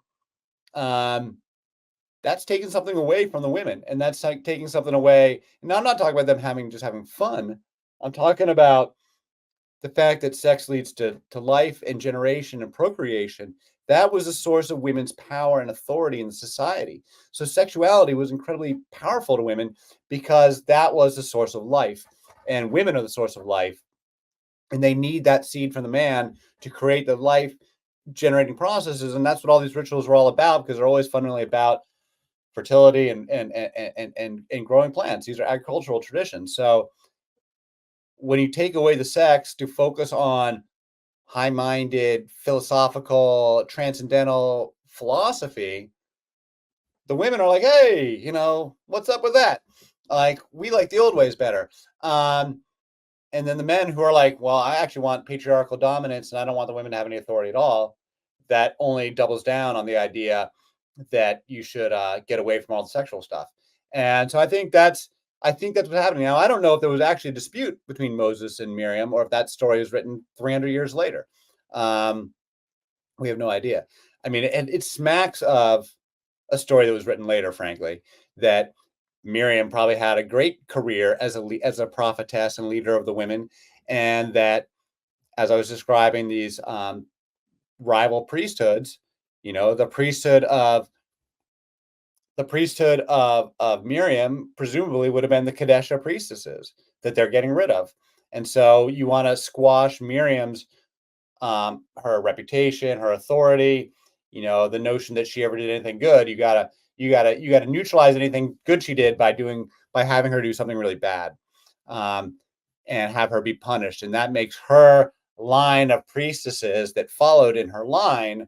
that's taking something away from the women, and that's like taking something away. Now, I'm not talking about them having fun. I'm talking about the fact that sex leads to life and generation and procreation. That was a source of women's power and authority in society. So sexuality was incredibly powerful to women because that was the source of life, and women are the source of life, and they need that seed from the man to create the life generating processes. And that's what all these rituals were all about, because they're always fundamentally about fertility and growing plants. These are agricultural traditions. So when you take away the sex to focus on high-minded, philosophical, transcendental philosophy, the women are like, hey, what's up with that? Like, we like the old ways better. And then the men who are like, well, I actually want patriarchal dominance and I don't want the women to have any authority at all. That only doubles down on the idea that you should get away from all the sexual stuff. And so I think that's what's happening now. I don't know if there was actually a dispute between Moses and Miriam, or if that story is written 300 years later. We have no idea. I mean, and it smacks of a story that was written later, frankly, that Miriam probably had a great career as a prophetess and leader of the women, and that, as I was describing these rival priesthoods, the priesthood of Miriam presumably would have been the Kadesha priestesses that they're getting rid of. And so you want to squash Miriam's her reputation, her authority, the notion that she ever did anything good. You gotta neutralize anything good she did by having her do something really bad, and have her be punished. And that makes her line of priestesses that followed in her line,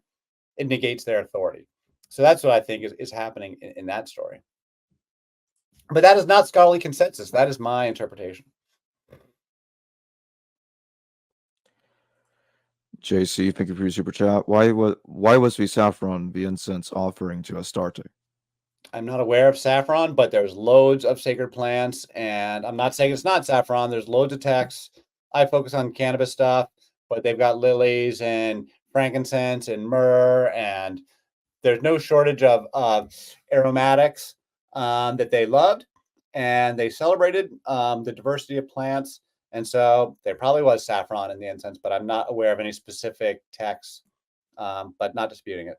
it negates their authority. So that's what I think is happening in that story. But that is not scholarly consensus. That is my interpretation. JC, thank you for your super chat. Why was the saffron the incense offering to Astarte? I'm not aware of saffron, but there's loads of sacred plants, and I'm not saying it's not saffron. There's loads of texts. I focus on cannabis stuff, but they've got lilies and frankincense and myrrh, and there's no shortage of aromatics that they loved, and they celebrated the diversity of plants. And so there probably was saffron in the incense, but I'm not aware of any specific texts, but not disputing it.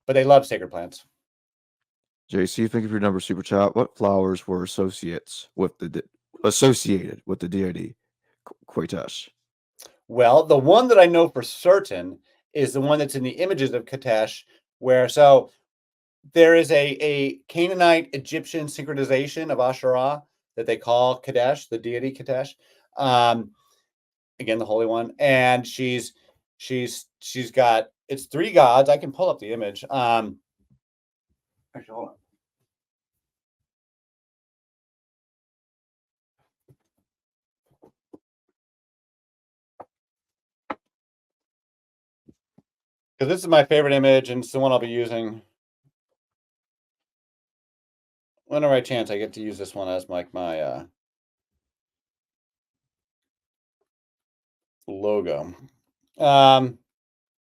But they love sacred plants. JC, thank you for your number super chat. What flowers were associated with the deity Qatesh? Well, the one that I know for certain is the one that's in the images of Qatesh, where there is a Canaanite Egyptian synchronization of Asherah that they call Kadesh, the deity Kadesh. Again, the Holy One. And she's got, it's three gods. I can pull up the image. Actually, hold on. Because this is my favorite image, and it's the one I'll be using whenever I chance. I get to use this one as my logo.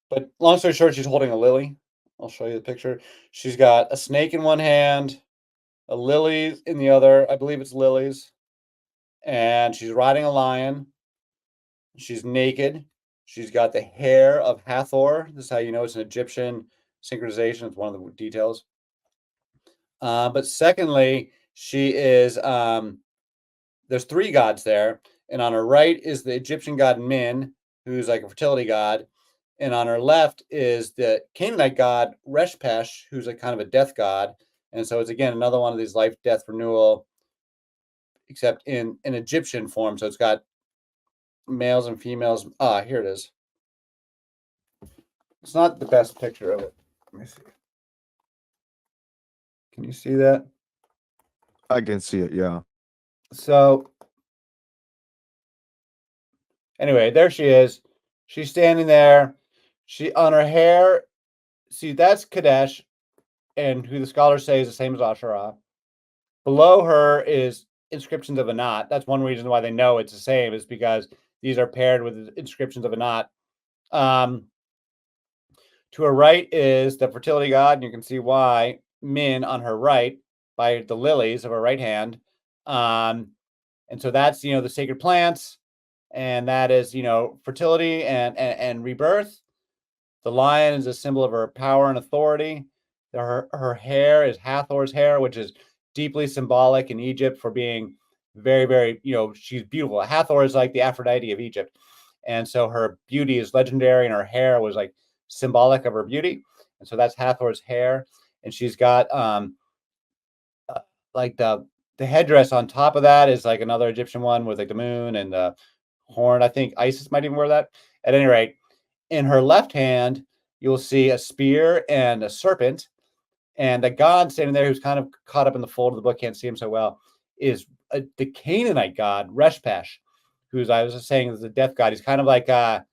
But long story short, she's holding a lily. I'll show you the picture. She's got a snake in one hand, a lily in the other. I believe it's lilies. And she's riding a lion. She's naked. She's got the hair of Hathor. This is how you know it's an Egyptian synchronization. It's one of the details. But secondly, she is, there's three gods there. And on her right is the Egyptian god Min, who's like a fertility god. And on her left is the Canaanite god Reshpesh, who's a kind of a death god. And so it's, again, another one of these life, death, renewal, except in an Egyptian form. So it's got males and females. Here it is. It's not the best picture of it. Let me see. Can you see that? I can see it, yeah. So anyway, there she is. She's standing there. She on her hair. See, that's Kadesh, and who the scholars say is the same as Asherah. Below her is inscriptions of Anat. That's one reason why they know it's the same, is because these are paired with inscriptions of Anat. To her right is the fertility god, and you can see why. Min on her right by the lilies of her right hand. And so that's, the sacred plants, and that is, fertility and rebirth. The lion is a symbol of her power and authority. Her hair is Hathor's hair, which is deeply symbolic in Egypt for being very, very, she's beautiful. Hathor is like the Aphrodite of Egypt. And so her beauty is legendary, and her hair was like symbolic of her beauty. And so that's Hathor's hair. And she's got like the headdress on top of that is like another Egyptian one with like the moon and the horn. I think Isis might even wear that. At any rate, in her left hand, you'll see a spear and a serpent. And the god standing there, who's kind of caught up in the fold of the book, can't see him so well, is the Canaanite god, Reshpesh, who's, I was just saying, is the death god. He's kind of like a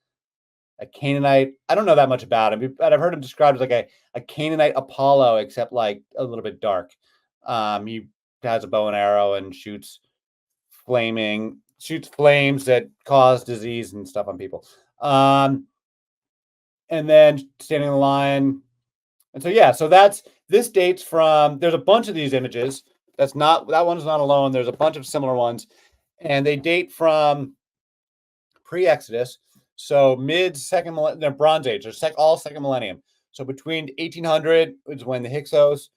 Canaanite. I don't know that much about him, but I've heard him described as like a Canaanite Apollo, except like a little bit dark. He has a bow and arrow and shoots flames that cause disease and stuff on people. And then standing in the line. And so, yeah, so this dates from, there's a bunch of these images. That one's not alone. There's a bunch of similar ones, and they date from pre-Exodus. So mid-second millennium, they're Bronze Age. They're all second millennium. So between 1800 is when the Hyksos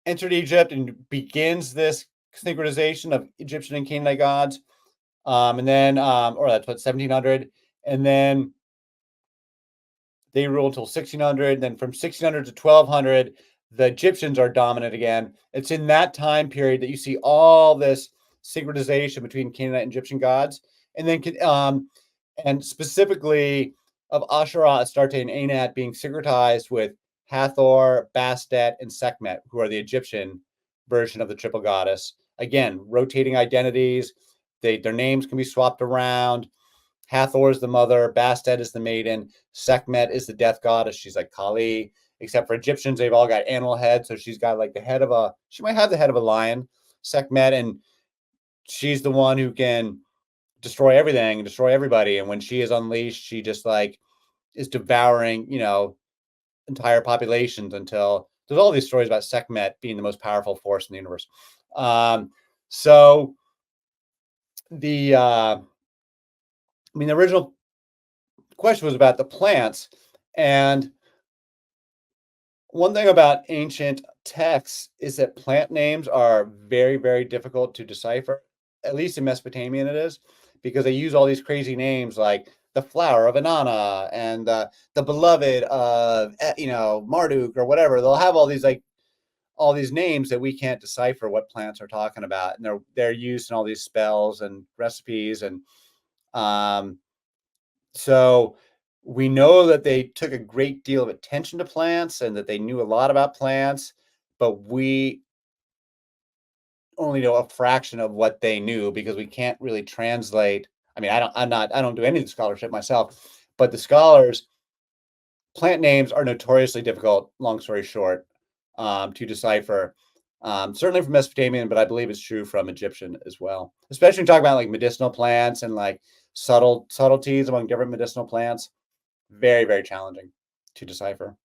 entered Egypt and begins this synchronization of Egyptian and Canaanite gods. And then, or that's what, 1700. And then they ruled until 1600. Then from 1600 to 1200, the Egyptians are dominant again. It's in that time period that you see all this synchronization between Canaanite and Egyptian gods. And then, and specifically of Asherah, Astarte, and Anat being syncretized with Hathor, Bastet, and Sekhmet, who are the Egyptian version of the triple goddess. Again, rotating identities. Their names can be swapped around. Hathor is the mother, Bastet is the maiden, Sekhmet is the death goddess. She's like Kali. Except for Egyptians, they've all got animal heads. So she's got like she might have the head of a lion, Sekhmet, and she's the one who can destroy everything and destroy everybody. And when she is unleashed, she just like is devouring, entire populations, until there's all these stories about Sekhmet being the most powerful force in the universe. So the original question was about the plants, and one thing about ancient texts is that plant names are very, very difficult to decipher. At least in Mesopotamian it is, because they use all these crazy names like the flower of Inanna and the beloved of Marduk or whatever. They'll have all these names that we can't decipher what plants are talking about, and they're used in all these spells and recipes. And so we know that they took a great deal of attention to plants and that they knew a lot about plants, but we only know a fraction of what they knew because we can't really translate. I mean, I don't do any of the scholarship myself, but the scholars, plant names are notoriously difficult, long story short, to decipher. Certainly from Mesopotamian, but I believe it's true from Egyptian as well. Especially when you talk about like medicinal plants and like subtleties among different medicinal plants. Very, very challenging to decipher.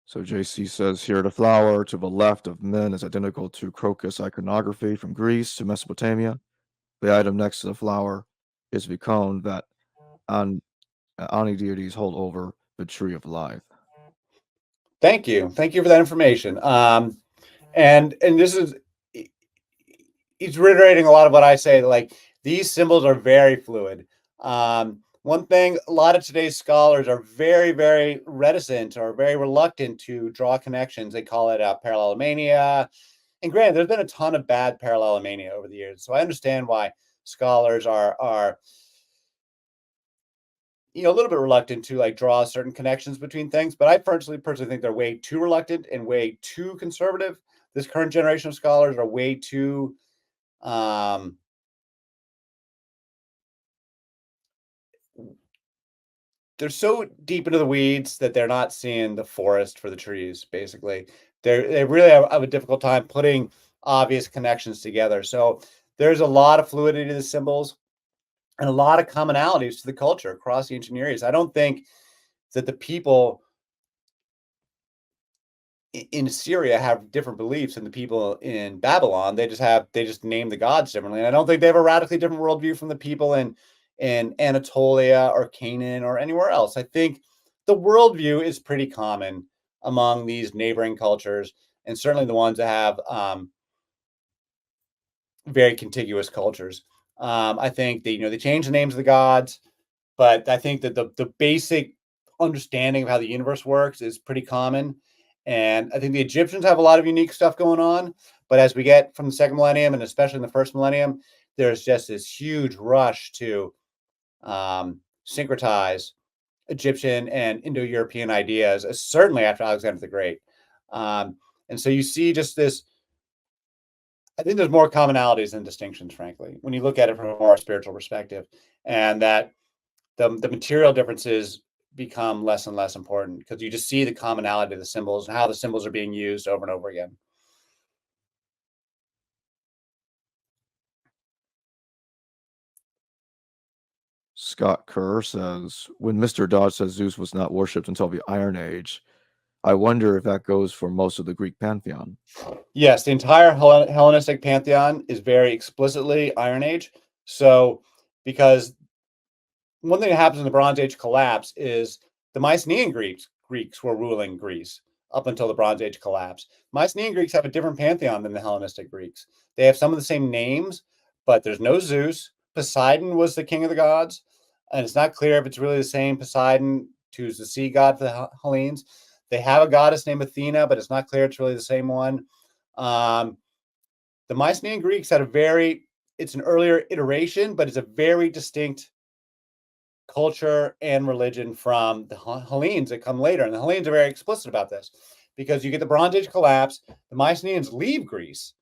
So JC says here, the flower to the left of men is identical to crocus iconography from Greece to Mesopotamia. The item next to the flower is the cone that Ani deities hold over the tree of life. Thank you for that information. And this is, he's reiterating a lot of what I say. Like, these symbols are very fluid. one thing, a lot of today's scholars are very, very reticent or very reluctant to draw connections. They call it parallelomania. And granted, there's been a ton of bad parallelomania over the years, so I understand why scholars are a little bit reluctant to like draw certain connections between things. But I personally think they're way too reluctant and way too conservative. This current generation of scholars are way too they're so deep into the weeds that they're not seeing the forest for the trees. Basically, they really have a difficult time putting obvious connections together. So there's a lot of fluidity to the symbols and a lot of commonalities to the culture across the ancient Near East. I don't think that the people in Syria have different beliefs than the people in Babylon. They just name the gods differently. And I don't think they have a radically different worldview from the people in Anatolia or Canaan or anywhere else. I think the worldview is pretty common among these neighboring cultures, and certainly the ones that have very contiguous cultures. I think they change the names of the gods, but I think that the basic understanding of how the universe works is pretty common. And I think the Egyptians have a lot of unique stuff going on. But as we get from the second millennium, and especially in the first millennium, there's just this huge rush to syncretize Egyptian and Indo-European ideas, certainly after Alexander the Great. And so you see just this. I think there's more commonalities than distinctions, frankly, when you look at it from a more spiritual perspective, and that the material differences become less and less important because you just see the commonality of the symbols and how the symbols are being used over and over again. Scott Kerr says, when Mr. Dodge says Zeus was not worshipped until the Iron Age, I wonder if that goes for most of the Greek pantheon. Yes, the entire Hellenistic pantheon is very explicitly Iron Age. So, because one thing that happens in the Bronze Age collapse is the Mycenaean Greeks were ruling Greece up until the Bronze Age collapse. Mycenaean Greeks have a different pantheon than the Hellenistic Greeks. They have some of the same names, but there's no Zeus. Poseidon was the king of the gods, and it's not clear if it's really the same Poseidon who's the sea god for the Hellenes. They have a goddess named Athena, but it's not clear it's really the same one. The Mycenaean Greeks had it's an earlier iteration, but it's a very distinct culture and religion from the Hellenes that come later. And the Hellenes are very explicit about this because you get the Bronze Age collapse, the Mycenaeans leave Greece,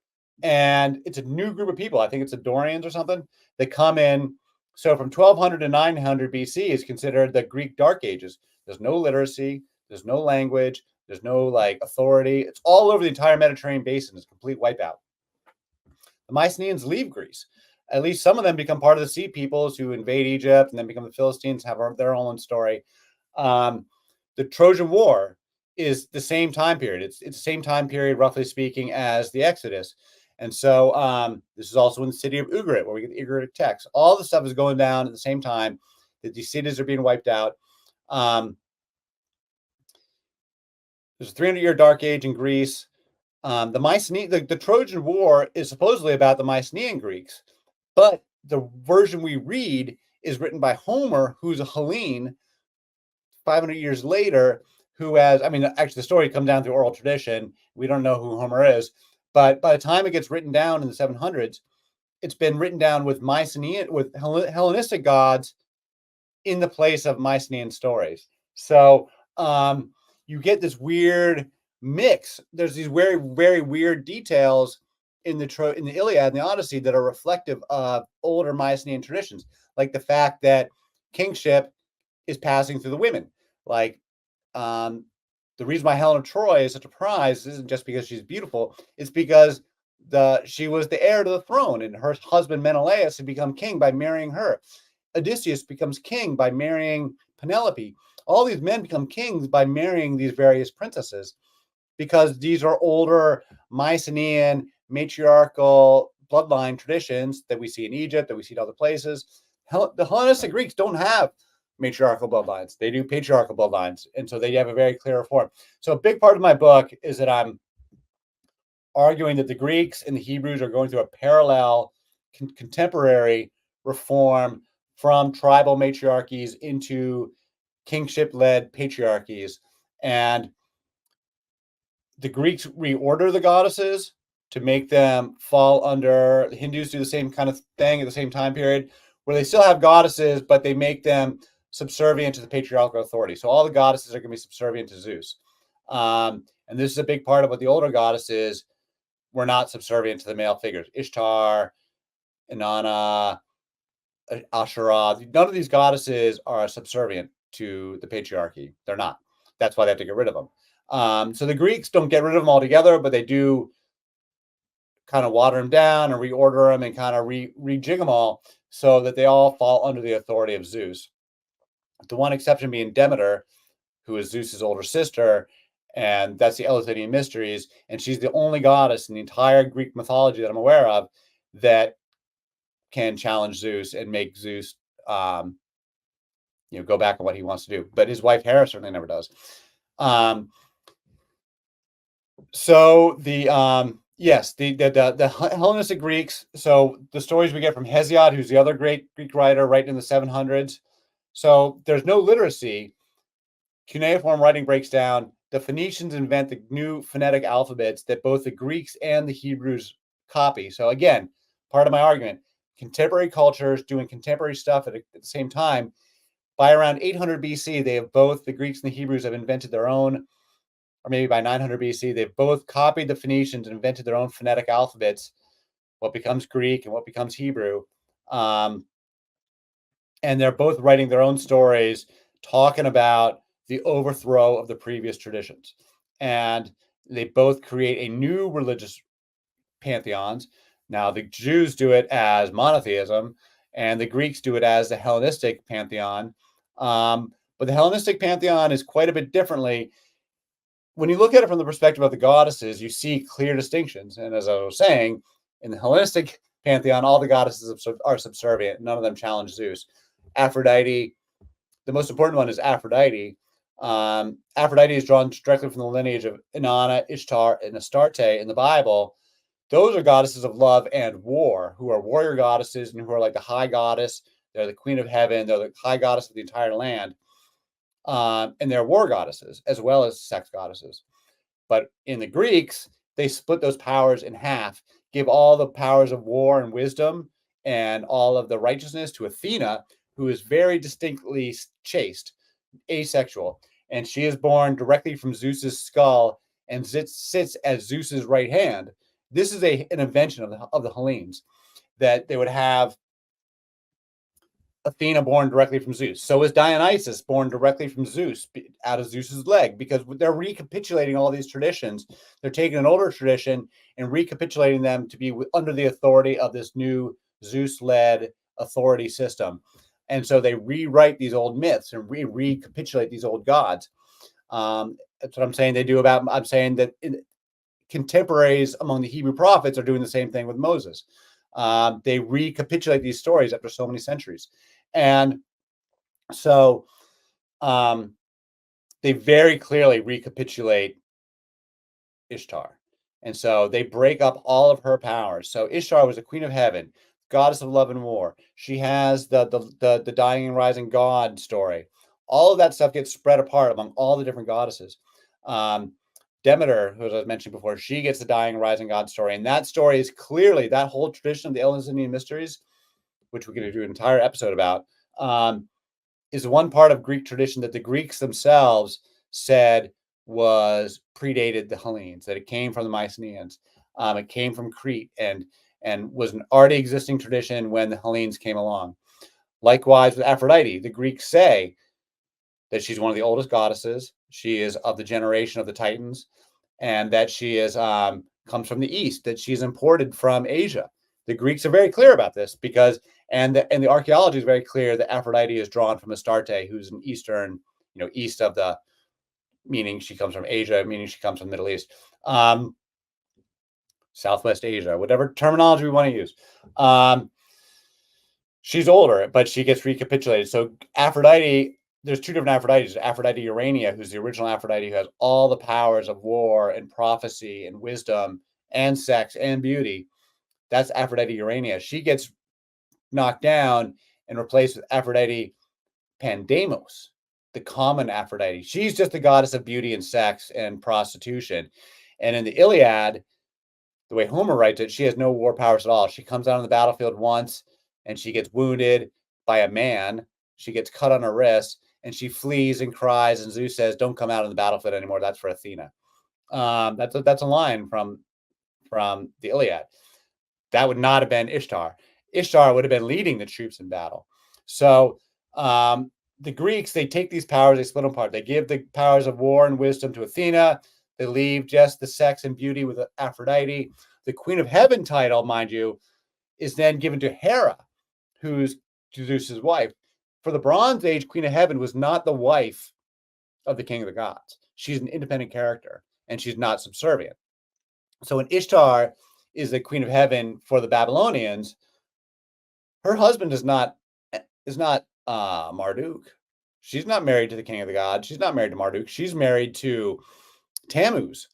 and it's a new group of people. I think it's the Dorians or something that come in. So from 1200 to 900 BC is considered the Greek Dark Ages. There's no literacy, there's no language, there's no like authority. It's all over the entire Mediterranean basin. It's a complete wipeout. The Mycenaeans leave Greece. At least some of them become part of the Sea Peoples who invade Egypt and then become the Philistines, have their own story. The Trojan War is the same time period. It's the same time period, roughly speaking, as the Exodus. And so this is also in the city of Ugarit, where we get the Ugaritic text. All the stuff is going down at the same time that these cities are being wiped out. There's a 300-year dark age in Greece. The Trojan War is supposedly about the Mycenaean Greeks, but the version we read is written by Homer, who's a Hellene, 500 years later, actually the story comes down through oral tradition. We don't know who Homer is, but by the time it gets written down in the 700s, it's been written down with Hellenistic gods in the place of Mycenaean stories. So you get this weird mix. There's these very, very weird details in the Iliad and the Odyssey that are reflective of older Mycenaean traditions, like the fact that kingship is passing through the women. Like the reason why Helen of Troy is such a prize isn't just because she's beautiful; it's because she was the heir to the throne, and her husband Menelaus had become king by marrying her. Odysseus becomes king by marrying Penelope. All these men become kings by marrying these various princesses because these are older Mycenaean matriarchal bloodline traditions that we see in Egypt, that we see in other places. The Hellenistic Greeks don't have matriarchal bloodlines. They do patriarchal bloodlines. And so they have a very clear form. So a big part of my book is that I'm arguing that the Greeks and the Hebrews are going through a parallel contemporary reform from tribal matriarchies into kingship-led patriarchies. And the Greeks reorder the goddesses to make them fall under, the Hindus do the same kind of thing at the same time period, where they still have goddesses, but they make them subservient to the patriarchal authority. So all the goddesses are going to be subservient to Zeus. And this is a big part of what the older goddesses were not subservient to the male figures. Ishtar, Inanna, Asherah. None of these goddesses are subservient to the patriarchy. They're not. That's why they have to get rid of them. So the Greeks don't get rid of them altogether, but they do kind of water them down and reorder them and kind of rejig them all so that they all fall under the authority of Zeus. The one exception being Demeter, who is Zeus's older sister, and that's the Eleusinian Mysteries, and she's the only goddess in the entire Greek mythology that I'm aware of that can challenge Zeus and make Zeus, go back on what he wants to do. But his wife Hera certainly never does. So the Hellenistic Greeks. So the stories we get from Hesiod, who's the other great Greek writer, writing in the 700s. So there's no literacy. Cuneiform writing breaks down. The Phoenicians invent the new phonetic alphabets that both the Greeks and the Hebrews copy. So again, part of my argument, contemporary cultures doing contemporary stuff at the same time. By around 800 BC, they have both, the Greeks and the Hebrews have invented their own, or maybe by 900 BC, they've both copied the Phoenicians and invented their own phonetic alphabets, what becomes Greek and what becomes Hebrew. And they're both writing their own stories, talking about the overthrow of the previous traditions. And they both create a new religious pantheons. Now, the Jews do it as monotheism, and the Greeks do it as the Hellenistic pantheon. But the Hellenistic pantheon is quite a bit differently. When you look at it from the perspective of the goddesses, you see clear distinctions. And as I was saying, in the Hellenistic pantheon, all the goddesses are subservient. None of them challenge Zeus. Aphrodite, the most important one is Aphrodite. Aphrodite is drawn directly from the lineage of Inanna, Ishtar, and Astarte in the Bible. Those are goddesses of love and war, who are warrior goddesses and who are like the high goddess. They're the queen of heaven. They're the high goddess of the entire land. And they're war goddesses as well as sex goddesses. But in the Greeks, they split those powers in half, give all the powers of war and wisdom and all of the righteousness to Athena, who is very distinctly chaste, asexual. And she is born directly from Zeus's skull and sits as Zeus's right hand. This is an invention of the Hellenes, that they would have Athena born directly from Zeus. So is Dionysus born directly from Zeus, out of Zeus's leg, because they're recapitulating all these traditions. They're taking an older tradition and recapitulating them to be under the authority of this new Zeus-led authority system. And so they rewrite these old myths and recapitulate these old gods. That's what I'm saying they do about, I'm saying that contemporaries among the Hebrew prophets are doing the same thing with Moses. They recapitulate these stories after so many centuries. And so they very clearly recapitulate Ishtar. And so they break up all of her powers. So Ishtar was the queen of heaven, goddess of love and war. She has the dying and rising god story. All of that stuff gets spread apart among all the different goddesses. Demeter, who, as I mentioned before, she gets the dying and rising god story. And that story is clearly, that whole tradition of the Eleusinian Mysteries, which we're going to do an entire episode about, is one part of Greek tradition that the Greeks themselves said predated the Hellenes, that it came from the Mycenaeans. It came from Crete and was an already existing tradition when the Hellenes came along. Likewise with Aphrodite, the Greeks say that she's one of the oldest goddesses. She is of the generation of the Titans, and that she is comes from the East, that she's imported from Asia. The Greeks are very clear about this because, and the archaeology is very clear that Aphrodite is drawn from Astarte, who's an Eastern, east of the, meaning she comes from Asia, meaning she comes from the Middle East, Southwest Asia, whatever terminology we want to use. She's older, but she gets recapitulated. So Aphrodite, there's two different Aphrodites. Aphrodite Urania, who's the original Aphrodite, who has all the powers of war and prophecy and wisdom and sex and beauty. That's Aphrodite Urania. She gets knocked down and replaced with Aphrodite Pandemos, the common Aphrodite. She's just the goddess of beauty and sex and prostitution. And in the Iliad, the way Homer writes it, she has no war powers at all. She comes out on the battlefield once and she gets wounded by a man. She gets cut on her wrist and she flees and cries. And Zeus says, "Don't come out on the battlefield anymore. That's for Athena." That's a line from the Iliad. That would not have been Ishtar. Ishtar would have been leading the troops in battle. So the Greeks, they take these powers, they split them apart. They give the powers of war and wisdom to Athena. They leave just the sex and beauty with Aphrodite. The Queen of Heaven title, mind you, is then given to Hera, who's Zeus's wife. For the Bronze Age, Queen of Heaven was not the wife of the king of the gods. She's an independent character, and she's not subservient. So when Ishtar is the Queen of Heaven for the Babylonians, her husband is not Marduk. She's not married to the king of the gods. She's not married to Marduk. She's married to Tammuz.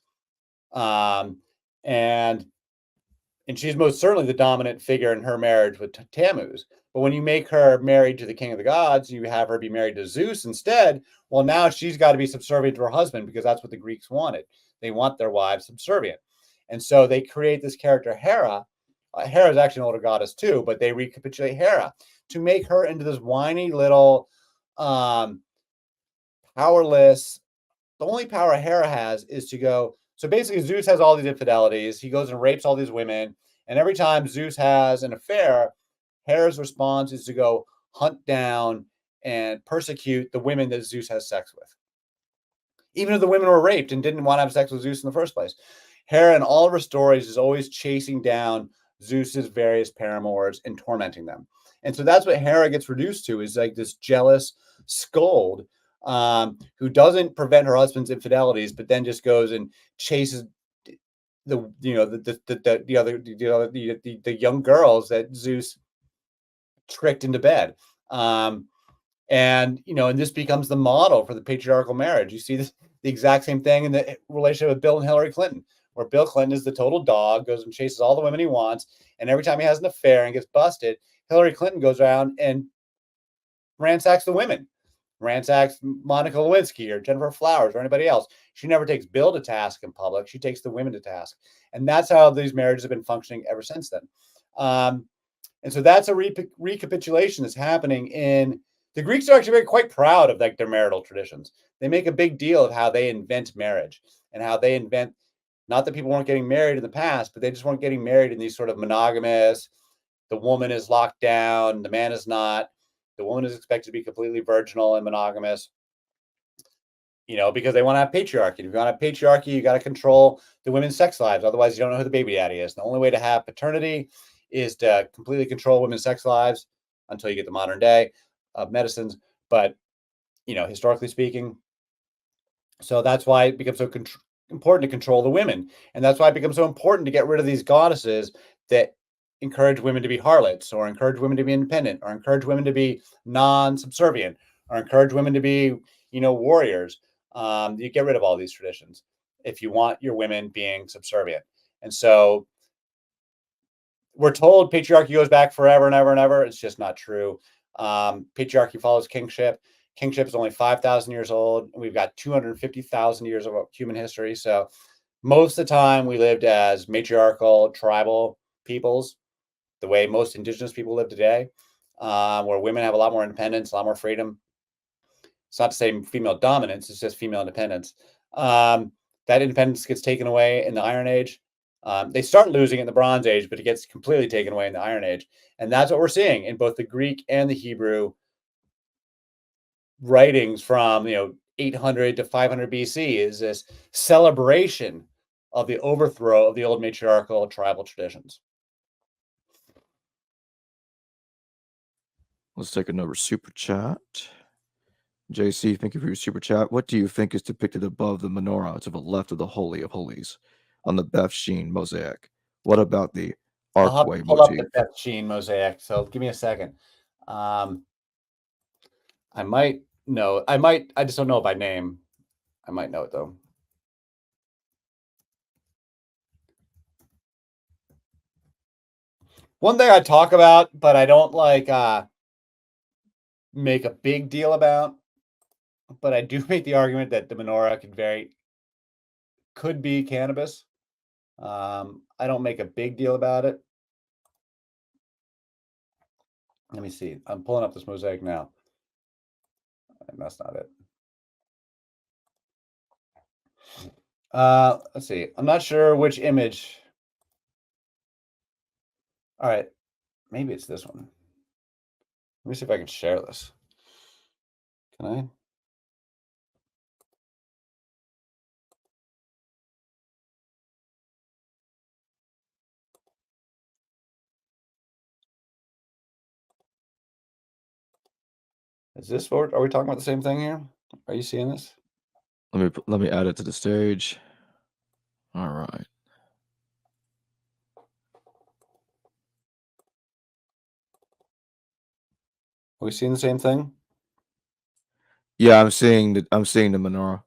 And she's most certainly the dominant figure in her marriage with Tammuz. But when you make her married to the king of the gods, you have her be married to Zeus instead. Well, now she's got to be subservient to her husband because that's what the Greeks wanted. They want their wives subservient. And so they create this character, Hera. Hera is actually an older goddess too, but they recapitulate Hera to make her into this whiny little powerless. The only power Hera has is to go. So basically, Zeus has all these infidelities. He goes and rapes all these women. And every time Zeus has an affair, Hera's response is to go hunt down and persecute the women that Zeus has sex with. Even if the women were raped and didn't want to have sex with Zeus in the first place. Hera in all of her stories is always chasing down Zeus's various paramours and tormenting them. And so that's what Hera gets reduced to, is like this jealous scold who doesn't prevent her husband's infidelities, but then just goes and chases the young girls that Zeus tricked into bed. And this becomes the model for the patriarchal marriage. You see the exact same thing in the relationship with Bill and Hillary Clinton, where Bill Clinton is the total dog, goes and chases all the women he wants. And every time he has an affair and gets busted, Hillary Clinton goes around and ransacks the women, ransacks Monica Lewinsky or Jennifer Flowers or anybody else. She never takes Bill to task in public. She takes the women to task. And that's how these marriages have been functioning ever since then. And so that's a recapitulation that's happening in the Greeks are actually quite proud of like their marital traditions. They make a big deal of how they invent marriage and how they invent, not that people weren't getting married in the past, but they just weren't getting married in these sort of monogamous, the woman is locked down, the man is not. The woman is expected to be completely virginal and monogamous, because they want to have patriarchy. If you want to have patriarchy, you got to control the women's sex lives. Otherwise, you don't know who the baby daddy is. The only way to have paternity is to completely control women's sex lives until you get the modern day of medicines. But, historically speaking, so that's why it becomes so important to control the women. And that's why it becomes so important to get rid of these goddesses that encourage women to be harlots, or encourage women to be independent, or encourage women to be non-subservient, or encourage women to be, warriors. You get rid of all these traditions if you want your women being subservient. And so we're told patriarchy goes back forever and ever and ever. It's just not true. Patriarchy follows kingship. Kingship is only 5,000 years old, and we've got 250,000 years of human history. So most of the time we lived as matriarchal tribal peoples, the way most indigenous people live today, where women have a lot more independence, a lot more freedom. It's not to say female dominance, it's just female independence. That independence gets taken away in the Iron Age. They start losing it in the Bronze Age, but it gets completely taken away in the Iron Age. And that's what we're seeing in both the Greek and the Hebrew writings from 800 to 500 BC, is this celebration of the overthrow of the old matriarchal tribal traditions. Let's take another super chat. JC, thank you for your super chat. What do you think is depicted above the menorah to the left of the Holy of Holies on the Beth Sheen mosaic? What about the archway Pull up the motif? Beth Sheen mosaic. So give me a second. I might know. I just don't know it by name. I might know it though. One thing I talk about, but I don't like make a big deal about, but I do make the argument that the menorah could be cannabis. I don't make a big deal about it. Let me see. I'm pulling up this mosaic now. And that's not it. Let's see. I'm not sure which image. All right. Maybe it's this one. Let me see if I can share this. Can I? Is this what are we talking about the same thing here? Are you seeing this? Let me add it to the stage. All right. Are we seeing the same thing? Yeah, I'm seeing the menorah.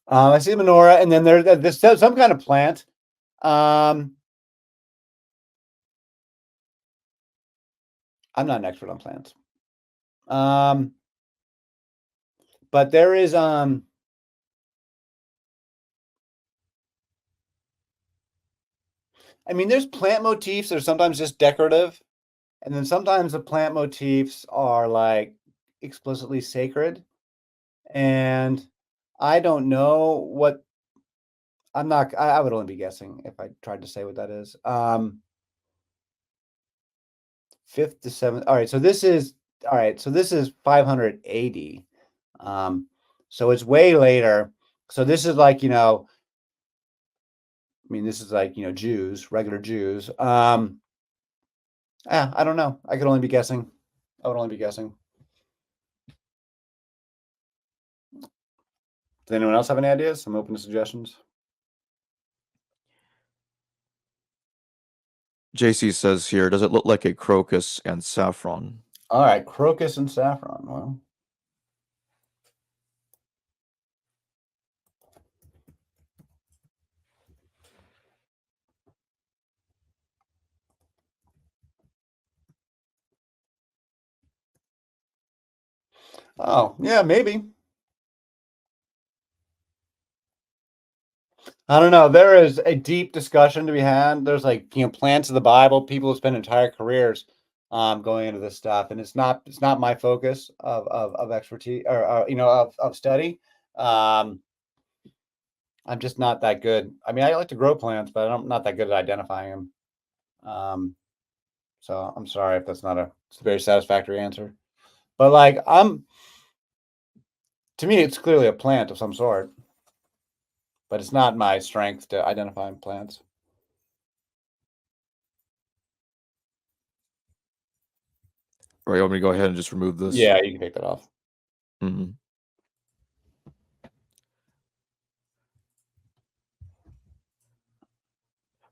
I see the menorah, and then there's some kind of plant. I'm not an expert on plants. But there is I mean, there's plant motifs that are sometimes just decorative, and then sometimes the plant motifs are like explicitly sacred. And I don't know what I would only be guessing if I tried to say what that is. 5th to 7th. All right, so this is 580. So it's way later. So this is like, this is like, Jews, regular Jews. I don't know. I could only be guessing. I would only be guessing. Does anyone else have any ideas? I'm open to suggestions. JC says here, does it look like a crocus and saffron? All right, crocus and saffron. Well, oh, yeah, maybe. I don't know. There is a deep discussion to be had. There's like, plants of the Bible. People who spend entire careers going into this stuff, and it's not my focus of expertise or of study. I'm just not that good. I mean, I like to grow plants, but I'm not that good at identifying them. So I'm sorry if that's not a very satisfactory answer. But like, to me, it's clearly a plant of some sort, but it's not my strength to identify plants. Right, you want me to go ahead and just remove this? Yeah, you can take that off. Mm-hmm.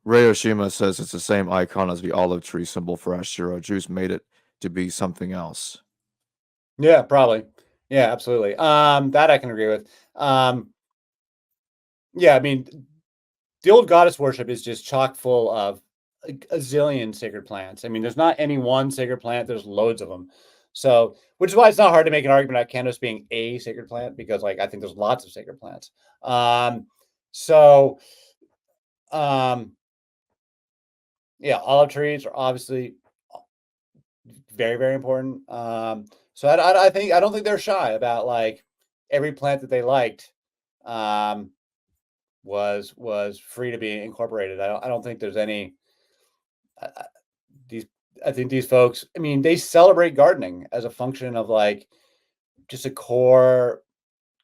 Ray Oshima says it's the same icon as the olive tree symbol for Asherah. Jews made it to be something else. Yeah, probably. Yeah, absolutely. That I can agree with. Yeah, I mean, the old goddess worship is just chock full of a zillion sacred plants. I mean, there's not any one sacred plant, there's loads of them. So, which is why it's not hard to make an argument about Candace being a sacred plant, because like I think there's lots of sacred plants. So yeah, olive trees are obviously very, very important. So I don't think they're shy about like every plant that they liked was free to be incorporated. I don't think there's any these. I think these folks. I mean, they celebrate gardening as a function of like just a core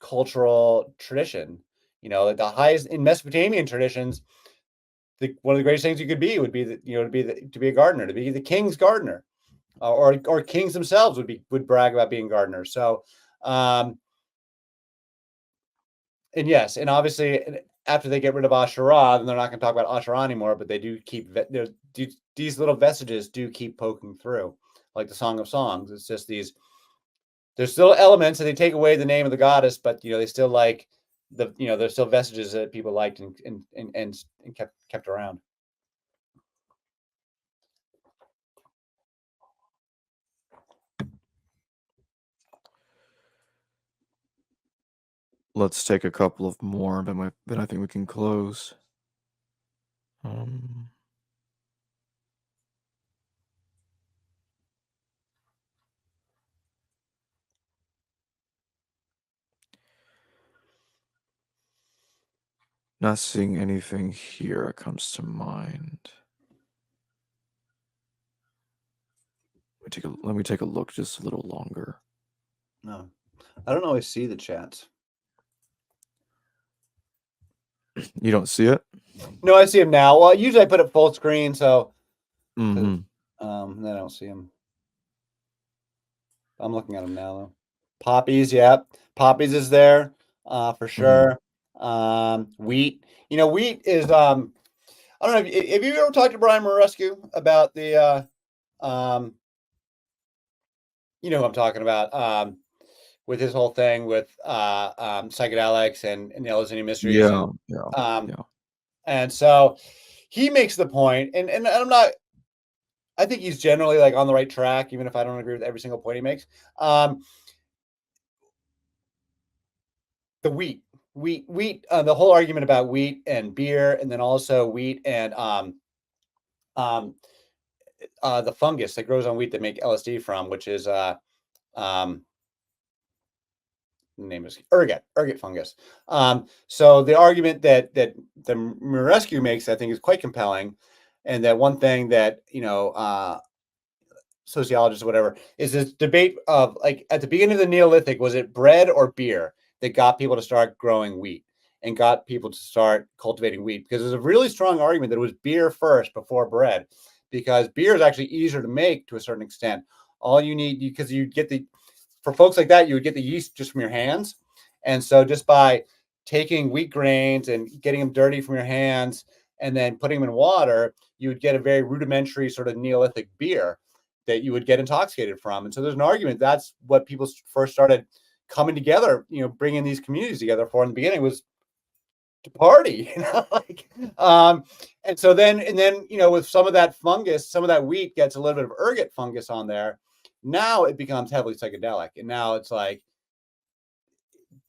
cultural tradition. Like the highest in Mesopotamian traditions, one of the greatest things you could be would be to be a gardener, to be the king's gardener, or kings themselves would brag about being gardeners. So, and yes, and obviously after they get rid of Asherah, then they're not going to talk about Asherah anymore. But they do keep these little vestiges do keep poking through, like the Song of Songs. It's just there's still elements that they take away the name of the goddess, but they still like there's still vestiges that people liked and kept around. Let's take a couple of more, then I think we can close. Not seeing anything here that comes to mind. Let me take a look just a little longer. No, I don't always see the chats. You don't see it? No, I see him now. Well, usually I put it full screen, so Mm-hmm. I don't see him. I'm looking at him now, though. Poppies, yeah. Poppies is there, for sure. Wheat. Wheat is I don't know if you ever talked to Brian Morescu about the you know who I'm talking about, with his whole thing with psychedelics and the Eleusinian mysteries Yeah. and so he makes the point, and I think he's generally like on the right track, even if I don't agree with every single point he makes. The wheat, the whole argument about wheat and beer, and then also wheat and the fungus that grows on wheat that make LSD from, which is the name is ergot fungus. So the argument that the Rescue makes, I think, is quite compelling, and that one thing that sociologists or whatever is this debate of, like, at the beginning of the Neolithic, was it bread or beer that got people to start growing wheat and got people to start cultivating wheat? Because there's a really strong argument that it was beer first before bread, because beer is actually easier to make to a certain extent. All you need, because you get for folks like that, you would get the yeast just from your hands. And so just by taking wheat grains and getting them dirty from your hands and then putting them in water, you would get a very rudimentary sort of Neolithic beer that you would get intoxicated from. And so there's an argument that's what people first started coming together, bringing these communities together for in the beginning was to party, and so then, with some of that fungus, some of that wheat gets a little bit of ergot fungus on there. Now it becomes heavily psychedelic. And now it's like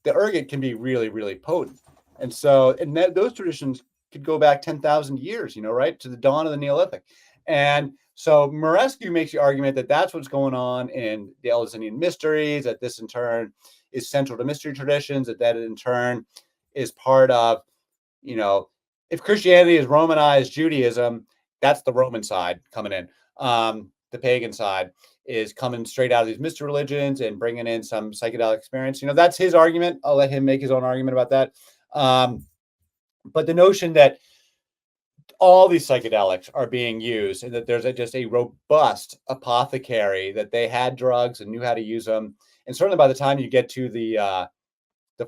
the ergot can be really, really potent. And so, those traditions could go back 10,000 years, right to the dawn of the Neolithic. And so Morescu makes the argument that that's what's going on in the Eleusinian mysteries, that this in turn is central to mystery traditions, that in turn is part of, if Christianity is Romanized Judaism, that's the Roman side coming in. The pagan side is coming straight out of these mystery religions and bringing in some psychedelic experience. That's his argument. I'll let him make his own argument about that. But the notion that all these psychedelics are being used and that there's just a robust apothecary, that they had drugs and knew how to use them. And certainly by the time you get to the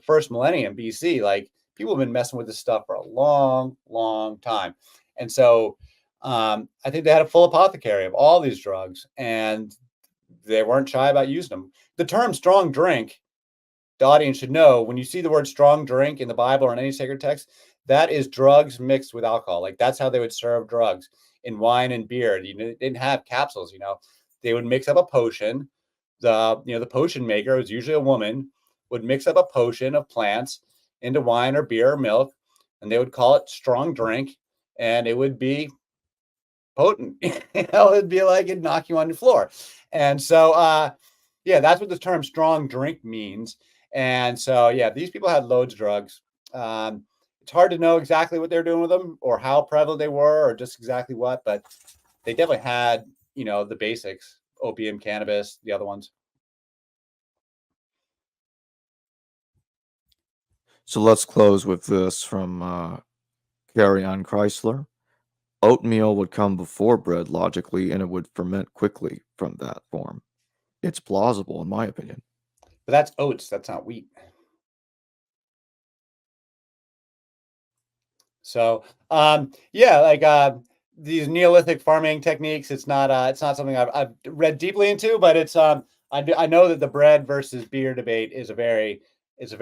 first millennium BC, like, people have been messing with this stuff for a long, long time. And so I think they had a full apothecary of all these drugs, and they weren't shy about using them. The term strong drink, the audience should know, when you see the word strong drink in the Bible or in any sacred text, that is drugs mixed with alcohol. Like, that's how they would serve drugs in wine and beer. They didn't have capsules, they would mix up a potion. The potion maker was usually a woman, would mix up a potion of plants into wine or beer or milk, and they would call it strong drink, and it would be potent. It'd be like it'd knock you on the floor. And so, that's what the term strong drink means. And so, these people had loads of drugs. It's hard to know exactly what they're doing with them or how prevalent they were or just exactly what, but they definitely had, the basics: opium, cannabis, the other ones. So let's close with this from Carry On Chrysler. Oatmeal would come before bread logically, and it would ferment quickly from that form. It's plausible, in my opinion. But that's oats. That's not wheat. So, these Neolithic farming techniques, it's not something I've read deeply into, but it's I know that the bread versus beer debate is a very it's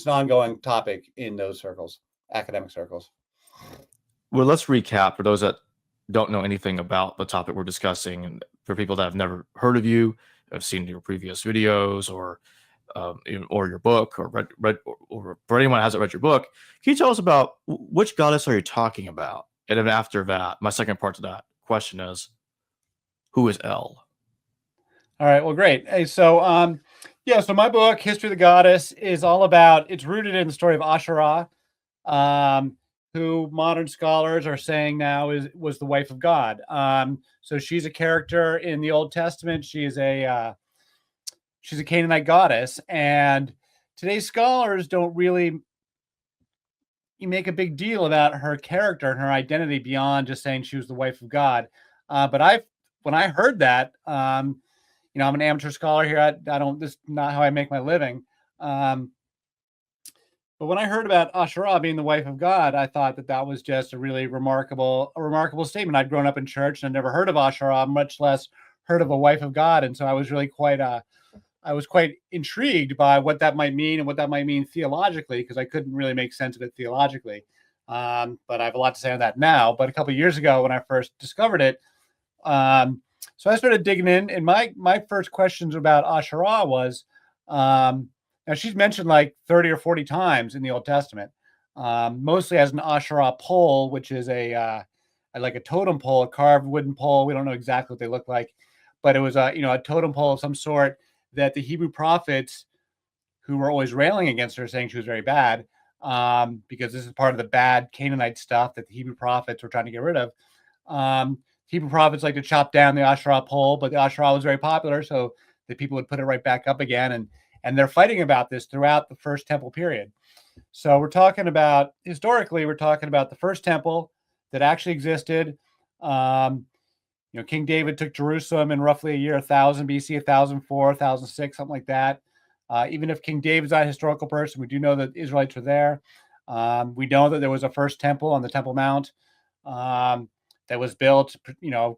an ongoing topic in those circles, academic circles. Well, let's recap for those that don't know anything about the topic we're discussing, and for people that have never heard of you, have seen your previous videos or your book, or read or for anyone who hasn't read your book, can you tell us about which goddess are you talking about? And then after that, my second part to that question is, who is El? All right. Well, great. Hey, so so my book, History of the Goddess, is all about. It's rooted in the story of Asherah, who modern scholars are saying now was the wife of God. So she's a character in the Old Testament. She's a Canaanite goddess, and today's scholars don't really make a big deal about her character and her identity beyond just saying she was the wife of God. But when I heard that, I'm an amateur scholar here. I don't. This is not how I make my living. But when I heard about Asherah being the wife of God, I thought that was just a really remarkable statement. I'd grown up in church and I'd never heard of Asherah, much less heard of a wife of God, and so I was really quite intrigued by what that might mean and what that might mean theologically, because I couldn't really make sense of it theologically. But I have a lot to say on that now. But a couple of years ago, when I first discovered it, so I started digging in, and my first questions about Asherah was, now she's mentioned like 30 or 40 times in the Old Testament, mostly as an Asherah pole, which is like a totem pole, a carved wooden pole. We don't know exactly what they look like, but it was a totem pole of some sort that the Hebrew prophets, who were always railing against her, saying she was very bad, because this is part of the bad Canaanite stuff that the Hebrew prophets were trying to get rid of. Hebrew prophets like to chop down the Asherah pole, but the Asherah was very popular, so the people would put it right back up again. And they're fighting about this throughout the First Temple period. So we're talking about, historically, we're talking about the First Temple that actually existed. King David took Jerusalem in roughly a year 1000 BC, 1004, 1006, something like that. Even if King David's not a historical person, we do know that Israelites were there. We know that there was a first temple on the Temple Mount that was built,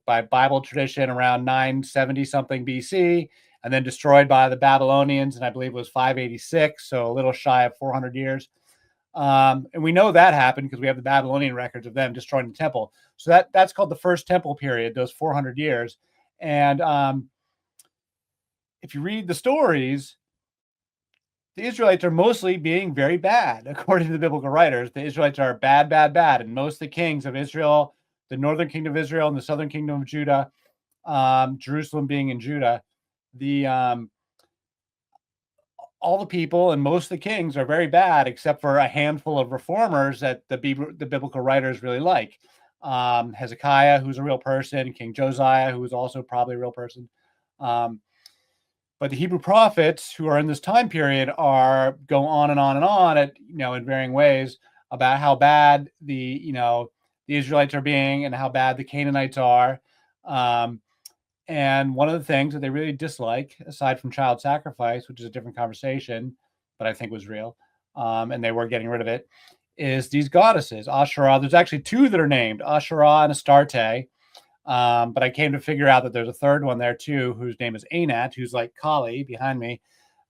by Bible tradition around 970 something BC, and then destroyed by the Babylonians, and I believe it was 586, so a little shy of 400 years. And we know that happened because we have the Babylonian records of them destroying the temple. So that's called the First Temple period, those 400 years. And if you read the stories, the Israelites are mostly being very bad, according to the biblical writers. The Israelites are bad, bad, bad. And most of the kings of Israel, the northern kingdom of Israel and the southern kingdom of Judah, Jerusalem being in Judah, all the people and most of the kings are very bad, except for a handful of reformers that the biblical writers really like. Hezekiah, who's a real person, King Josiah, who is also probably a real person. But the Hebrew prophets who are in this time period go on and on and on in varying ways about how bad the Israelites are being and how bad the Canaanites are. And one of the things that they really dislike, aside from child sacrifice, which is a different conversation, but I think was real, and they were getting rid of it, is these goddesses, Asherah. There's actually two that are named, Asherah and Astarte. But I came to figure out that there's a third one there too, whose name is Anat, who's like Kali behind me,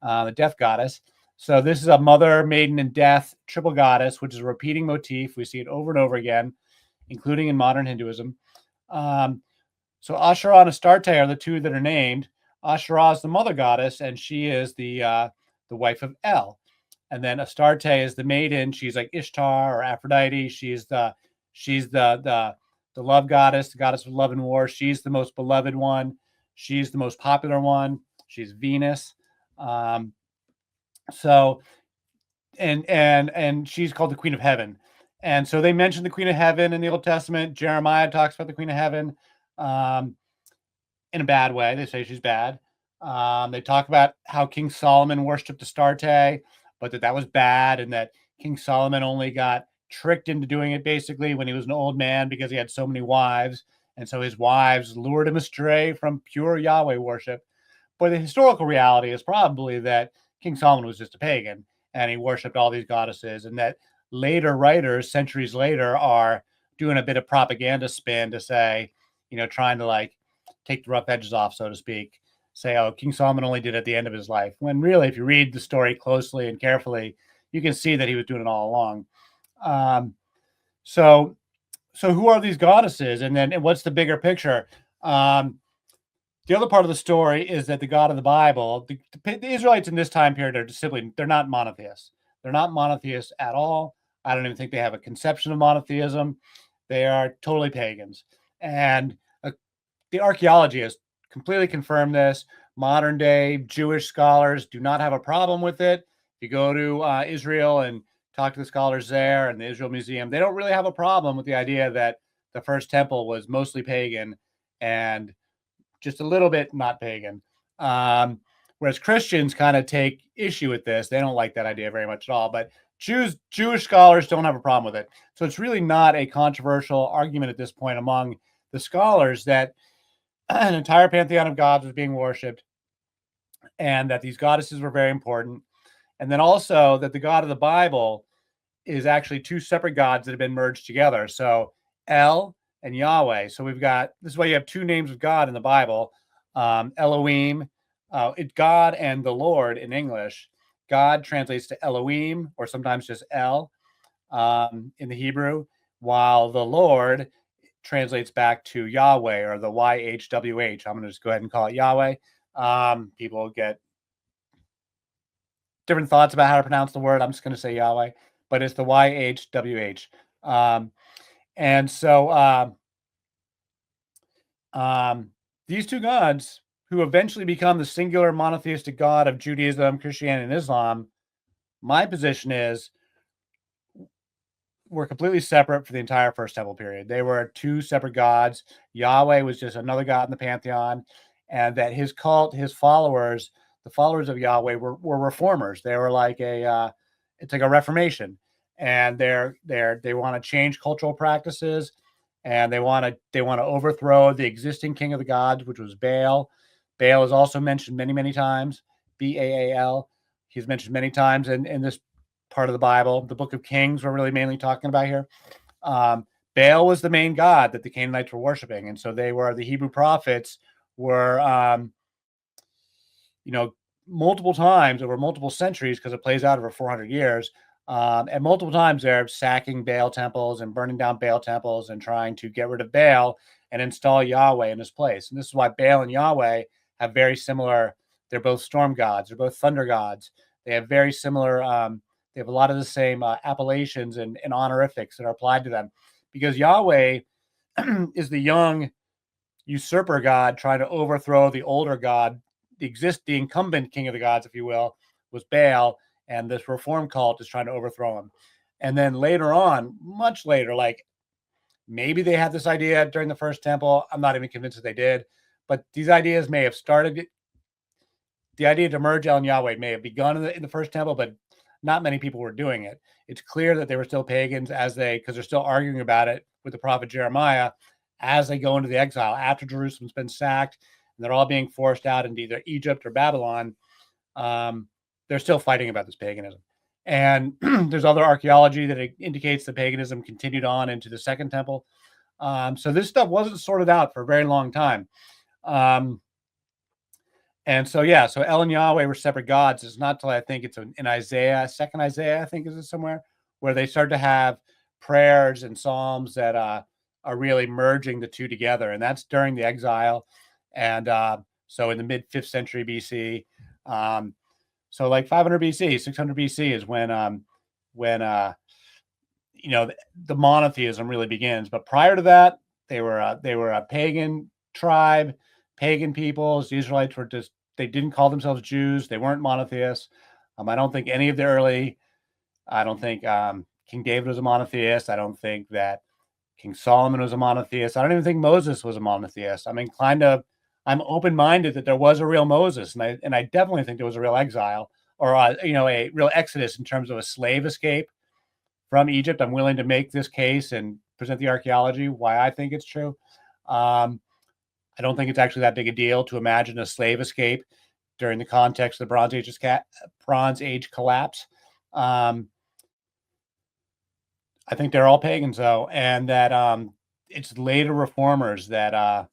the death goddess. So this is a mother, maiden, and death triple goddess, which is a repeating motif. We see it over and over again, including in modern Hinduism. So Asherah and Astarte are the two that are named. Asherah is the mother goddess, and she is the wife of El. And then Astarte is the maiden. She's like Ishtar or Aphrodite. She's the love goddess, the goddess of love and war. She's the most beloved one. She's the most popular one. She's Venus. And she's called the Queen of Heaven. And so they mention the Queen of Heaven in the Old Testament. Jeremiah talks about the Queen of Heaven in a bad way. They say she's bad. They talk about how King Solomon worshipped Astarte, but that was bad, and that King Solomon only got tricked into doing it basically when he was an old man because he had so many wives, and so his wives lured him astray from pure Yahweh worship. But the historical reality is probably that King Solomon was just a pagan and he worshipped all these goddesses, and that later writers, centuries later, are doing a bit of propaganda spin to say, trying to like take the rough edges off, so to speak. Say, oh, King Solomon only did it at the end of his life. When really, if you read the story closely and carefully, you can see that he was doing it all along. So who are these goddesses? And what's the bigger picture? The other part of the story is that the God of the Bible, the Israelites in this time period are just they're not monotheists. They're not monotheists at all. I don't even think they have a conception of monotheism. They are totally pagans. And the archaeology has completely confirmed this. Modern day Jewish scholars do not have a problem with it. If you go to Israel and talk to the scholars there and the Israel Museum, they don't really have a problem with the idea that the first temple was mostly pagan and just a little bit not pagan. Whereas Christians kind of take issue with this. They don't like that idea very much at all. But Jewish scholars don't have a problem with it. So it's really not a controversial argument at this point among the scholars that an entire pantheon of gods was being worshipped and that these goddesses were very important. And then also that the God of the Bible is actually two separate gods that have been merged together. So El and Yahweh. So we've got, this is why you have two names of God in the Bible, Elohim, it's God and the Lord in English. God translates to Elohim or sometimes just El in the Hebrew, while the Lord translates back to Yahweh or the YHWH. I'm going to just go ahead and call it Yahweh. People get different thoughts about how to pronounce the word. I'm just going to say Yahweh, but it's the YHWH. And so these two gods, who eventually become the singular monotheistic God of Judaism, Christianity, and Islam, my position is were completely separate for the entire First Temple period. They were two separate gods. Yahweh was just another god in the pantheon, and that his cult, his followers, the followers of Yahweh, were reformers. They were like it's like a reformation, and they want to change cultural practices, and they want to overthrow the existing king of the gods, which was Baal. Baal is also mentioned many times. Baal. He's mentioned many times in this part of the Bible. The Book of Kings we're really mainly talking about here. Baal was the main god that the Canaanites were worshiping, and so they were, the Hebrew prophets were multiple times over multiple centuries, because it plays out over 400 years, and multiple times they're sacking Baal temples and burning down Baal temples and trying to get rid of Baal and install Yahweh in his place. And this is why Baal and Yahweh have very similar, they're both storm gods, they're both thunder gods. They have very similar they have a lot of the same appellations and honorifics that are applied to them, because Yahweh is the young usurper god trying to overthrow the older god. The incumbent king of the gods, if you will, was Baal, and this reform cult is trying to overthrow him. And then later on, much later, like maybe they had this idea during the first temple. I'm not even convinced that they did, but these ideas may have started. The idea to merge El and Yahweh may have begun in the first temple, but not many people were doing it. It's clear that they were still pagans because they're still arguing about it with the prophet Jeremiah as they go into the exile after Jerusalem's been sacked and they're all being forced out into either Egypt or Babylon. They're still fighting about this paganism. And there's other archaeology that indicates the paganism continued on into the second temple. So this stuff wasn't sorted out for a very long time. And so, yeah, so El and Yahweh were separate gods. It's not till I think it's in Isaiah, second Isaiah, I think is it somewhere, where they start to have prayers and psalms that are really merging the two together. And that's during the exile. And so in the mid 5th century BC, so like 500 BC, 600 BC is when the monotheism really begins. But prior to that, they were a pagan tribe, pagan peoples. The Israelites were they didn't call themselves Jews. They weren't monotheists. I don't think any of the early, I don't think King David was a monotheist. I don't think that King Solomon was a monotheist. I don't even think Moses was a monotheist. I'm open-minded that there was a real Moses, and I definitely think there was a real exile, or a real exodus in terms of a slave escape from Egypt. I'm willing to make this case and present the archaeology why I think it's true. I don't think it's actually that big a deal to imagine a slave escape during the context of the Bronze Age collapse. I think they're all pagans, though, and that it's later reformers that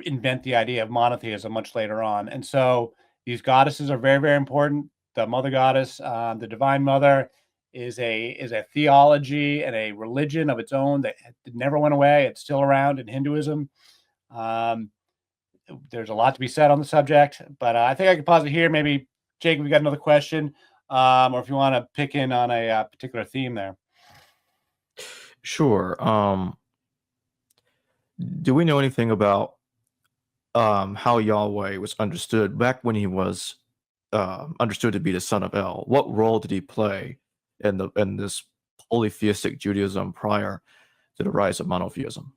invent the idea of monotheism much later on. And so these goddesses are very, very important. The mother goddess, the divine mother, is a theology and a religion of its own that never went away. It's still around in Hinduism. there's a lot to be said on the subject, but I think I can pause it here. Maybe, Jacob, you got another question, or if you want to pick in on a particular theme there. Sure. Do we know anything about how Yahweh was understood back when he was understood to be the son of El? What role did he play in this polytheistic Judaism prior to the rise of monotheism?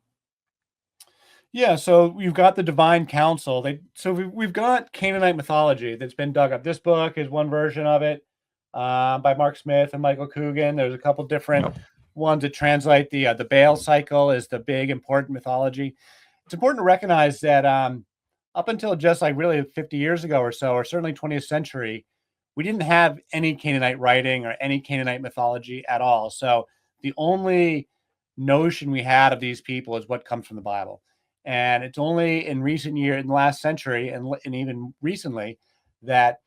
Yeah, so we've got the divine council. We've got Canaanite mythology that's been dug up. This book is one version of it, by Mark Smith and Michael Coogan. There's a couple different Yep. ones that translate the Baal cycle is the big important mythology. It's important to recognize that up until just like really 50 years ago or so, or certainly 20th century, we didn't have any Canaanite writing or any Canaanite mythology at all. So the only notion we had of these people is what comes from the Bible. And it's only in recent years, in the last century, and even recently, that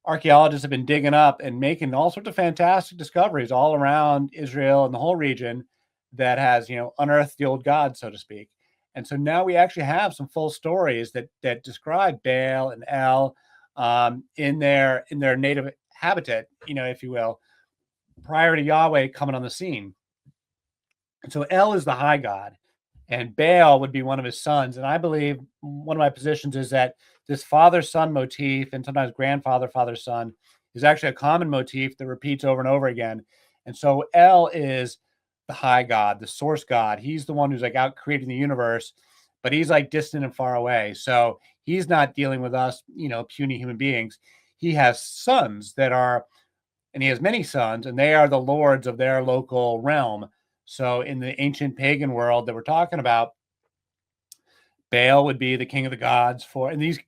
archaeologists have been digging up and making all sorts of fantastic discoveries all around Israel and the whole region that has, unearthed the old gods, so to speak. And so now we actually have some full stories that describe Baal and El in their native habitat, if you will, prior to Yahweh coming on the scene. And so El is the high god, and Baal would be one of his sons. And I believe one of my positions is that this father-son motif, and sometimes grandfather, father-son, is actually a common motif that repeats over and over again. And so El is the high god, the source god. He's the one who's like out creating the universe, but he's like distant and far away. So he's not dealing with us, puny human beings. He has sons and he has many sons, and they are the lords of their local realm. So in the ancient pagan world that we're talking about, Baal would be the king of the gods and these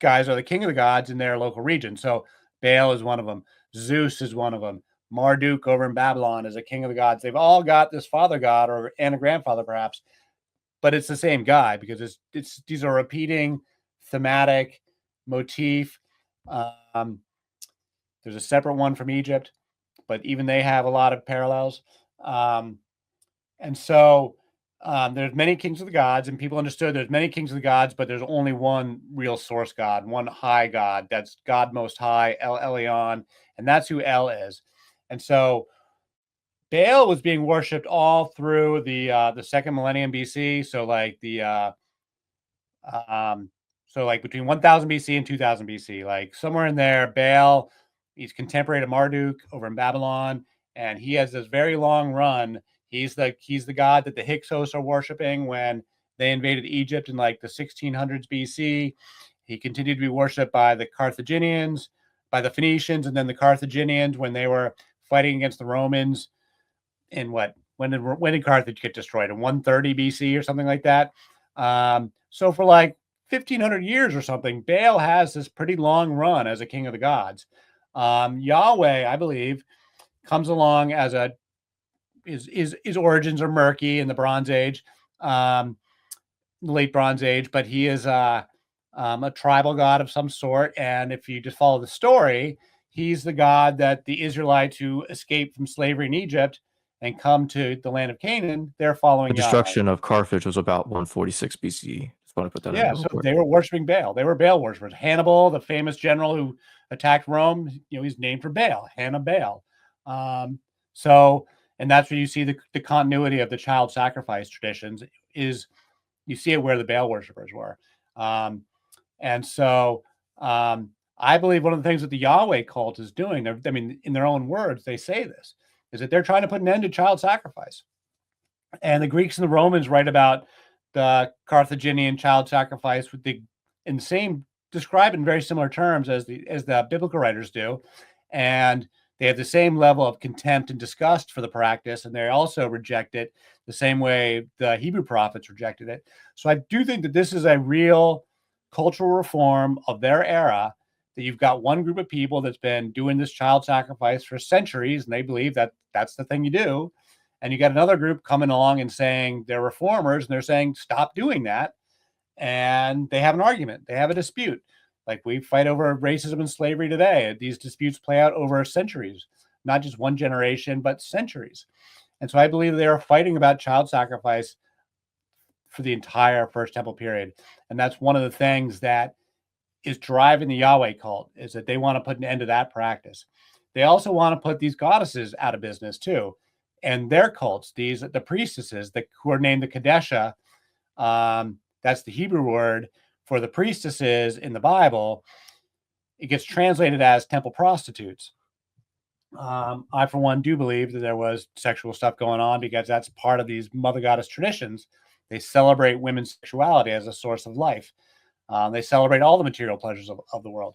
guys are the king of the gods in their local region. So Baal is one of them. Zeus is one of them. Marduk over in Babylon is a king of the gods. They've all got this father god and a grandfather perhaps, but it's the same guy because these are repeating thematic motif. There's a separate one from Egypt, but even they have a lot of parallels. And so there's many kings of the gods, and people understood there's many kings of the gods, but there's only one real source god, one high god. That's God Most High, El Elyon, and that's who El is. And so Baal was being worshipped all through the second millennium BC. So like between 1000 BC and 2000 BC, like somewhere in there, Baal, he's contemporary to Marduk over in Babylon, and he has this very long run. He's the god that the Hyksos are worshiping when they invaded Egypt in like the 1600s BC. He continued to be worshipped by the Carthaginians, by the Phoenicians, and then the Carthaginians when they were fighting against the Romans. In when did Carthage get destroyed? In 130 BC or something like that. So for like 1500 years or something, Baal has this pretty long run as a king of the gods. Yahweh, I believe, comes along as his origins are murky in the Bronze Age, late Bronze Age, but he is a tribal god of some sort. And if you just follow the story, he's the god that the Israelites who escaped from slavery in Egypt and come to the land of Canaan, they're following The destruction of Carthage was about 146 BCE. Just want to put that in. Yeah, so they were worshiping Baal. They were Baal worshippers. Hannibal, the famous general who attacked Rome, he's named for Baal, Hannibal. And that's where you see the continuity of the child sacrifice traditions is you see it where the Baal worshippers were. I believe one of the things that the Yahweh cult is doing, in their own words, they say this, is that they're trying to put an end to child sacrifice. And the Greeks and the Romans write about the Carthaginian child sacrifice describe in very similar terms as the biblical writers do. And they have the same level of contempt and disgust for the practice, and they also reject it the same way the Hebrew prophets rejected it. So I do think that this is a real cultural reform of their era, that you've got one group of people that's been doing this child sacrifice for centuries, and they believe that that's the thing you do. And you got another group coming along and saying they're reformers, and they're saying, stop doing that. And they have an argument. They have a dispute. Like we fight over racism and slavery today. These disputes play out over centuries, not just one generation, but centuries. And so I believe they are fighting about child sacrifice for the entire First Temple period. And that's one of the things that is driving the Yahweh cult, is that they want to put an end to that practice. They also want to put these goddesses out of business too. And their cults, the priestesses who are named the Kadesha, that's the Hebrew word for the priestesses in the Bible. It gets translated as temple prostitutes. I, for one, do believe that there was sexual stuff going on, because that's part of these mother goddess traditions. They celebrate women's sexuality as a source of life. They celebrate all the material pleasures of the world.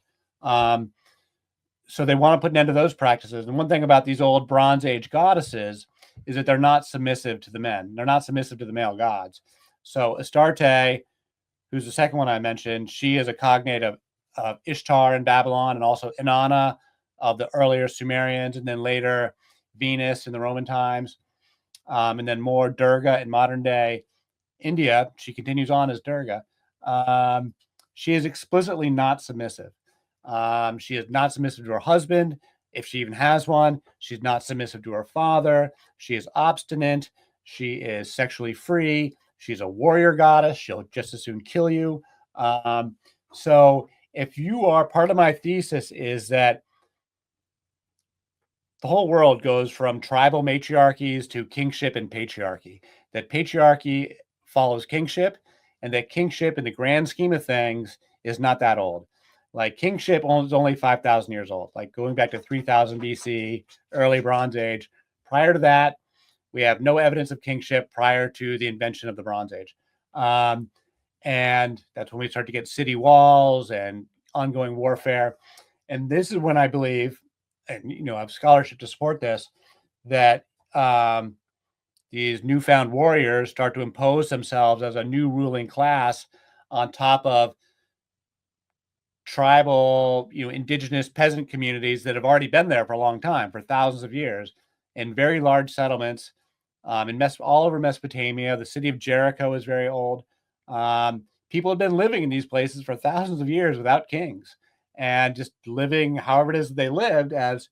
So they want to put an end to those practices. And one thing about these old Bronze Age goddesses is that they're not submissive to the men. They're not submissive to the male gods. So Astarte, who's the second one I mentioned, she is a cognate of Ishtar in Babylon, and also Inanna of the earlier Sumerians, and then later Venus in the Roman times, and then more Durga in modern day India. She continues on as Durga. She is explicitly not submissive. She is not submissive to her husband, if she even has one. She's not submissive to her father. She is obstinate. She is sexually free. She's a warrior goddess. She'll just as soon kill you. So if you are, part of my thesis is that the whole world goes from tribal matriarchies to kingship and patriarchy, that patriarchy follows kingship, and that kingship in the grand scheme of things is not that old. Like kingship is only 5,000 years old, like going back to 3000 BC, early Bronze Age. Prior to that, we have no evidence of kingship prior to the invention of the Bronze Age. And that's when we start to get city walls and ongoing warfare. And this is when I believe, and I have scholarship to support this, that these newfound warriors start to impose themselves as a new ruling class on top of tribal, indigenous peasant communities that have already been there for a long time, for thousands of years, in very large settlements all over Mesopotamia. The city of Jericho is very old. People have been living in these places for thousands of years without kings, and just living however it is that they lived as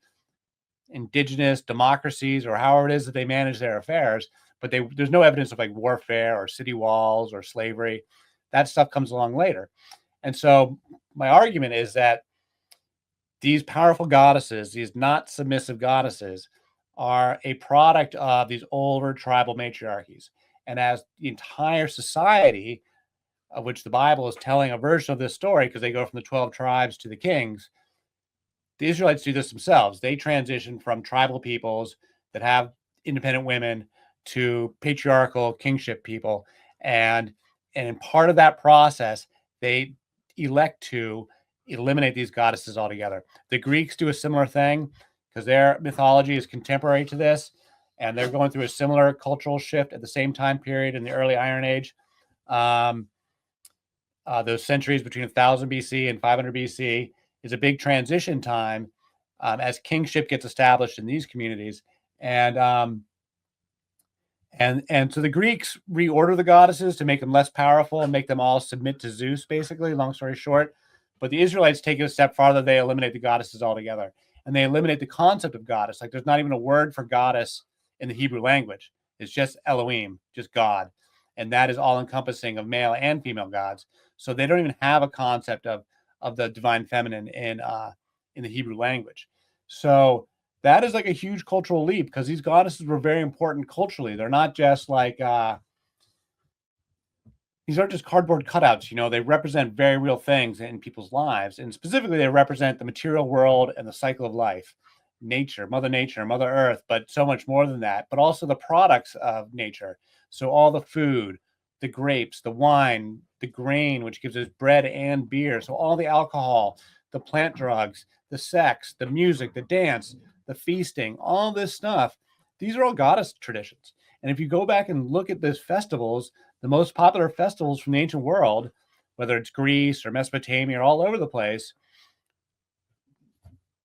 indigenous democracies, or however it is that they manage their affairs. But there's no evidence of like warfare or city walls or slavery. That stuff comes along later. And so my argument is that these powerful goddesses, these not submissive goddesses, are a product of these older tribal matriarchies. And as the entire society, of which the Bible is telling a version of this story, because they go from the 12 tribes to the kings, the Israelites do this themselves. They transition from tribal peoples that have independent women to patriarchal kingship people. And in part of that process, they elect to eliminate these goddesses altogether. The Greeks do a similar thing, because their mythology is contemporary to this, and they're going through a similar cultural shift at the same time period in the early Iron Age. Those centuries between 1000 BC and 500 BC is a big transition time as kingship gets established in these communities. And so the Greeks reorder the goddesses to make them less powerful and make them all submit to Zeus, basically, long story short. But the Israelites take it a step farther. They eliminate the goddesses altogether. And they eliminate the concept of goddess. Like there's not even a word for goddess in the Hebrew language. It's just Elohim, just God. And that is all encompassing of male and female gods. So they don't even have a concept of the divine feminine in the Hebrew language. So that is like a huge cultural leap, because these goddesses were very important culturally. They're not just like, these aren't just cardboard cutouts. They represent very real things in people's lives. And specifically, they represent the material world and the cycle of life, nature, Mother Earth, but so much more than that, but also the products of nature. So all the food, the grapes, the wine, the grain, which gives us bread and beer. So all the alcohol, the plant drugs, the sex, the music, the dance, the feasting, all this stuff. These are all goddess traditions. And if you go back and look at these festivals, the most popular festivals from the ancient world, whether it's Greece or Mesopotamia or all over the place,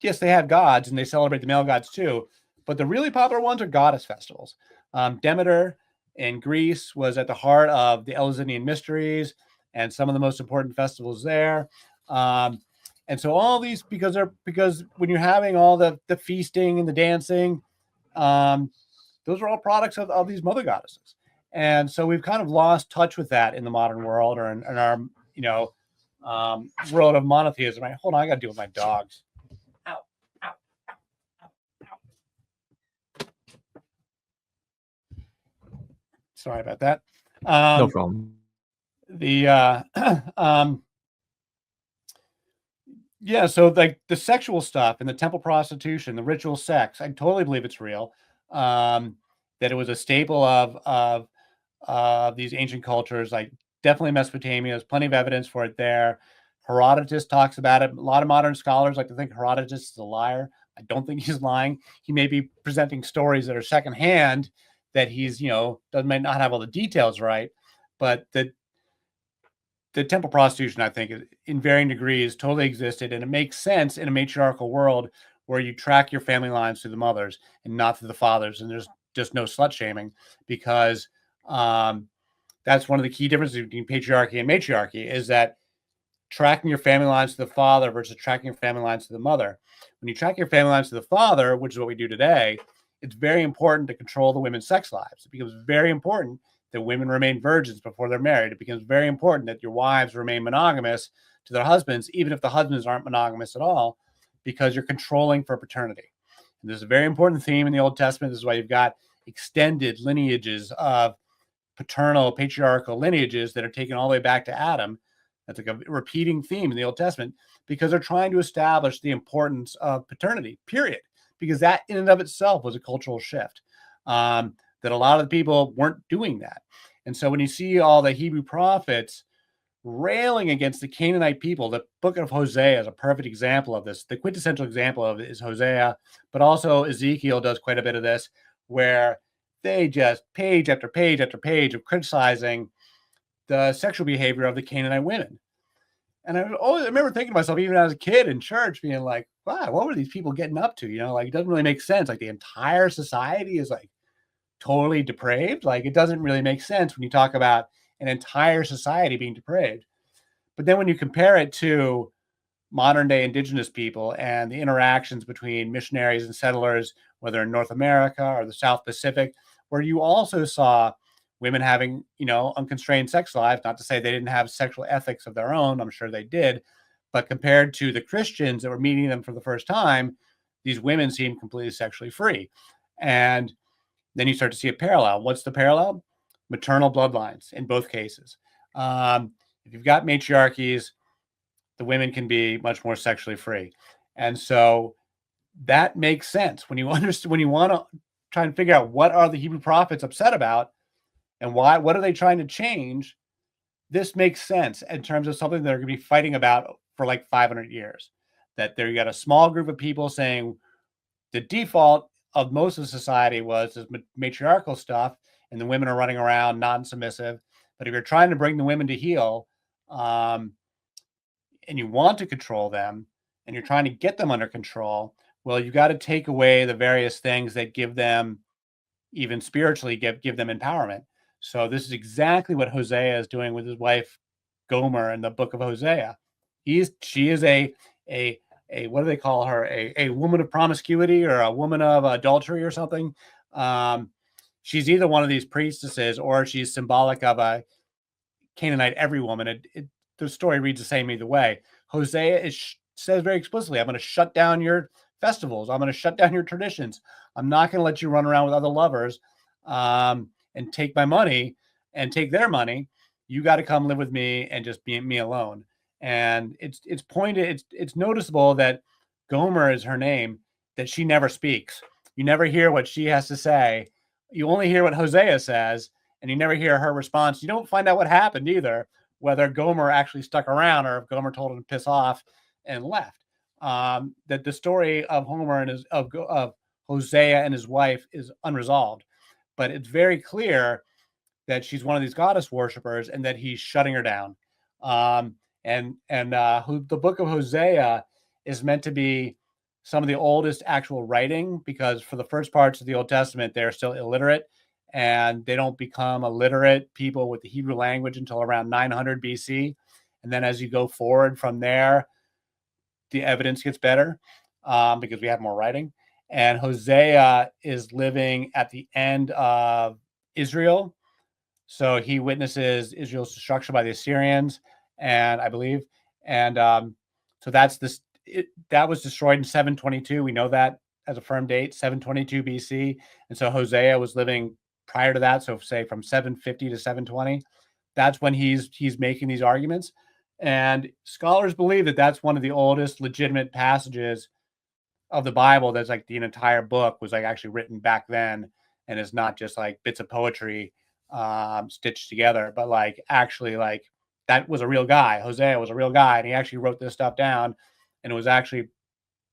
yes, they have gods and they celebrate the male gods too, but the really popular ones are goddess festivals. Demeter in Greece was at the heart of the Eleusinian mysteries and some of the most important festivals there. And so all these, because when you're having all the feasting and the dancing, those are all products of these mother goddesses. And so we've kind of lost touch with that in the modern world, or in our, world of monotheism. Right? Hold on, I got to deal with my dogs. Ow, ow, ow, ow. Sorry about that. No problem. Yeah, so like the sexual stuff and the temple prostitution, the ritual sex, I totally believe it's real. That it was a staple of these ancient cultures, like definitely Mesopotamia. There's plenty of evidence for it there. Herodotus talks about it. A lot of modern scholars like to think Herodotus is a liar. I don't think he's lying. He may be presenting stories that are secondhand, that he's, might not have all the details right, but the temple prostitution, I think, in varying degrees, totally existed, and it makes sense in a matriarchal world where you track your family lines through the mothers and not through the fathers, and there's just no slut shaming, because that's one of the key differences between patriarchy and matriarchy, is that tracking your family lines to the father versus tracking your family lines to the mother. When you track your family lines to the father, which is what we do today, it's very important to control the women's sex lives. It becomes very important that women remain virgins before they're married. It becomes very important that your wives remain monogamous to their husbands, even if the husbands aren't monogamous at all, because you're controlling for paternity. And this is a very important theme in the Old Testament. This is why you've got extended lineages of paternal, patriarchal lineages that are taken all the way back to Adam. That's like a repeating theme in the Old Testament, because they're trying to establish the importance of paternity, period. Because that in and of itself was a cultural shift. That a lot of the people weren't doing that. And so when you see all the Hebrew prophets railing against the Canaanite people, the book of Hosea is a perfect example of this. The quintessential example of it is Hosea, but also Ezekiel does quite a bit of this, where they just page after page after page of criticizing the sexual behavior of the Canaanite women. And I remember thinking to myself, even as a kid in church, being like, wow, what were these people getting up to? Like, it doesn't really make sense. Like, the entire society is like totally depraved. Like, it doesn't really make sense when you talk about an entire society being depraved. But then when you compare it to modern day indigenous people and the interactions between missionaries and settlers, whether in North America or the South Pacific, where you also saw women having, unconstrained sex lives, not to say they didn't have sexual ethics of their own, I'm sure they did, but compared to the Christians that were meeting them for the first time, these women seemed completely sexually free. And then you start to see a parallel. What's the parallel? Maternal bloodlines in both cases. If you've got matriarchies, the women can be much more sexually free. And so that makes sense when you understand, when you want to try and figure out what are the Hebrew prophets upset about and why, what are they trying to change? This makes sense in terms of something they're going to be fighting about for like 500 years. That there, you got a small group of people saying the default of most of society was this matriarchal stuff, and the women are running around non-submissive. But if you're trying to bring the women to heel, and you want to control them, and you're trying to get them under control, well, you got to take away the various things that give them, even spiritually, give them empowerment. So this is exactly what Hosea is doing with his wife Gomer in the book of Hosea. She is a what do they call her? A woman of promiscuity, or a woman of adultery, or something. She's either one of these priestesses, or she's symbolic of a Canaanite every woman. The story reads the same either way. Hosea says very explicitly, I'm going to shut down your festivals. I'm going to shut down your traditions. I'm not going to let you run around with other lovers and take my money and take their money. You got to come live with me and just be me alone. And it's pointed. It's noticeable that Gomer is her name, that she never speaks. You never hear what she has to say. You only hear what Hosea says, and you never hear her response. You don't find out what happened either, whether Gomer actually stuck around or if Gomer told him to piss off and left. That the story of Homer and of Hosea and his wife is unresolved, but it's very clear that she's one of these goddess worshippers and that he's shutting her down. The book of Hosea is meant to be some of the oldest actual writing, because for the first parts of the Old Testament, they're still illiterate, and they don't become illiterate people with the Hebrew language until around 900 BC. And then as you go forward from there, the evidence gets better because we have more writing. And Hosea is living at the end of Israel, So he witnesses Israel's destruction by the Assyrians, and I believe, and so that's this. That was destroyed in 722. We know that as a firm date, 722 BC, and so Hosea was living prior to that. So say from 750 to 720, that's when he's making these arguments, and scholars believe that that's one of the oldest legitimate passages of the Bible. That's like the entire book was like actually written back then, and it's not just like bits of poetry stitched together, but like actually like that was a real guy. Hosea was a real guy, and he actually wrote this stuff down, and it was actually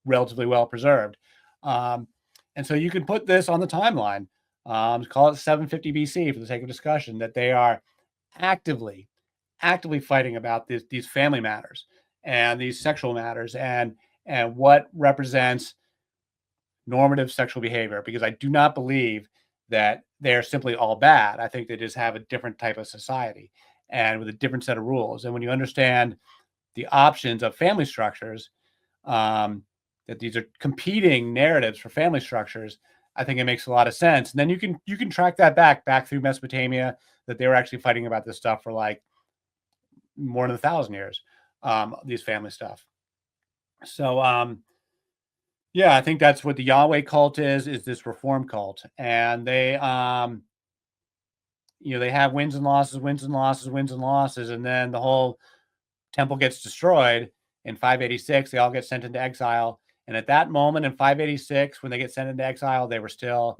relatively well preserved. Um, and so you can put this on the timeline. Call it 750 BC for the sake of discussion. That they are actively fighting about these family matters and these sexual matters and what represents normative sexual behavior, because I do not believe that they're simply all bad. I think they just have a different type of society and with a different set of rules. And when you understand the options of family structures, that these are competing narratives for family structures, I think it makes a lot of sense. And then you can track that back through Mesopotamia, that they were actually fighting about this stuff for like more than 1,000 years, these family stuff. So yeah, I think that's what the Yahweh cult is this reform cult. And they they have wins and losses, wins and losses, wins and losses, and then the whole temple gets destroyed in 586. They all get sent into exile. And at that moment in 586, when they get sent into exile, they were still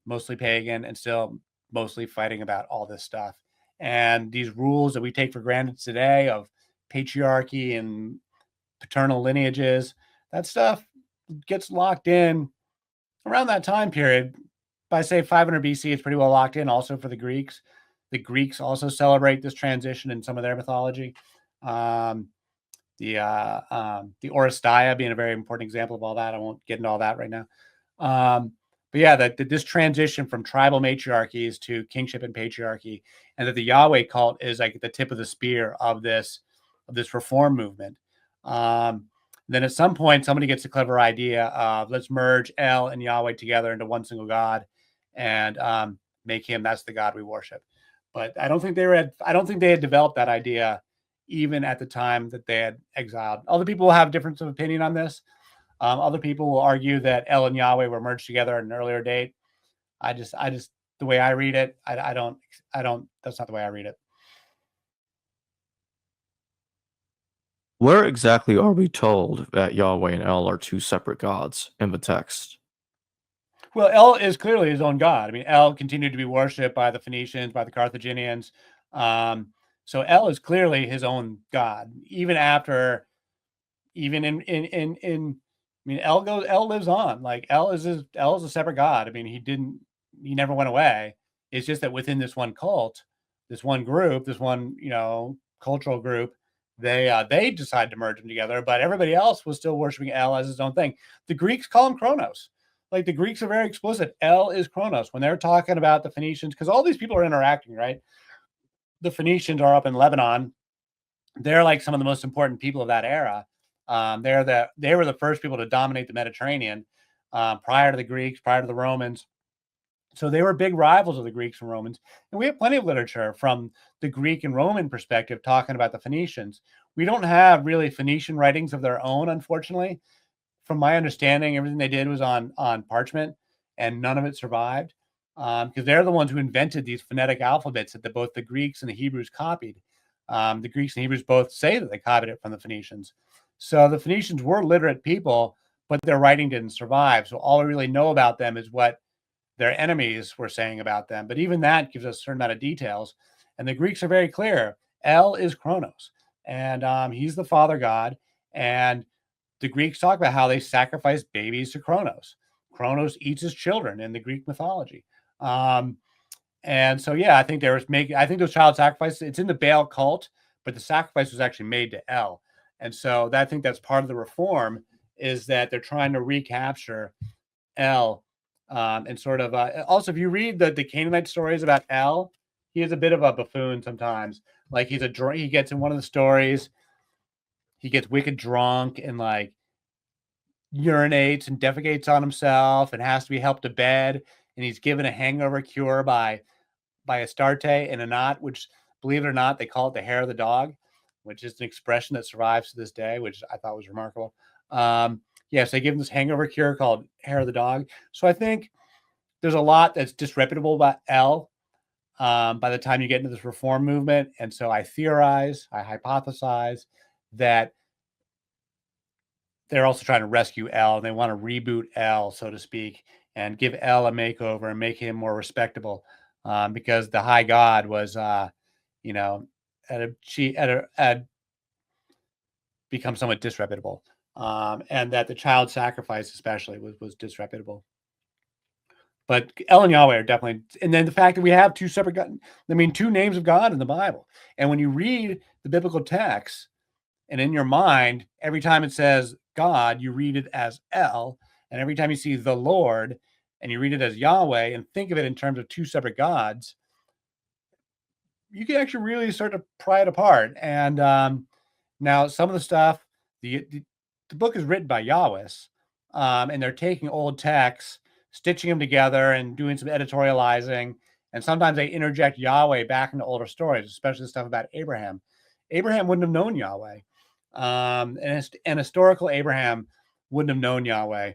mostly pagan and still mostly fighting about all this stuff. And these rules that we take for granted today of patriarchy and paternal lineages, that stuff gets locked in around that time period. By say 500 BC, it's pretty well locked in also for the Greeks. The Greeks also celebrate this transition in some of their mythology. The Oresteia being a very important example of all that. I won't get into all that right now. But yeah, this transition from tribal matriarchies to kingship and patriarchy, and that the Yahweh cult is like the tip of the spear of this reform movement. Then at some point, somebody gets a clever idea of let's merge El and Yahweh together into one single God, and make him that's the God we worship. But I don't think they had developed that idea even at the time that they had exiled. Other people will have difference of opinion on this. Other people will argue that El and Yahweh were merged together at an earlier date. I just, the way I read it, I don't, that's not the way I read it. Where exactly are we told that Yahweh and El are two separate gods in the text? Well, El is clearly his own god. I mean, El continued to be worshipped by the Phoenicians, by the Carthaginians. So El is clearly his own god, even after, even in I mean, El lives on. Like El is a separate god. I mean, he never went away. It's just that within this one cult, this one group, this one, cultural group, they decided to merge them together, but everybody else was still worshiping El as his own thing. The Greeks call him Kronos. Like the Greeks are very explicit. El is Kronos when they're talking about the Phoenicians, because all these people are interacting, right? The Phoenicians are up in Lebanon. They're like some of the most important people of that era. They were the first people to dominate the Mediterranean prior to the Greeks, prior to the Romans. So they were big rivals of the Greeks and Romans. And we have plenty of literature from the Greek and Roman perspective talking about the Phoenicians. We don't have really Phoenician writings of their own, unfortunately. From my understanding, everything they did was on parchment, and none of it survived because they're the ones who invented these phonetic alphabets that both the Greeks and the Hebrews copied. The Greeks and Hebrews both say that they copied it from the Phoenicians. So the Phoenicians were literate people, but their writing didn't survive. So all we really know about them is what their enemies were saying about them. But even that gives us a certain amount of details. And the Greeks are very clear. El is Kronos, and he's the father god. And the Greeks talk about how they sacrifice babies to Kronos. Kronos eats his children in the Greek mythology. And so, yeah, I think those child sacrifices, it's in the Baal cult, but the sacrifice was actually made to El. And so I think that's part of the reform, is that they're trying to recapture El. And sort of, also, if you read the Canaanite stories about El, he is a bit of a buffoon sometimes. Like he gets in one of the stories, he gets wicked drunk and like urinates and defecates on himself and has to be helped to bed. And he's given a hangover cure by Astarte and Anat, which, believe it or not, they call it the hair of the dog, which is an expression that survives to this day, which I thought was remarkable. Yes, they give them this hangover cure called hair of the dog. So I think there's a lot that's disreputable about El by the time you get into this reform movement. And so I hypothesize that they're also trying to rescue El, and they want to reboot El, so to speak, and give El a makeover and make him more respectable, because the high god was, had become somewhat disreputable, and that the child sacrifice especially was disreputable. But El and Yahweh are definitely, and then the fact that we have two names of God in the Bible, and when you read the biblical text, and in your mind, every time it says God, you read it as El. And every time you see the Lord and you read it as Yahweh and think of it in terms of two separate gods, you can actually really start to pry it apart. And now some of the stuff, the book is written by Yahwehs, and they're taking old texts, stitching them together and doing some editorializing. And sometimes they interject Yahweh back into older stories, especially the stuff about Abraham. Abraham wouldn't have known Yahweh. And historical Abraham wouldn't have known Yahweh.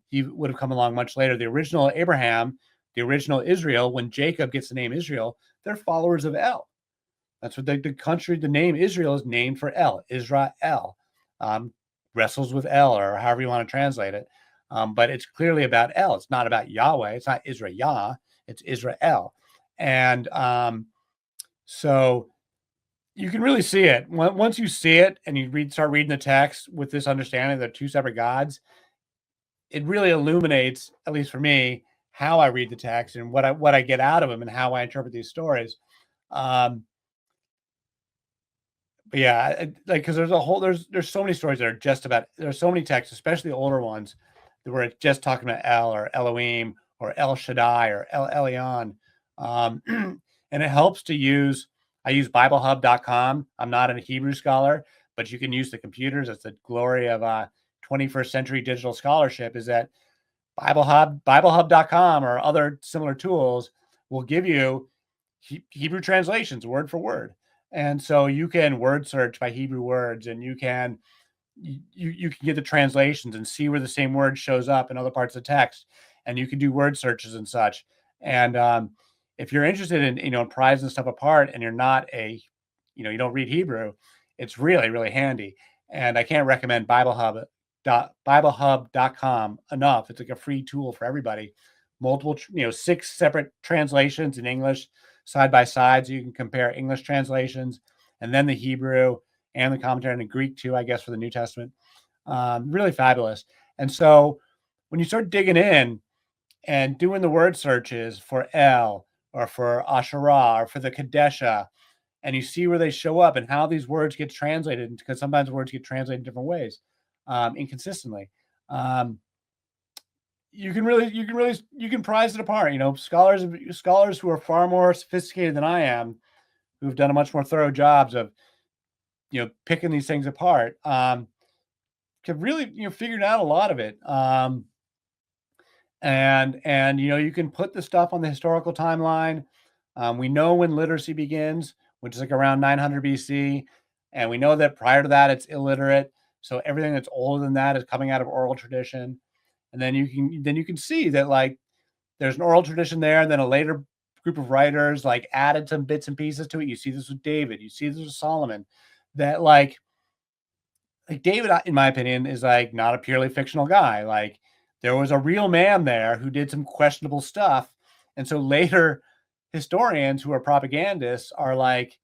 He would have come along much later. The original Abraham, the original Israel, when Jacob gets the name Israel, they're followers of El. That's what the name Israel is named for El. Israel, wrestles with El, or however you want to translate it. But it's clearly about El. It's not about Yahweh. It's not Israel. It's Israel. And so you can really see it. Once you see it and you start reading the text with this understanding that they're two separate gods, it really illuminates, at least for me, how I read the text and what I get out of them and how I interpret these stories. But yeah, because there's so many stories that are just about, there's so many texts, especially the older ones, that were just talking about El or Elohim or El Shaddai or El Elyon. And it helps to use, I use BibleHub.com. I'm not a Hebrew scholar, but you can use the computers. That's the glory of 21st century digital scholarship, is that BibleHub.com or other similar tools will give you Hebrew translations word for word. And so you can word search by Hebrew words, and you can get the translations and see where the same word shows up in other parts of the text. And you can do word searches and such. And if you're interested in, prizing stuff apart, and you're not you don't read Hebrew, it's really, really handy. And I can't recommend BibleHub.com enough. It's like a free tool for everybody. Multiple, 6 separate translations in English side by side, so you can compare English translations and then the Hebrew and the commentary in the Greek too, I guess, for the New Testament. Really fabulous. And so when you start digging in and doing the word searches for El or for Asherah or for the Kadesha, and you see where they show up and how these words get translated, because sometimes words get translated in different ways, inconsistently. You can prize it apart. Scholars who are far more sophisticated than I am, who've done a much more thorough jobs of, picking these things apart, can really, figure out a lot of it. And you can put the stuff on the historical timeline. We know when literacy begins, which is like around 900 BC, and we know that prior to that it's illiterate. So everything that's older than that is coming out of oral tradition. And then you can see that, like, there's an oral tradition there, and then a later group of writers like added some bits and pieces to it. You see this with David, you see this with Solomon, that like David, in my opinion, is like not a purely fictional guy. Like, there was a real man there who did some questionable stuff. And so later historians who are propagandists are like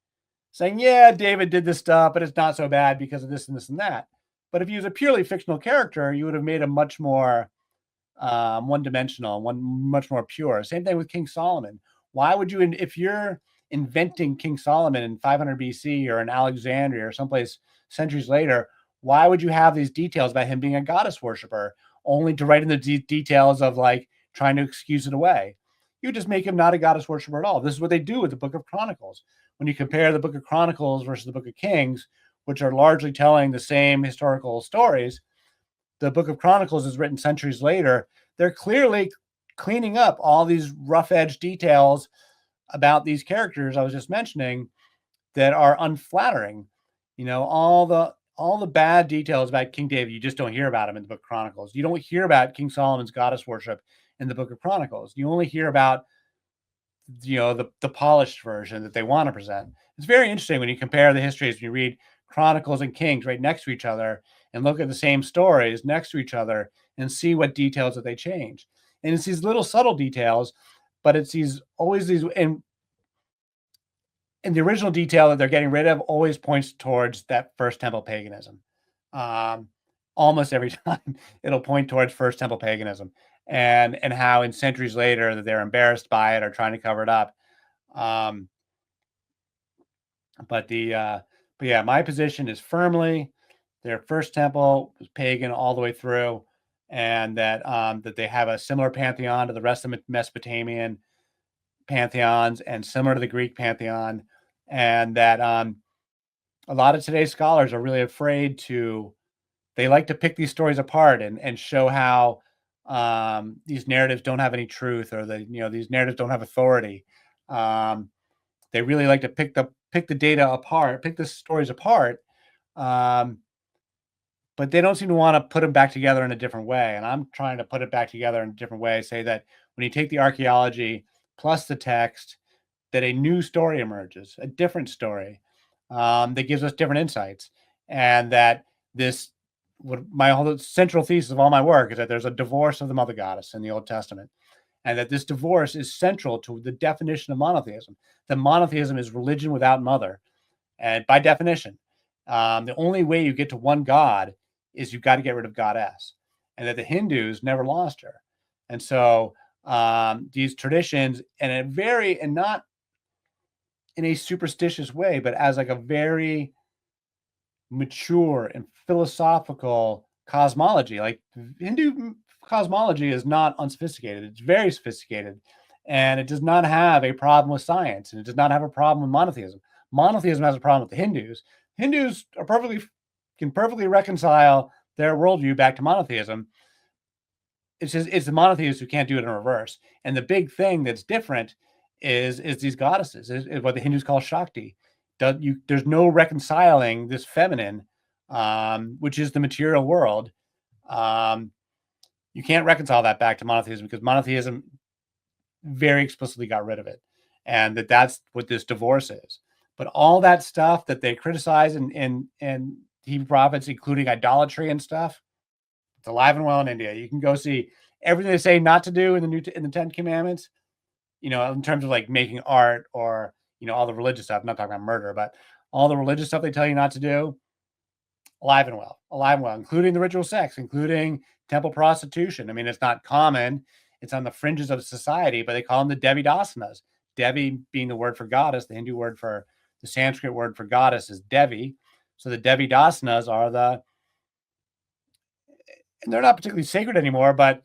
saying, yeah, David did this stuff, but it's not so bad because of this and this and that. But if he was a purely fictional character, you would have made him much more one-dimensional, much more pure. Same thing with King Solomon. Why would you, if you're inventing King Solomon in 500 BC or in Alexandria or someplace centuries later, why would you have these details about him being a goddess worshiper, only to write in the details of like trying to excuse it away? You just make him not a goddess worshiper at all. This is what they do with the Book of Chronicles. When you compare the Book of Chronicles versus the Book of Kings, which are largely telling the same historical stories, the Book of Chronicles is written centuries later. They're clearly cleaning up all these rough edge details about these characters I was just mentioning that are unflattering. All the bad details about King David, you just don't hear about him in the Book of Chronicles. You don't hear about King Solomon's goddess worship in the Book of Chronicles. You only hear about the polished version that they want to present. It's very interesting when you compare the histories, when you read Chronicles and Kings right next to each other and look at the same stories next to each other and see what details that they change. And it's these little subtle details, but it's always these, and the original detail that they're getting rid of always points towards that first temple paganism. Almost every time it'll point towards first temple paganism, and how in centuries later that they're embarrassed by it or trying to cover it up. But yeah, my position is firmly their first temple was pagan all the way through, and that they have a similar pantheon to the rest of the Mesopotamian pantheons and similar to the Greek pantheon, and that a lot of today's scholars are really afraid to. They like to pick these stories apart and show how these narratives don't have any truth, or these narratives don't have authority. They really like to pick the data apart, pick the stories apart, but they don't seem to want to put them back together in a different way. And I'm trying to put it back together in a different way. Say that when you take the archaeology plus the text, that a new story emerges, a different story that gives us different insights, and that my whole central thesis of all my work is that there's a divorce of the mother goddess in the Old Testament, and that this divorce is central to the definition of monotheism. That monotheism is religion without mother, and by definition, the only way you get to one God is you've got to get rid of goddess, and that the Hindus never lost her. And so these traditions, and not in a superstitious way, but as like a very mature and philosophical cosmology. Like Hindu cosmology is not unsophisticated. It's very sophisticated, and it does not have a problem with science, and it does not have a problem with monotheism. Monotheism has a problem with the Hindus. Hindus can perfectly reconcile their worldview back to monotheism. It's the monotheists who can't do it in reverse. And the big thing that's different is these goddesses, is what the Hindus call Shakti. There's no reconciling this feminine, which is the material world. You can't reconcile that back to monotheism, because monotheism very explicitly got rid of it, and that's what this divorce is. But all that stuff that they criticize in Hebrew prophets, including idolatry and stuff, it's alive and well in India. You can go see everything they say not to do in the Ten Commandments, in terms of like making art, or all the religious stuff. I'm not talking about murder, but all the religious stuff they tell you not to do, alive and well, including the ritual sex, including temple prostitution. I mean, it's not common. It's on the fringes of society, but they call them the Devi Dasanas. Devi being the word for goddess, the Sanskrit word for goddess is Devi. So the Devi Dasanas and they're not particularly sacred anymore, but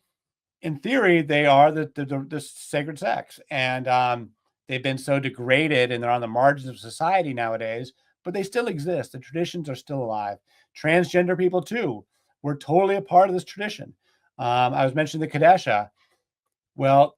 in theory, they are the sacred sex. And they've been so degraded, and they're on the margins of society nowadays, but they still exist. The traditions are still alive. Transgender people, too, were totally a part of this tradition. I was mentioning the Kadesha. Well,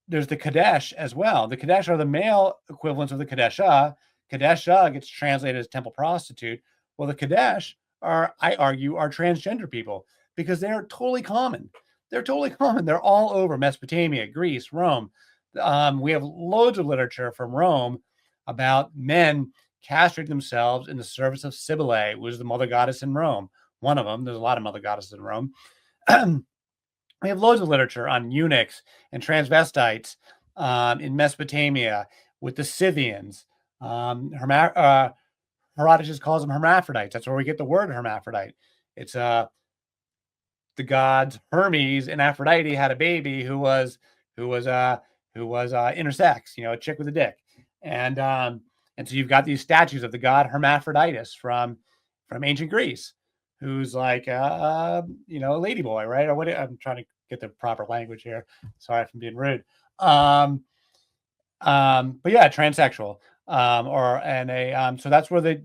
there's the Kadesh as well. The Kadesh are the male equivalents of the Kadesha. Kadesha gets translated as temple prostitute. Well, the Kadesh I argue, are transgender people, because they're totally common. They're totally common. They're all over Mesopotamia, Greece, Rome. We have loads of literature from Rome about men castrating themselves in the service of Cybele, who was the mother goddess in Rome. One of them. There's a lot of mother goddesses in Rome. We have loads of literature on eunuchs and transvestites in Mesopotamia with the Scythians. Herodotus calls them hermaphrodites. That's where we get the word hermaphrodite. It's the gods Hermes and Aphrodite had a baby who was intersex, a chick with a dick, and so you've got these statues of the god Hermaphroditus from ancient Greece, who's like a ladyboy, right? Or what? I'm trying to get the proper language here. Sorry if I'm being rude. But yeah, transsexual. So that's where it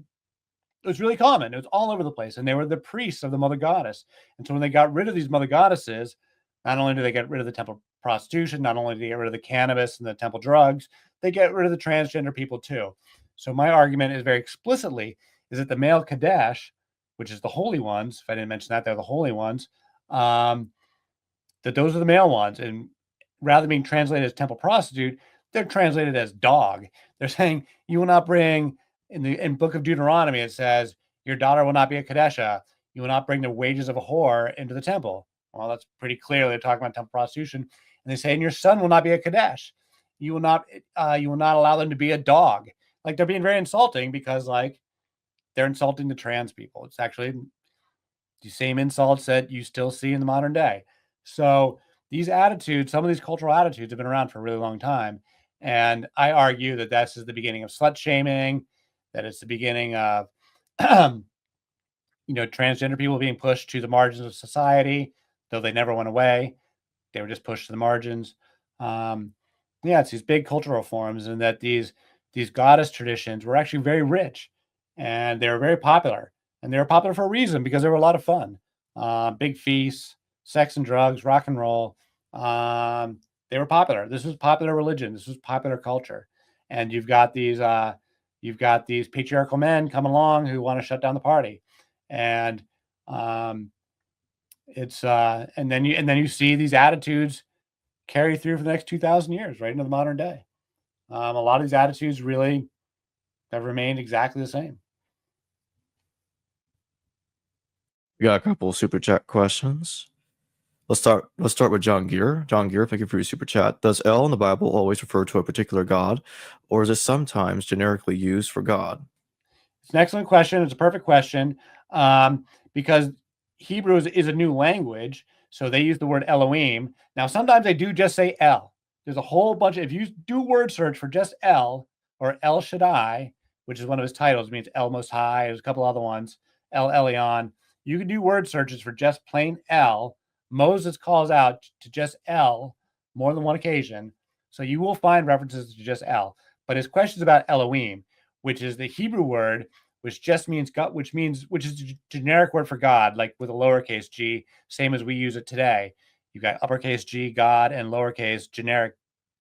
was really common. It was all over the place, and they were the priests of the mother goddess. And so when they got rid of these mother goddesses, not only do they get rid of the temple prostitution, not only do they get rid of the cannabis and the temple drugs, they get rid of the transgender people too. So my argument is very explicitly is that the male Kadesh, which is the holy ones, if I didn't mention that, they're the holy ones, that those are the male ones. And rather than being translated as temple prostitute, they're translated as dog. They're saying, you will not bring, in book of Deuteronomy, it says, your daughter will not be a Kadesha. You will not bring the wages of a whore into the temple. Well, that's pretty clear. They're talking about temple prostitution. And they say, and your son will not be a Kadesh. You will not allow them to be a dog. Like, they're being very insulting because, like, they're insulting the trans people. It's actually the same insults that you still see in the modern day. So these attitudes, some of these cultural attitudes have been around for a really long time. And I argue that this is the beginning of slut shaming, that it's the beginning of, transgender people being pushed to the margins of society, though they never went away. They were just pushed to the margins. It's these big cultural forms, and that these goddess traditions were actually very rich, and they were very popular. And they were popular for a reason, because they were a lot of fun. Big feasts, sex and drugs, rock and roll. They were popular. This was popular religion. This was popular culture. And you've got these patriarchal men come along who want to shut down the party. And it's and then you see these attitudes carry through for the next 2,000 years, right into the modern day. A lot of these attitudes really have remained exactly the same. We got a couple of super chat questions. Let's start with John Gear. John Gear, thank you for your super chat. Does El in the Bible always refer to a particular god, or is it sometimes generically used for God? It's an excellent question. It's a perfect question, because Hebrew is a new language, so they use the word Elohim. Now, sometimes they do just say El. There's a whole bunch of, if you do word search for just El or El Shaddai, which is one of his titles, means El Most High. There's a couple other ones, El Elyon. You can do word searches for just plain El. Moses calls out to just El more than one occasion, so you will find references to just El. But his question is about Elohim, which is the Hebrew word, which just means God, which is a generic word for God, like with a lowercase g, same as we use it today. You've got uppercase G, God, and lowercase generic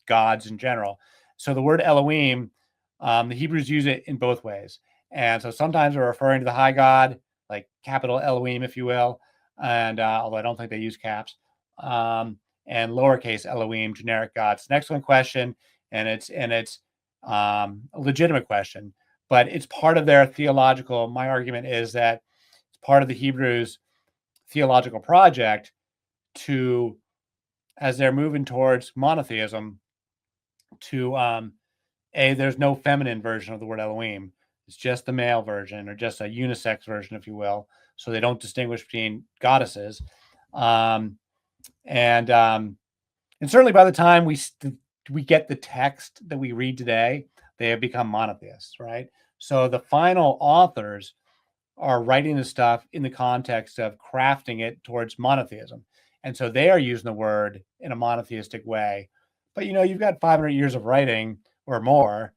gods in general. So the word Elohim, the Hebrews use it in both ways. And so sometimes they're referring to the high God, like capital Elohim, if you will. And although I don't think they use caps, and lowercase Elohim, generic God. It's an excellent question, and it's a legitimate question, but it's part of their theological. My argument is that it's part of the Hebrews' theological project to, as they're moving towards monotheism, to there's no feminine version of the word Elohim. It's just the male version, or just a unisex version, if you will. So they don't distinguish between goddesses. And certainly by the time we get the text that we read today, they have become monotheists, right? So the final authors are writing the stuff in the context of crafting it towards monotheism. And so they are using the word in a monotheistic way. But, you've got 500 years of writing or more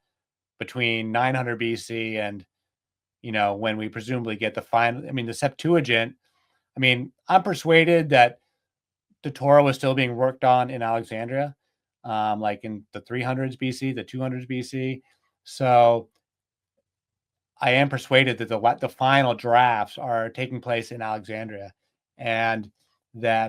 between 900 BC and, when we presumably get the final, the Septuagint. I'm persuaded that the Torah was still being worked on in Alexandria, like in the 300s BC, the 200s BC. So I am persuaded that the final drafts are taking place in Alexandria, and that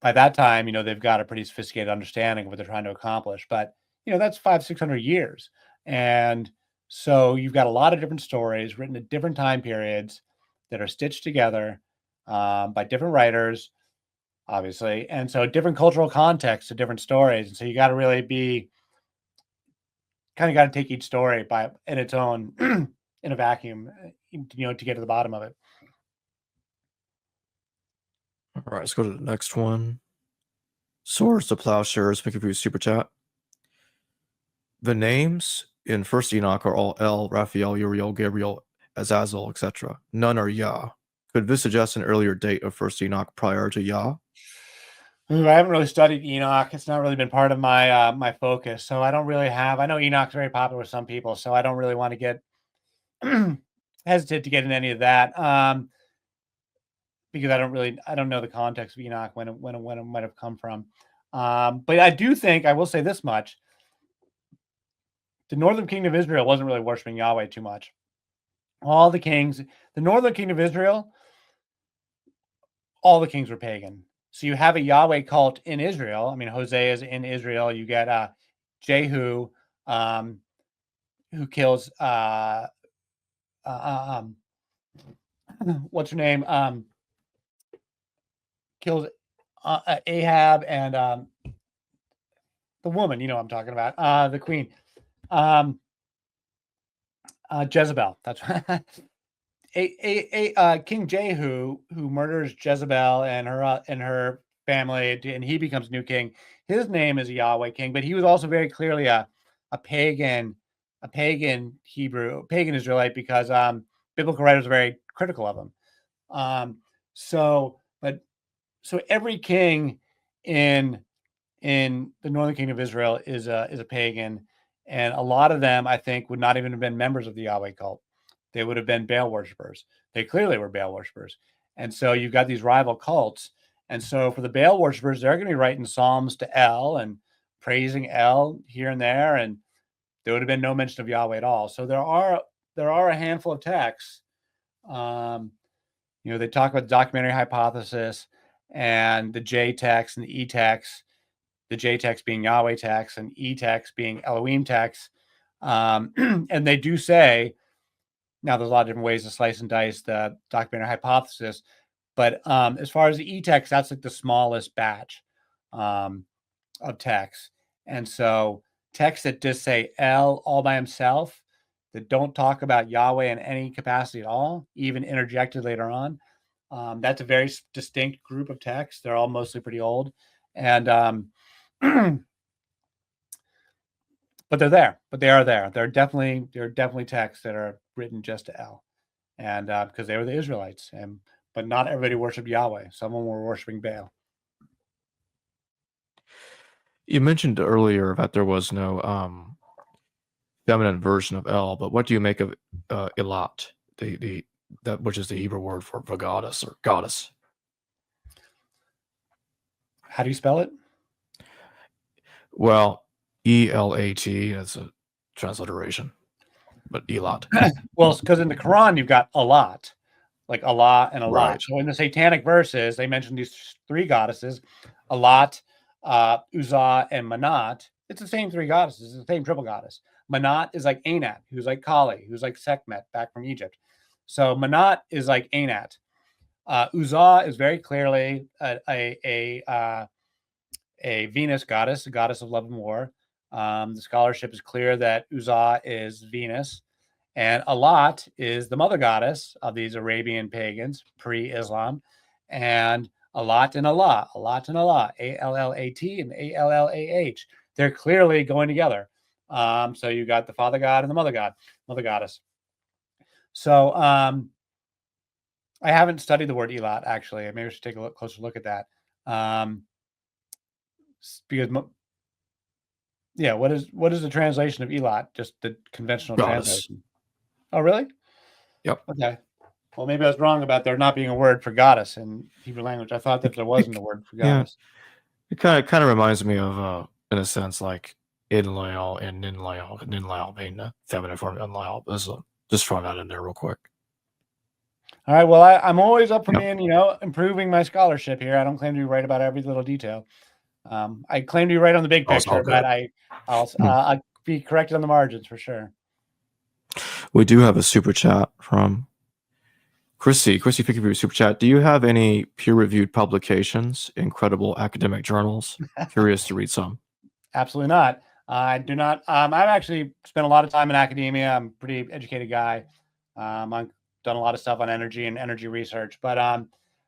by that time, they've got a pretty sophisticated understanding of what they're trying to accomplish. But that's 500-600 years, and so you've got a lot of different stories written at different time periods that are stitched together by different writers, obviously, and so different cultural contexts to different stories. And so you got to really be got to take each story in its own in a vacuum, to get to the bottom of it. All right, let's go to the next one. Swords to Plowshares, thank you for your super chat. The names in First Enoch are all El, Raphael, Uriel, Gabriel, Azazel, etc. None are Yah. Could this suggest an earlier date of First Enoch prior to Yah? I haven't really studied Enoch. It's not really been part of my my focus, so I don't really have. I know Enoch's very popular with some people, so I don't really want to get hesitate to get in any of that, because I don't know the context of Enoch, when it might have come from. But I do think, I will say this much: the northern kingdom of Israel wasn't really worshiping Yahweh too much. All the kings, the northern kingdom of Israel, all the kings were pagan. So you have a Yahweh cult in Israel. I mean, Hosea is in Israel. You get Jehu, who kills what's her name? Kills Ahab and the woman, you know what I'm talking about, the queen, Jezebel. That's King Jehu, who murders Jezebel and her family, and he becomes new king. His name is a Yahweh king, but he was also very clearly a pagan Hebrew, pagan Israelite, because biblical writers are very critical of him. So every king in the northern kingdom of Israel is a pagan, and a lot of them, I think, would not even have been members of the Yahweh cult. They would have been Baal worshipers. They clearly were Baal worshipers. And so you've got these rival cults. And so for the Baal worshipers, they're going to be writing psalms to El and praising El here and there, and there would have been no mention of Yahweh at all. So there are a handful of texts. They talk about the documentary hypothesis and the J text and the E text. The J text being Yahweh text and E text being Elohim text. And they do say, now there's a lot of different ways to slice and dice the documentary hypothesis, but as far as the E text, that's like the smallest batch of texts. And so texts that just say El all by himself, that don't talk about Yahweh in any capacity at all, even interjected later on, that's a very distinct group of texts. They're all mostly pretty old. And but they're there. But they are there. There are definitely texts that are written just to El, and because they were the Israelites, but not everybody worshipped Yahweh. Some of them were worshiping Baal. You mentioned earlier that there was no feminine version of El, but what do you make of Elat, that which is the Hebrew word for goddess or goddess? How do you spell it? Well, Elat, that's a transliteration, but Elat. Well, because in the Quran you've got a lot, like Allah and a lot. Right. So in the satanic verses, they mention these three goddesses, Alat, Uzzah, and Manat. It's the same three goddesses. It's the same triple goddess. Manat is like Anat, who's like Kali, who's like Sekhmet back from Egypt. So Manat is like Anat. Uzzah is very clearly a Venus goddess, a goddess of love and war. The scholarship is clear that Uzzah is Venus. And Alat is the mother goddess of these Arabian pagans, pre-Islam. And Alat and Allah, Alat and Allah, A-L-L-A-T and A-L-L-A-H. They're clearly going together. So you got the father god and the mother goddess. So I haven't studied the word Elat, actually. Maybe I should take a closer look at that. Because what is the translation of Elat? Just the conventional Goddess. translation. Oh, really? Yep. Okay. Well, maybe I was wrong about there not being a word for goddess in Hebrew language. I thought that there wasn't a word for goddess. It kind of reminds me of, in a sense, like Inlael and Ninlael. Ninlael being the feminine form of Inlael. Just throwing that in there real quick. All right. Well, I'm always up for being, improving my scholarship here. I don't claim to be right about every little detail. I claim to be right on the big picture, but I'll be corrected on the margins for sure. We do have a super chat from Chrissy. Chrissy, thank you for your super chat. Do you have any peer-reviewed publications, incredible academic journals? Curious to read some. Absolutely not. I do not. I've actually spent a lot of time in academia. I'm a pretty educated guy. I've done a lot of stuff on energy and energy research, but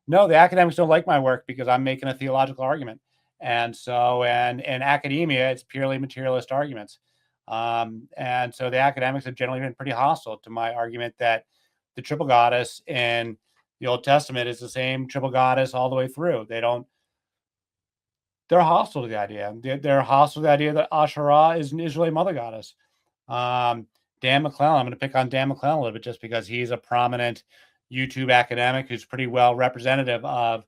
no, the academics don't like my work because I'm making a theological argument. And so, and in academia, it's purely materialist arguments. And so the academics have generally been pretty hostile to my argument that the triple goddess in the Old Testament is the same triple goddess all the way through. They're hostile to the idea. They're hostile to the idea that Asherah is an Israeli mother goddess. Dan McClellan, I'm going to pick on Dan McClellan a little bit just because he's a prominent YouTube academic who's pretty well representative of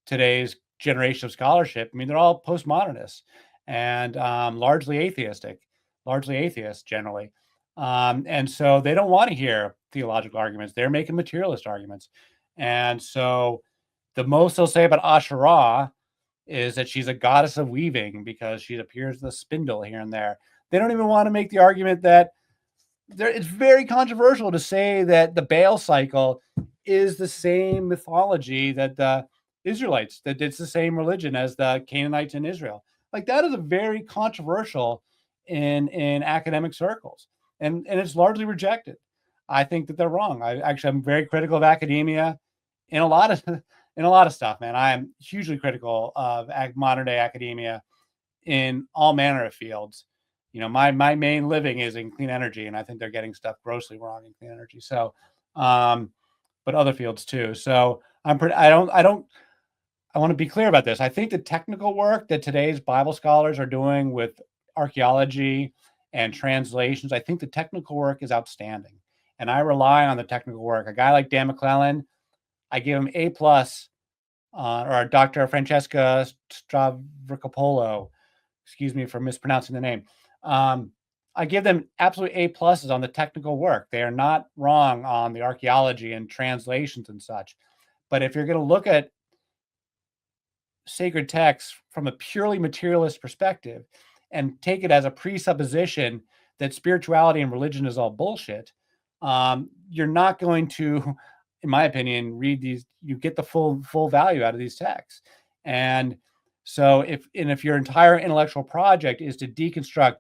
today's generation of scholarship. I mean, they're all postmodernists and largely atheistic. largely atheists generally. And so they don't want to hear theological arguments. They're making materialist arguments. And so the most they'll say about Asherah is that she's a goddess of weaving because she appears as a spindle here and there. They don't even want to make the argument that it's very controversial to say that the Baal cycle is the same mythology that the Israelites, that it's the same religion as the Canaanites in Israel. Like that is a very controversial in academic circles, and it's largely rejected. I think that they're wrong. I'm very critical of academia in a lot of stuff, man. I am hugely critical of modern day academia in all manner of fields. You know, my main living is in clean energy, and I think they're getting stuff grossly wrong in clean energy. So, but other fields too. So I want to be clear about this. I think the technical work that today's Bible scholars are doing with archaeology and translations, I think the technical work is outstanding, and I rely on the technical work. A guy like Dan McClellan, I give him A+, or Dr. Francesca Stavrakopoulos. Excuse me for mispronouncing the name. I give them absolute A+ on the technical work. They are not wrong on the archaeology and translations and such. But if you're going to look at sacred texts from a purely materialist perspective and take it as a presupposition that spirituality and religion is all bullshit, you're not going to, in my opinion, read these. You get the full value out of these texts. And so if your entire intellectual project is to deconstruct,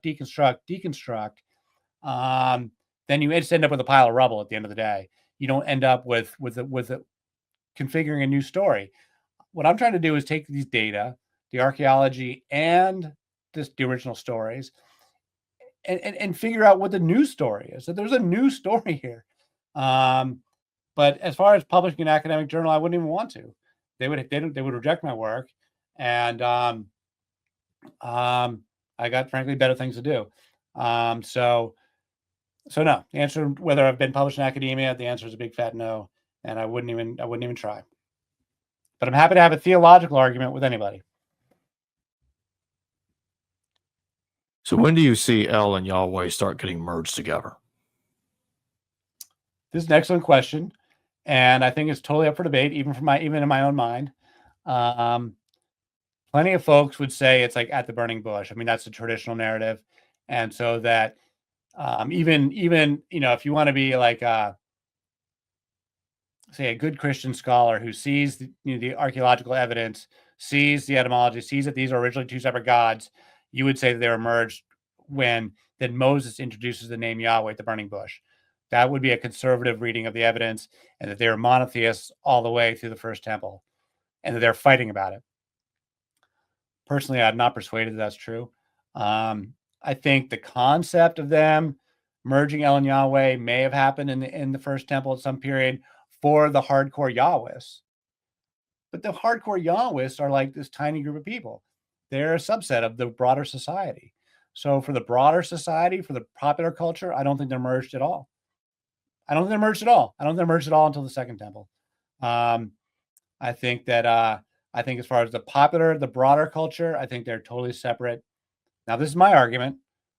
then you just end up with a pile of rubble at the end of the day. You don't end up with configuring a new story. What I'm trying to do is take these data, the archaeology and the original stories, and figure out what the new story is. So there's a new story here. But as far as publishing an academic journal, I wouldn't even want to. They would reject my work, and I got frankly better things to do. So no. The answer whether I've been published in academia, the answer is a big fat no, and I wouldn't even try. But I'm happy to have a theological argument with anybody. So when do you see El and Yahweh start getting merged together? This is an excellent question, and I think it's totally up for debate, even in my own mind. Plenty of folks would say it's like at the burning bush. I mean, that's the traditional narrative, and so that even if you want to be like say a good Christian scholar who sees the archaeological evidence, sees the etymology, sees that these are originally two separate gods, you would say that they were merged when then Moses introduces the name Yahweh at the burning bush. That would be a conservative reading of the evidence, and that they were monotheists all the way through the first temple, and that they're fighting about it. Personally, I'm not persuaded that's true. I think the concept of them merging El and Yahweh may have happened in the first temple at some period for the hardcore Yahwists. But the hardcore Yahwists are like this tiny group of people. They're a subset of the broader society. So for the broader society, for the popular culture, I don't think they're merged at all. I don't think they're merged at all until the second temple. I think as far as the broader culture, I think they're totally separate. Now, this is my argument.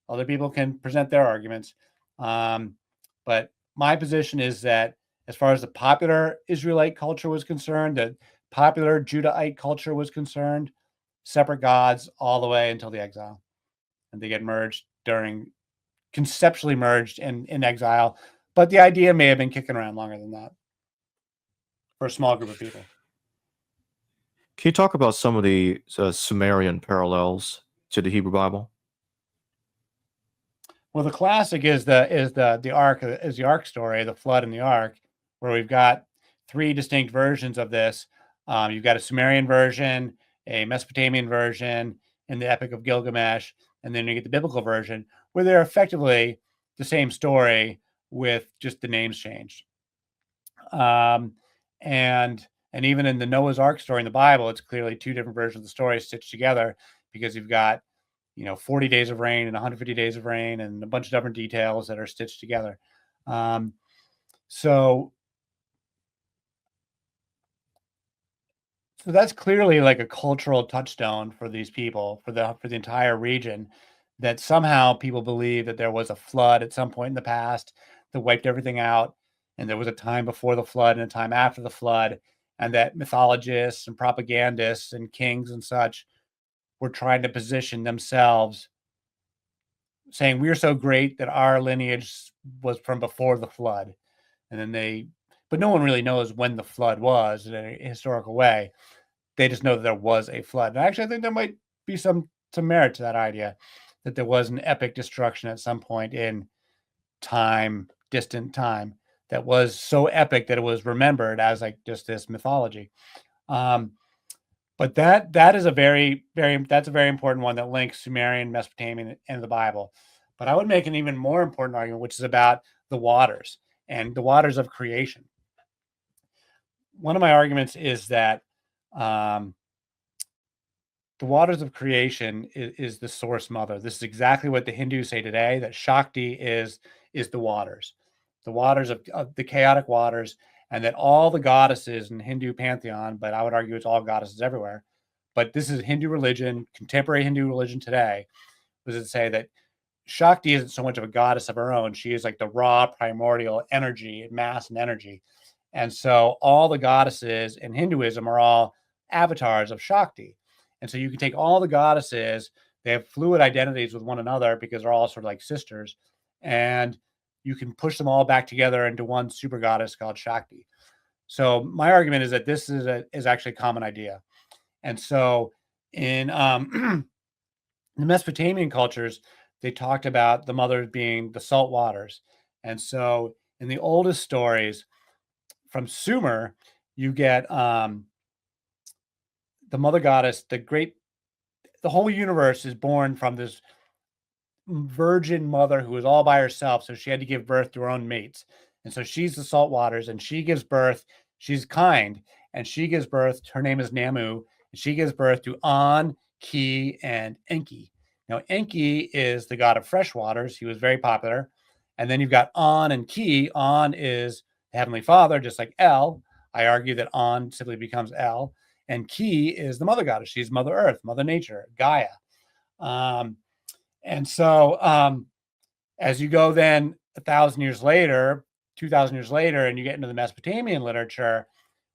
Other people can present their arguments. But my position is that as far as the popular Israelite culture was concerned, the popular Judahite culture was concerned, separate gods all the way until the exile. And they get merged conceptually merged in exile. But the idea may have been kicking around longer than that for a small group of people. Can you talk about some of the Sumerian parallels to the Hebrew Bible? Well, the classic is the ark story, the flood and the ark, where we've got three distinct versions of this. You've got a Sumerian version, a Mesopotamian version, and the Epic of Gilgamesh, and then you get the biblical version, where they're effectively the same story with just the names changed. And even in the Noah's Ark story in the Bible, it's clearly two different versions of the story stitched together, because you've got 40 days of rain and 150 days of rain and a bunch of different details that are stitched together. So that's clearly like a cultural touchstone for these people, for the entire region, that somehow people believe that there was a flood at some point in the past that wiped everything out, and there was a time before the flood and a time after the flood, and that mythologists and propagandists and kings and such were trying to position themselves saying we're so great that our lineage was from before the flood. And then but no one really knows when the flood was in a historical way. They just know that there was a flood. And actually, I think there might be some merit to that idea, that there was an epic destruction at some point in time, distant time, that was so epic that it was remembered as like just this mythology. But that is a very important one that links Sumerian, Mesopotamian, and the Bible. But I would make an even more important argument, which is about the waters and the waters of creation. One of my arguments is that the waters of creation is the source mother. This is exactly what the Hindus say today, that Shakti is the waters of the chaotic waters, and that all the goddesses in Hindu pantheon, but I would argue it's all goddesses everywhere, but this is Hindu religion, contemporary Hindu religion today, was to say that Shakti isn't so much of a goddess of her own. She is like the raw primordial energy, mass and energy. And so all the goddesses in Hinduism are all avatars of Shakti. And so you can take all the goddesses, they have fluid identities with one another because they're all sort of like sisters, and you can push them all back together into one super goddess called Shakti. So my argument is that this is actually a common idea. And so in the Mesopotamian cultures, they talked about the mother being the salt waters. And so in the oldest stories from Sumer, you get the mother goddess, the whole universe is born from this virgin mother who was all by herself. So she had to give birth to her own mates. And so she's the salt waters, and she gives birth. She's kind, and she gives birth. Her name is Namu, and she gives birth to An, Ki, and Enki. Now, Enki is the god of fresh waters. He was very popular. And then you've got An and Ki. An is the Heavenly Father, just like El. I argue that An simply becomes El. And Ki is the mother goddess. She's Mother Earth, Mother Nature, Gaia. And so as you go then 1,000 years later, 2,000 years later, and you get into the Mesopotamian literature,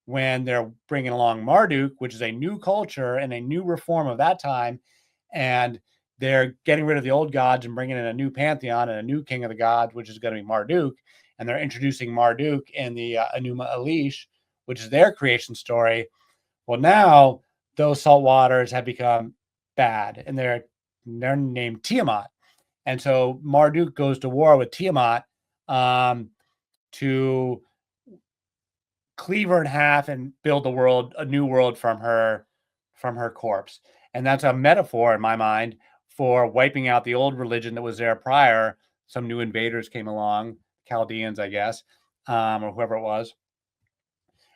when they're bringing along Marduk, which is a new culture and a new reform of that time, and they're getting rid of the old gods and bringing in a new pantheon and a new king of the gods, which is going to be Marduk, and they're introducing Marduk in the Enuma Elish, which is their creation story. Well, now those salt waters have become bad, and they're named Tiamat. And so Marduk goes to war with Tiamat to cleave her in half and build a new world from her corpse. And that's a metaphor in my mind for wiping out the old religion that was there prior. Some new invaders came along, Chaldeans, I guess, or whoever it was.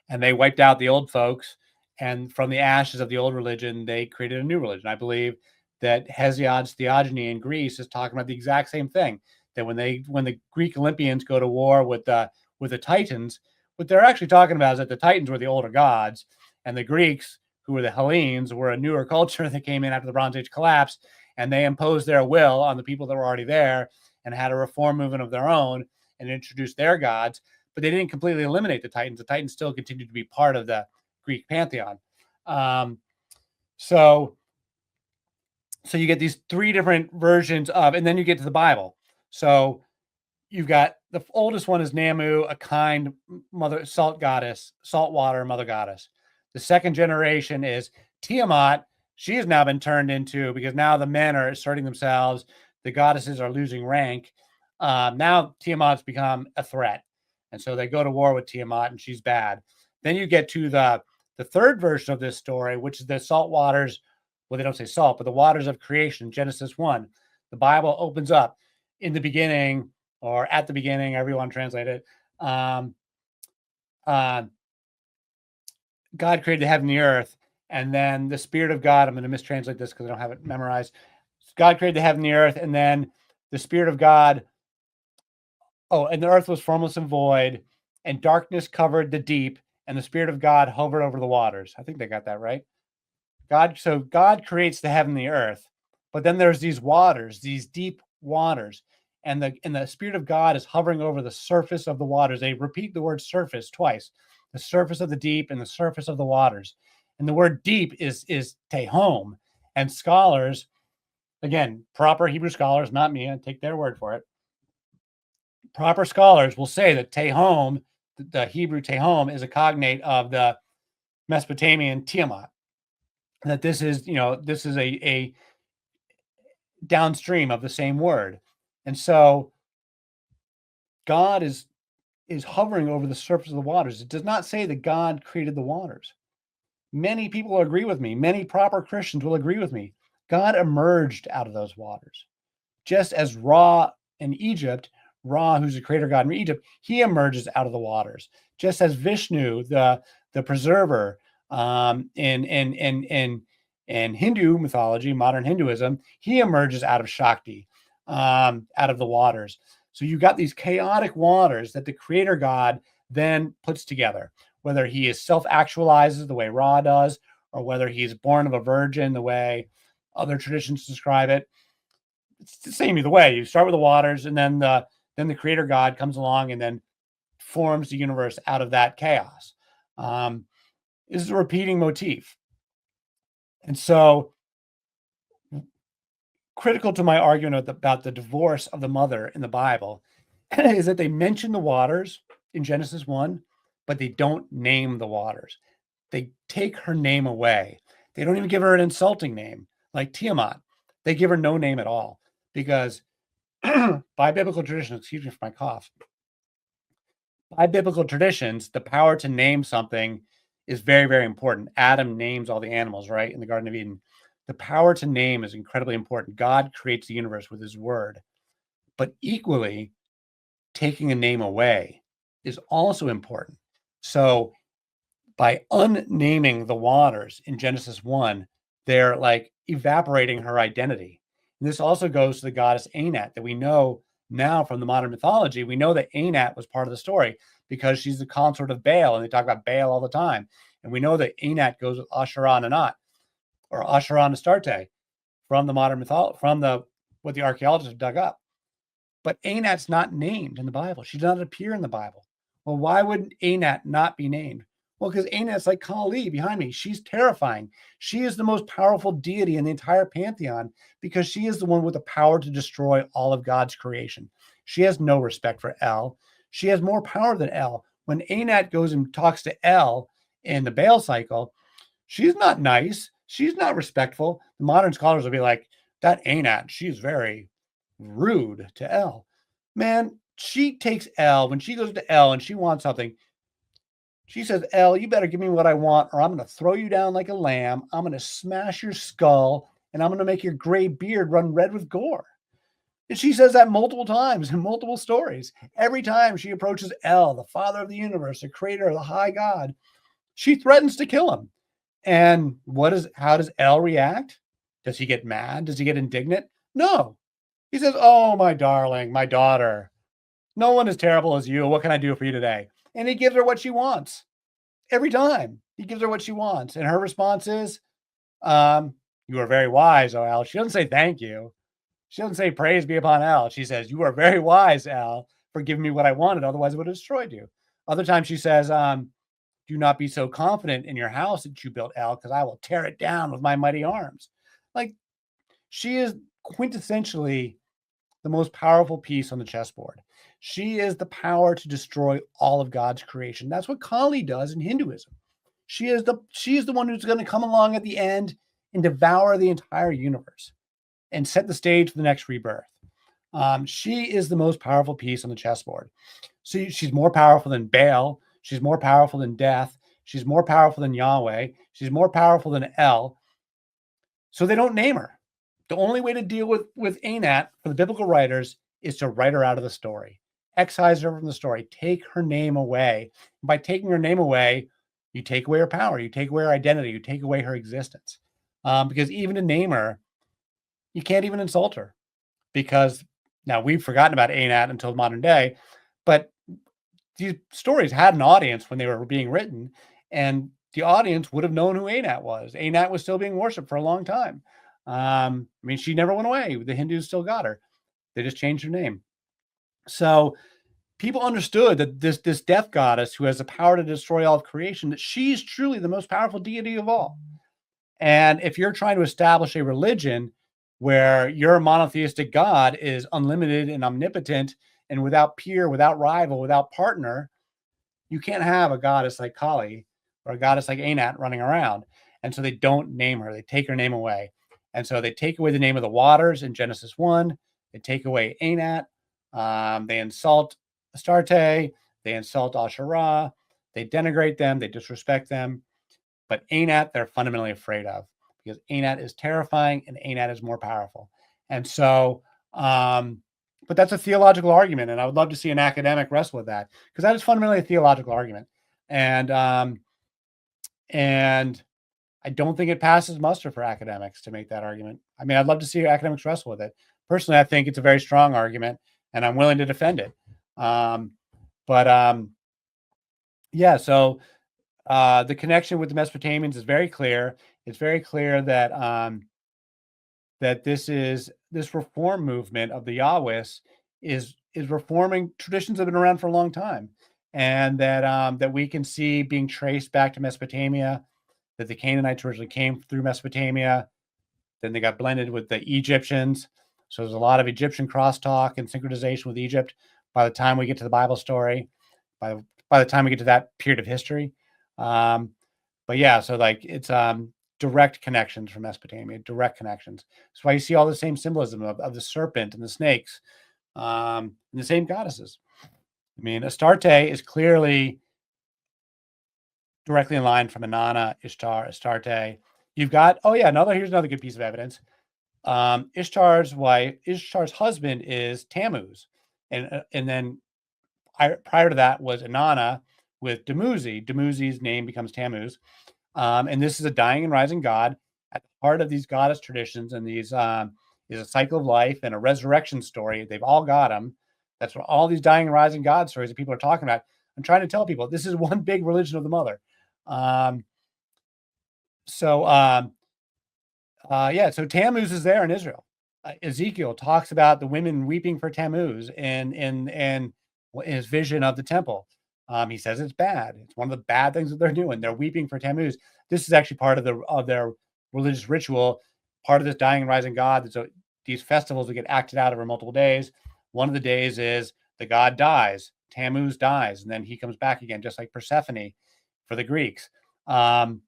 And they wiped out the old folks. And from the ashes of the old religion, they created a new religion. I believe that Hesiod's theogony in Greece is talking about the exact same thing. That when the Greek Olympians go to war with the Titans, what they're actually talking about is that the Titans were the older gods, and the Greeks, who were the Hellenes, were a newer culture that came in after the Bronze Age collapse, and they imposed their will on the people that were already there and had a reform movement of their own and introduced their gods. But they didn't completely eliminate the Titans. The Titans still continued to be part of the Greek pantheon. So you get these three different versions of, and then you get to the Bible. So you've got the oldest one is Namu, a kind mother, salt goddess, saltwater mother goddess. The second generation is Tiamat. She has now been turned into, because now the men are asserting themselves, the goddesses are losing rank. Now Tiamat's become a threat. And so they go to war with Tiamat, and she's bad. Then you get to the third version of this story, which is the salt waters. Well, they don't say salt, but the waters of creation, Genesis 1. The Bible opens up in the beginning, or at the beginning, however you want to translate it. God created the heaven and the earth, and then the Spirit of God, I'm going to mistranslate this because I don't have it memorized. God created the heaven and the earth, and then the Spirit of God, and the earth was formless and void, and darkness covered the deep, and the Spirit of God hovered over the waters. I think they got that right. God creates the heaven and the earth, But then there's these waters, these deep waters, and the Spirit of God is hovering over the surface of the waters. They repeat the word surface twice: the surface of the deep and the surface of the waters. And the word deep is tehom. And scholars, again, proper Hebrew scholars, not me, I take their word for it. Proper scholars will say that tehom, the Hebrew tehom, is a cognate of the Mesopotamian Tiamat. That this is, this is a downstream of the same word. And so God is hovering over the surface of the waters. It does not say that God created the waters. Many people will agree with me. Many proper Christians will agree with me. God emerged out of those waters. Just as Ra in Egypt, Ra, who's the creator god in Egypt, he emerges out of the waters. Just as Vishnu, the preserver, in Hindu mythology, modern Hinduism, he emerges out of Shakti, out of the waters. So you got these chaotic waters that the creator god then puts together, whether he is self-actualizes the way Ra does, or whether he's born of a virgin the way other traditions describe it. It's the same either way. You start with the waters, and then the creator God comes along and then forms the universe out of that chaos. This is a repeating motif. And so critical to my argument about the divorce of the mother in the Bible is that they mention the waters in Genesis 1, but they don't name the waters. They take her name away. They don't even give her an insulting name like Tiamat. They give her no name at all because by biblical tradition, excuse me for my cough, by biblical traditions, the power to name something is very, very important. Adam names all the animals, right, in the Garden of Eden. The power to name is incredibly important. God creates the universe with his word. But equally, taking a name away is also important. So by unnaming the waters in Genesis 1, they're like evaporating her identity. And this also goes to the goddess Anat that we know now from the modern mythology. We know that Anat was part of the story because she's the consort of Baal, and they talk about Baal all the time. And we know that Anat goes with Asherah and Anat, or Asherah and Astarte, from the modern mythology, from what the archaeologists have dug up. But Anat's not named in the Bible. She does not appear in the Bible. Well, why would Anat not be named? Well, because Anat's like Kali behind me. She's terrifying. She is the most powerful deity in the entire pantheon because she is the one with the power to destroy all of God's creation. She has no respect for El. She has more power than El. When Anat goes and talks to El in the Baal cycle, she's not nice. She's not respectful. The modern scholars will be like, that Anat, she's very rude to El. Man, she takes El, when she goes to El and she wants something, she says, El, you better give me what I want, or I'm going to throw you down like a lamb. I'm going to smash your skull, and I'm going to make your gray beard run red with gore. And she says that multiple times in multiple stories. Every time she approaches El, the father of the universe, the creator of the high God, she threatens to kill him. And how does El react? Does he get mad? Does he get indignant? No. He says, oh, my darling, my daughter, no one as terrible as you. What can I do for you today? And he gives her what she wants. Every time he gives her what she wants. And her response is, you are very wise, oh El. She doesn't say thank you. She doesn't say praise be upon El. She says, you are very wise, El, for giving me what I wanted. Otherwise, it would have destroyed you. Other times she says, do not be so confident in your house that you built, El, because I will tear it down with my mighty arms. Like, she is quintessentially the most powerful piece on the chessboard. She is the power to destroy all of God's creation. That's what Kali does in Hinduism. She is the one who's going to come along at the end and devour the entire universe and set the stage for the next rebirth. She is the most powerful piece on the chessboard. So she's more powerful than Baal. She's more powerful than death. She's more powerful than Yahweh. She's more powerful than El. So they don't name her. The only way to deal with Anat for the biblical writers is to write her out of the story. Excise her from the story. Take her name away. And by taking her name away, you take away her power. You take away her identity. You take away her existence. Because even to name her, you can't even insult her. Because now we've forgotten about Anat until modern day, but these stories had an audience when they were being written, and the audience would have known who Anat was. Anat was still being worshipped for a long time. I mean, she never went away. The Hindus still got her. They just changed her name. So people understood that this death goddess who has the power to destroy all of creation, that she's truly the most powerful deity of all. And if you're trying to establish a religion where your monotheistic God is unlimited and omnipotent and without peer, without rival, without partner, you can't have a goddess like Kali or a goddess like Anat running around. And so they don't name her. They take her name away. And so they take away the name of the waters in Genesis 1. They take away Anat. They insult Astarte. They insult Asherah. They denigrate them. They disrespect them. But Anat, they're fundamentally afraid of because Anat is terrifying and Anat is more powerful. And so, but that's a theological argument. And I would love to see an academic wrestle with that because that is fundamentally a theological argument. And I don't think it passes muster for academics to make that argument. I mean, I'd love to see academics wrestle with it. Personally, I think it's a very strong argument and I'm willing to defend it. Yeah, so the connection with the Mesopotamians is very clear. It's very clear that that this reform movement of the Yahwehs is reforming traditions that have been around for a long time, and that we can see being traced back to Mesopotamia. That the Canaanites originally came through Mesopotamia, then they got blended with the Egyptians. So there's a lot of Egyptian crosstalk and synchronization with Egypt. By the time we get to the Bible story, by the time we get to that period of history. But yeah, so like it's direct connections from Mesopotamia, direct connections. That's why you see all the same symbolism of the serpent and the snakes, and the same goddesses. I mean, Astarte is clearly directly in line from Inanna, Ishtar, Astarte. You've got, here's another good piece of evidence. Ishtar's husband is Tammuz. And then prior to that was Inanna with Dumuzi. Dumuzi's name becomes Tammuz. And this is a dying and rising god. At the heart of these goddess traditions and these is a cycle of life and a resurrection story. They've all got them. That's what all these dying and rising god stories that people are talking about. I'm trying to tell people this is one big religion of the mother. So Tammuz is there in Israel. Ezekiel talks about the women weeping for Tammuz in his vision of the temple. He says it's bad. It's one of the bad things that they're doing. They're weeping for Tammuz. This is actually part of their religious ritual, part of this dying and rising god. So these festivals that get acted out over multiple days. One of the days is the god dies, Tammuz dies, and then he comes back again, just like Persephone for the Greeks. Well,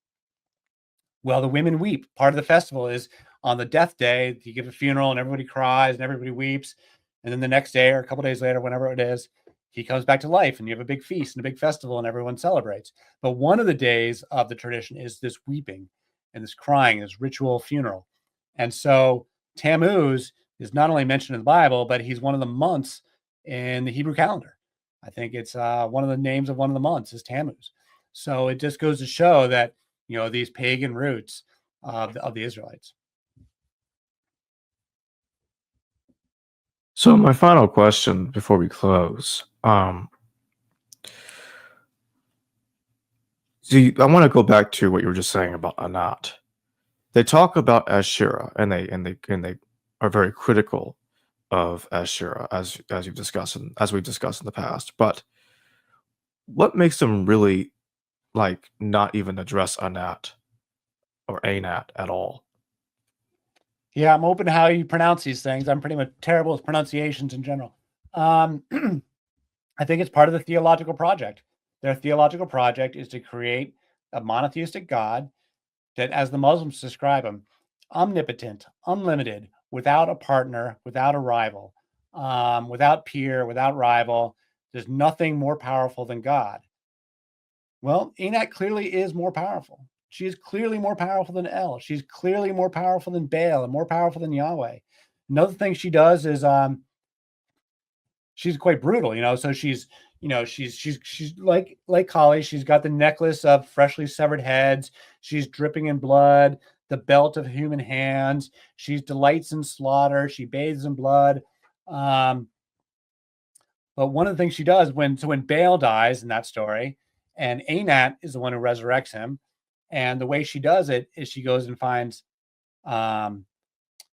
the women weep. Part of the festival is on the death day, you give a funeral and everybody cries and everybody weeps. And then the next day or a couple days later, whenever it is, he comes back to life and you have a big feast and a big festival and everyone celebrates. But one of the days of the tradition is this weeping and this crying, this ritual funeral. And so Tammuz is not only mentioned in the Bible, but he's one of the months in the Hebrew calendar. I think it's one of the names of one of the months is Tammuz. So it just goes to show that, these pagan roots of the Israelites. So my final question before we close, I want to go back to what you were just saying about Anat. They talk about Asherah, and they are very critical of Asherah, as we've discussed in the past. But what makes them really not even address Anat or Anat at all? Yeah, I'm open to how you pronounce these things. I'm pretty much terrible with pronunciations in general. I think it's part of the theological project. Their theological project is to create a monotheistic God that, as the Muslims describe him, omnipotent, unlimited, without a partner, without a rival, without peer, without rival. There's nothing more powerful than God. Well, Anat clearly is more powerful. She is clearly more powerful than El. She's clearly more powerful than Baal and more powerful than Yahweh. Another thing she does is she's quite brutal, So she's like Kali. She's got the necklace of freshly severed heads. She's dripping in blood, the belt of human hands. She delights in slaughter. She bathes in blood. But one of the things she does when Baal dies in that story, and Anat is the one who resurrects him, and the way she does it is she goes and finds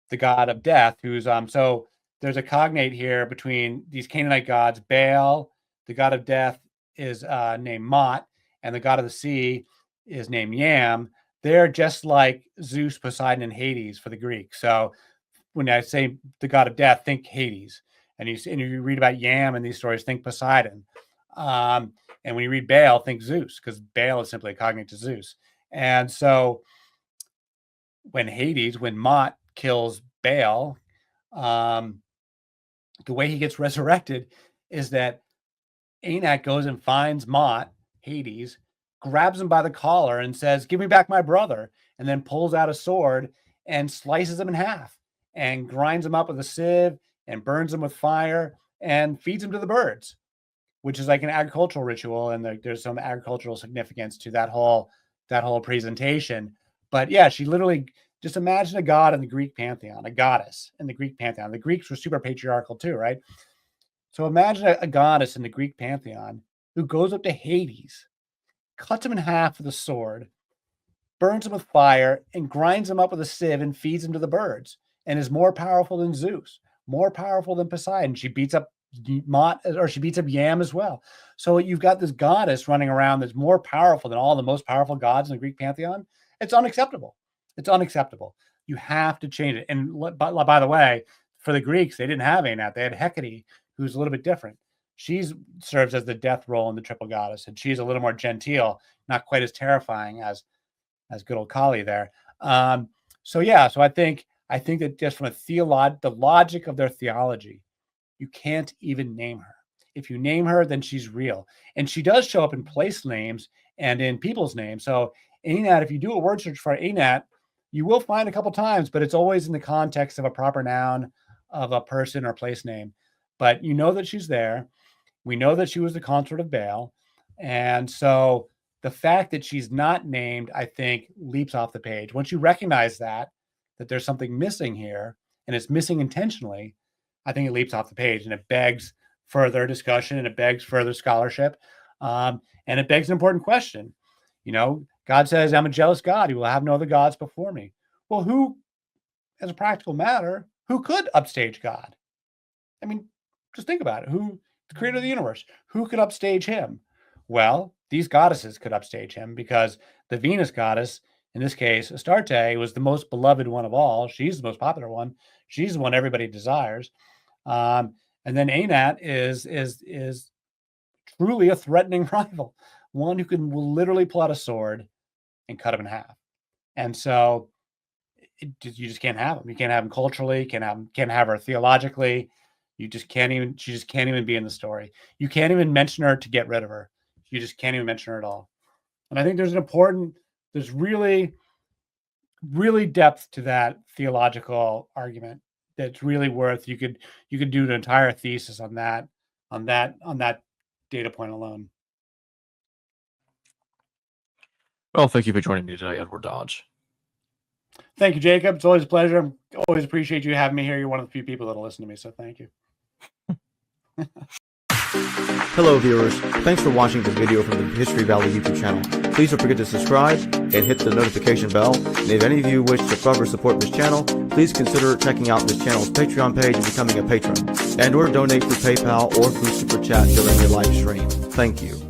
the god of death, who's so there's a cognate here between these Canaanite gods. Baal, the god of death, is named Mot, and the god of the sea is named Yam. They're just like Zeus, Poseidon, and Hades for the Greeks. So when I say the god of death, think Hades. And you read about Yam in these stories, think Poseidon. And when you read Baal, think Zeus, because Baal is simply a cognate to Zeus. And so when Mot kills Baal, the way he gets resurrected is that Anak goes and finds Mot, Hades, grabs him by the collar and says, "Give me back my brother," and then pulls out a sword and slices him in half and grinds him up with a sieve and burns him with fire and feeds him to the birds, which is like an agricultural ritual. And there's some agricultural significance to that whole presentation. But yeah, she literally, just imagine a god in the Greek pantheon, a goddess in the Greek pantheon. The Greeks were super patriarchal too, right? So imagine a goddess in the Greek pantheon who goes up to Hades, cuts him in half with a sword, burns him with fire, and grinds him up with a sieve and feeds him to the birds, and is more powerful than Zeus, more powerful than Poseidon. She beats up Mot, or she beats up Yam as well. So you've got this goddess running around that's more powerful than all the most powerful gods in the Greek pantheon. It's unacceptable. It's unacceptable. You have to change it. And by the way, for the Greeks, they didn't have Anat. They had Hecate, who's a little bit different. She serves as the death role in the triple goddess, and she's a little more genteel, not quite as terrifying as good old Kali there. So I think that just from the logic of their theology, you can't even name her. If you name her, then she's real. And she does show up in place names and in people's names. So Anat, if you do a word search for Anat, you will find a couple times, but it's always in the context of a proper noun of a person or place name. But you know that she's there. We know that she was the consort of Baal. And so the fact that she's not named, I think, leaps off the page. Once you recognize that there's something missing here, and it's missing intentionally, I think it leaps off the page, and it begs further discussion, and it begs further scholarship. And it begs an important question. God says, "I'm a jealous God. You will have no other gods before me." Well, who, as a practical matter, who could upstage God? I mean, just think about it. Who, the creator of the universe, who could upstage him? Well, these goddesses could upstage him, because the Venus goddess, in this case, Astarte, was the most beloved one of all. She's the most popular one. She's the one everybody desires. And then Anat is truly a threatening rival, one who will literally pull out a sword and cut him in half. And so you just can't have him. You can't have him culturally. Can't have her theologically. She just can't even be in the story. You can't even mention her to get rid of her. You just can't even mention her at all. And I think there's really, really depth to that theological argument that's really worth, you could do an entire thesis on that data point alone. Well, thank you for joining me today, Edward Dodge. Thank you, Jacob. It's always a pleasure. I always appreciate you having me here. You're one of the few people that'll listen to me, so thank you. Hello, viewers. Thanks for watching this video from the History Valley YouTube channel. Please don't forget to subscribe and hit the notification bell. And if any of you wish to further support this channel, please consider checking out this channel's Patreon page and becoming a patron, and/or donate through PayPal or through Super Chat during your live stream. Thank you.